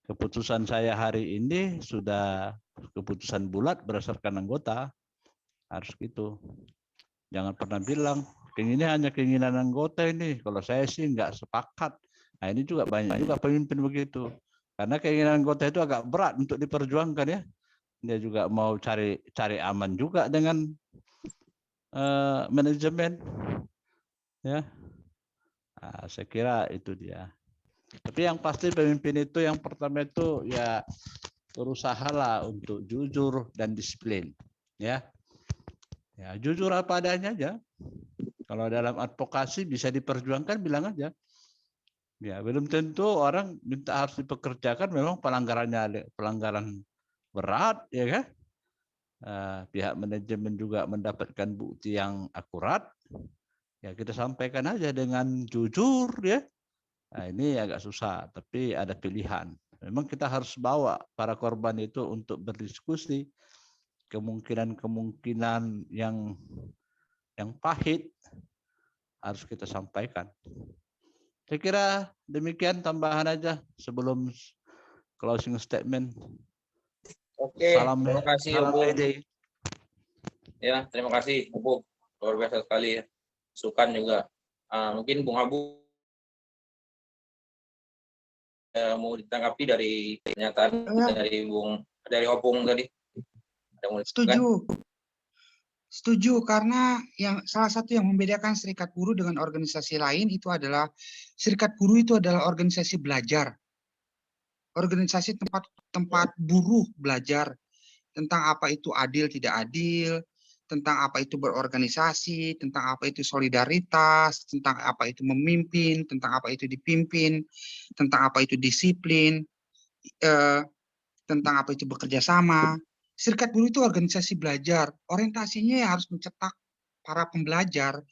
Speaker 9: Keputusan saya hari ini sudah keputusan bulat berdasarkan anggota. Harus gitu. Jangan pernah bilang, ini hanya keinginan anggota ini. Kalau saya sih nggak sepakat. Nah, ini juga banyak juga pemimpin begitu. Karena keinginan anggota itu agak berat untuk diperjuangkan ya. Dia juga mau cari aman juga dengan manajemen. Ya, saya kira itu dia. Tapi yang pasti pemimpin itu yang pertama itu ya berusahalah untuk jujur dan disiplin. Ya, jujur apa adanya aja. Kalau dalam advokasi bisa diperjuangkan bilang aja. Ya, belum tentu orang minta harus dipekerjakan memang pelanggaran berat, ya kan? Pihak manajemen juga mendapatkan bukti yang akurat. Ya kita sampaikan aja dengan jujur, ya. Nah, ini agak susah, tapi ada pilihan. Memang kita harus bawa para korban itu untuk berdiskusi kemungkinan yang pahit harus kita sampaikan. Saya kira demikian tambahan aja sebelum closing statement.
Speaker 2: Oke,
Speaker 9: Salam,
Speaker 2: terima kasih
Speaker 9: salam
Speaker 2: Opung.
Speaker 9: pede.
Speaker 2: Ya, terima kasih Opung. Luar biasa sekali ya. Sukan juga. Mungkin Bung Abu mau ditanggapi dari pernyataan dari Opung tadi.
Speaker 1: Setuju karena salah satu yang membedakan serikat buruh dengan organisasi lain itu adalah serikat buruh itu adalah organisasi belajar. Organisasi tempat buruh belajar tentang apa itu adil tidak adil, tentang apa itu berorganisasi, tentang apa itu solidaritas, tentang apa itu memimpin, tentang apa itu dipimpin, tentang apa itu disiplin, tentang apa itu bekerja sama. Serikat buruh itu organisasi belajar, orientasinya ya harus mencetak para pembelajar.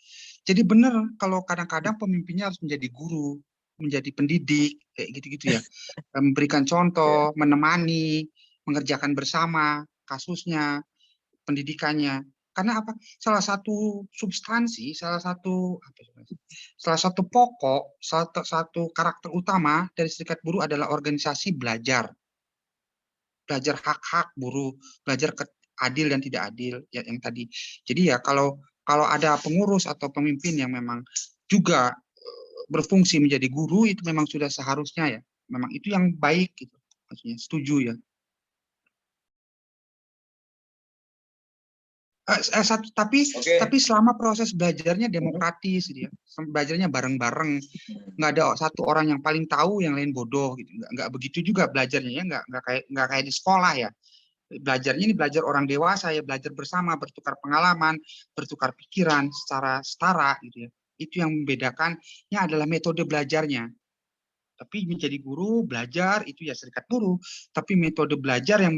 Speaker 1: Jadi benar kalau kadang-kadang pemimpinnya harus menjadi guru, menjadi pendidik, kayak gitu-gitu ya. Memberikan contoh, menemani, mengerjakan bersama kasusnya, pendidikannya. Karena apa? Salah satu substansi, salah satu pokok, satu karakter utama dari serikat buruh adalah organisasi belajar. Belajar hak-hak buruh, belajar adil dan tidak adil ya, yang tadi. Jadi ya kalau ada pengurus atau pemimpin yang memang juga berfungsi menjadi guru, itu memang sudah seharusnya ya. Memang itu yang baik gitu. Maksudnya setuju ya. Tapi selama proses belajarnya demokratis gitu ya. Belajarnya bareng-bareng. Nggak ada satu orang yang paling tahu, yang lain bodoh gitu. Nggak begitu juga belajarnya ya, nggak kayak di sekolah ya. Belajarnya ini belajar orang dewasa ya, belajar bersama, bertukar pengalaman, bertukar pikiran secara setara gitu ya. Itu yang membedakannya adalah metode belajarnya.
Speaker 10: Tapi menjadi guru, belajar itu ya serikat buruh. Tapi metode belajar yang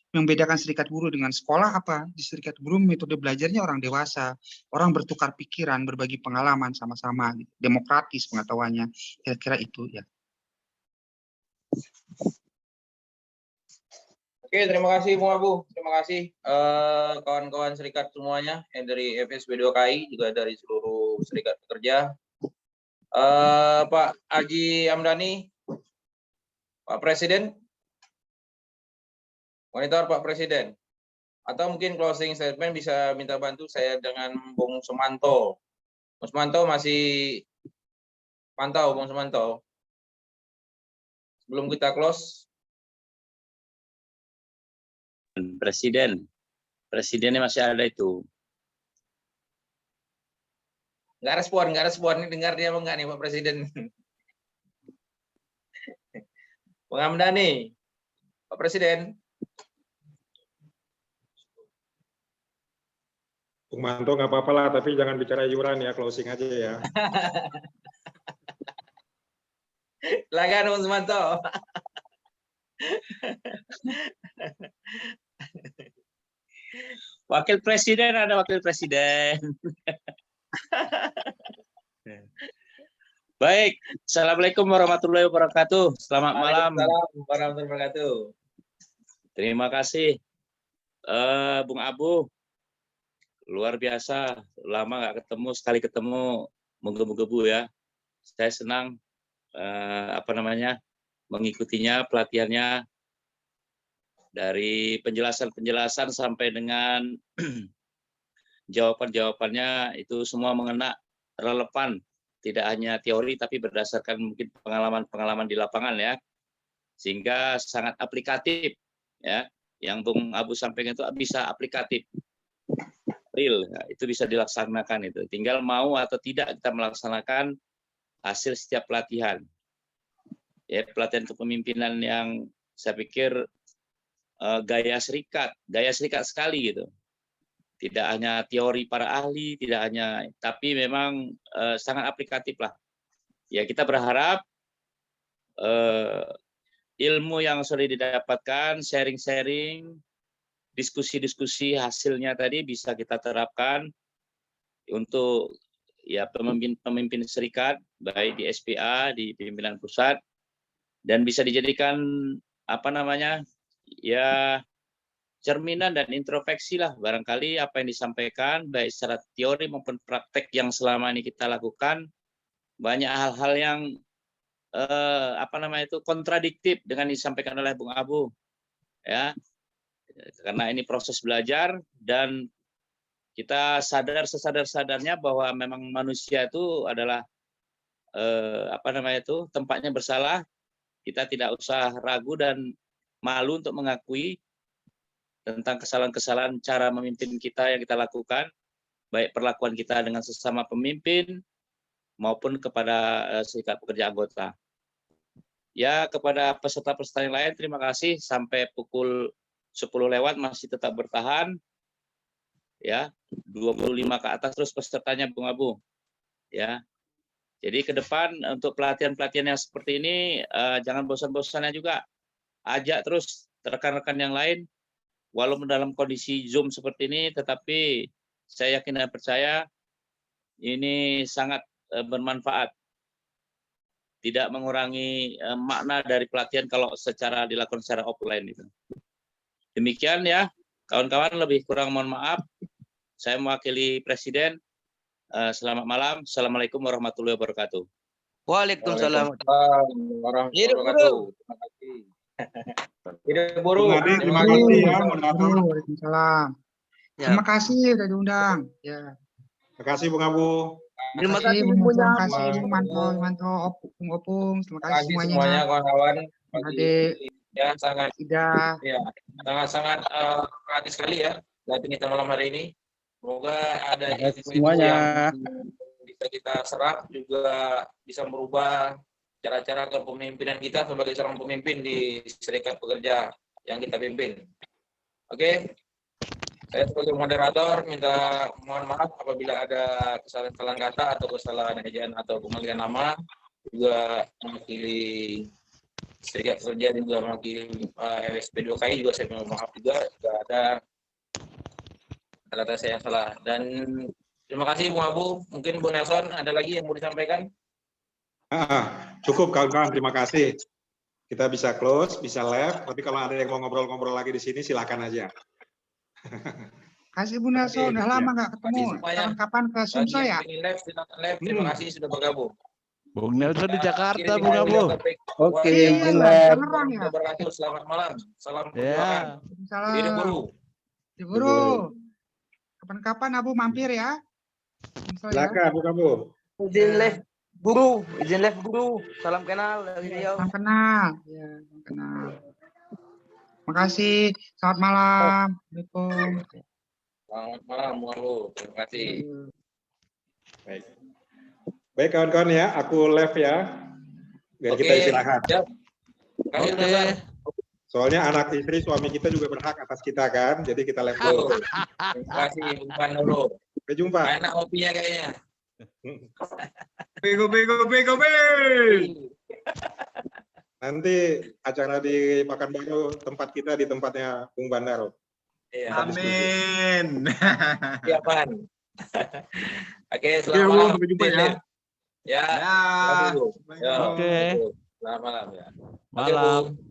Speaker 10: membedakan serikat buruh dengan sekolah apa? Di serikat buruh metode belajarnya orang dewasa, orang bertukar pikiran, berbagi pengalaman sama-sama, gitu. Demokratis pengetahuannya. Kira-kira itu ya.
Speaker 2: Oke, terima kasih Bung Abu. Terima kasih kawan-kawan serikat semuanya yang dari FSB 2KI, juga dari seluruh serikat pekerja. Pak Haji Hamdani, Pak Presiden, monitor Pak Presiden. Atau mungkin closing statement bisa minta bantu saya dengan Bung Sumanto. Bung Sumanto masih pantau, Bung Sumanto. Sebelum kita close.
Speaker 5: Presidennya masih ada itu.
Speaker 2: Nggak respon. Ini dengar dia apa enggak nih Pak Presiden? Bung Hamdani, Pak Presiden.
Speaker 3: Bung Manto nggak apa-apa lah, tapi jangan bicara iuran ya, closing aja ya.
Speaker 2: Silakan Bung Sumanto.
Speaker 5: Wakil Presiden ada Wakil Presiden. Baik, Assalamualaikum warahmatullahi wabarakatuh. Selamat malam.
Speaker 2: Waalaikumsalam warahmatullahi wabarakatuh.
Speaker 5: Terima kasih, Bung Abu. Luar biasa, lama nggak ketemu, sekali ketemu menggebu-gebu ya. Saya senang mengikutinya, pelatihannya, dari penjelasan-penjelasan sampai dengan jawaban-jawabannya itu semua mengena, relevan, tidak hanya teori tapi berdasarkan mungkin pengalaman-pengalaman di lapangan ya, sehingga sangat aplikatif ya. Yang Bung Abu sampaikan itu bisa aplikatif, real, ya, itu bisa dilaksanakan itu. Tinggal mau atau tidak kita melaksanakan hasil setiap pelatihan. Ya, pelatihan kepemimpinan yang saya pikir gaya serikat sekali gitu. Tidak hanya teori para ahli, tidak hanya, tapi memang sangat aplikatif lah. Ya, kita berharap ilmu yang sudah didapatkan, sharing-sharing, diskusi-diskusi hasilnya tadi bisa kita terapkan untuk ya pemimpin serikat, baik di SPA, di pimpinan pusat, dan bisa dijadikan ya cerminan dan introspeksi lah, barangkali apa yang disampaikan baik secara teori maupun praktek yang selama ini kita lakukan, banyak hal-hal yang kontradiktif dengan disampaikan oleh Bung Abu ya, karena ini proses belajar dan kita sesadar-sadarnya bahwa memang manusia itu adalah tempatnya bersalah. Kita tidak usah ragu dan malu untuk mengakui tentang kesalahan-kesalahan cara memimpin kita yang kita lakukan, baik perlakuan kita dengan sesama pemimpin maupun kepada serikat pekerja anggota. Ya, kepada peserta-peserta yang lain terima kasih, sampai pukul 10 lewat masih tetap bertahan. Ya, 25 ke atas terus pesertanya Bung Abu. Ya. Jadi ke depan untuk pelatihan-pelatihan yang seperti ini jangan bosan-bosannya juga. Ajak terus rekan-rekan yang lain, walaupun dalam kondisi Zoom seperti ini, tetapi saya yakin dan percaya ini sangat bermanfaat. Tidak mengurangi makna dari pelatihan kalau dilakukan secara offline itu. Demikian ya, kawan-kawan, lebih kurang mohon maaf. Saya mewakili Presiden. Selamat malam. Assalamualaikum warahmatullahi wabarakatuh.
Speaker 11: Waalaikumsalam
Speaker 2: warahmatullahi wabarakatuh. Terima kasih. Hidup buruh.
Speaker 3: Terima kasih ya, moderator.
Speaker 10: Waalaikumsalam. Terima kasih sudah diundang. Ya.
Speaker 3: Terima kasih Bung Abu.
Speaker 11: Terima kasih
Speaker 10: Terima kasih Bung Manto, Opung, terima kasih
Speaker 2: semuanya kawan-kawan.
Speaker 10: Adik,
Speaker 2: Ya, sangat
Speaker 10: Ida.
Speaker 2: Ya, sangat gratis sekali ya latihan kita malam hari ini. Semoga ada info-info yang bisa kita serap, juga bisa merubah cara-cara kepemimpinan kita sebagai seorang pemimpin di serikat pekerja yang kita pimpin. Oke, saya sebagai moderator mohon maaf apabila ada kesalahan kata atau kesalahan ejaan atau pemilihan nama. juga mewakili serikat kerja dan juga mewakili LSP 2KI juga saya mohon maaf juga ada kata saya yang salah. Dan terima kasih Bung Abu. Mungkin Bung Nelson ada lagi yang mau disampaikan?
Speaker 3: Cukup kawan-kawan, terima kasih. Kita bisa close, bisa live, tapi kalau ada yang mau ngobrol-ngobrol lagi di sini, silakan aja.
Speaker 10: Kasih Bu Nelson, udah lama nggak ketemu. Kapan-kapan ke Sumsel ya?
Speaker 2: Terima kasih sudah bergabung.
Speaker 9: Bung Nelson di Jakarta, Bung Abu.
Speaker 6: Oke,
Speaker 10: Iya,
Speaker 6: izin live.
Speaker 10: Tangerang ya.
Speaker 2: Selamat malam. Salam
Speaker 9: Ya.
Speaker 2: perjuangan.
Speaker 10: Salam.
Speaker 2: Diri Guru.
Speaker 10: Di Guru. Kapan-kapan Abu mampir ya. Sumsel ya.
Speaker 3: Silakan, Bu Kamu.
Speaker 11: Izin live guru, izin live guru. Salam kenal dari Riau.
Speaker 10: Salam kenal. Ya, salam kenal. Makasih. Selamat malam. Assalamualaikum.
Speaker 2: Selamat malam, Bung Abu. Terima kasih.
Speaker 3: Baik. Baik kawan-kawan ya, aku live ya. Biar kita istirahat.
Speaker 2: Siap. Kami sudah selesai.
Speaker 3: Soalnya anak istri suami kita juga berhak atas kita kan, jadi kita live dulu.
Speaker 2: Terima kasih, Bung Panolo.
Speaker 3: Sampai jumpa.
Speaker 2: Enak kopinya kayaknya.
Speaker 10: Bego.
Speaker 3: Nanti acara di Pekanbaru tempat kita di tempatnya Bung Bandaro.
Speaker 2: Iya.
Speaker 10: Amin.
Speaker 2: Siapan. Oke,
Speaker 10: Oke,
Speaker 2: selamat
Speaker 10: Bu,
Speaker 2: malam.
Speaker 10: sampai jumpa ya.
Speaker 2: Ya.
Speaker 10: Ya.
Speaker 2: Terima kasih, Bu. Ya,
Speaker 9: Oke.
Speaker 2: Selamat malam ya. Oke,
Speaker 9: Malam.
Speaker 2: Bu.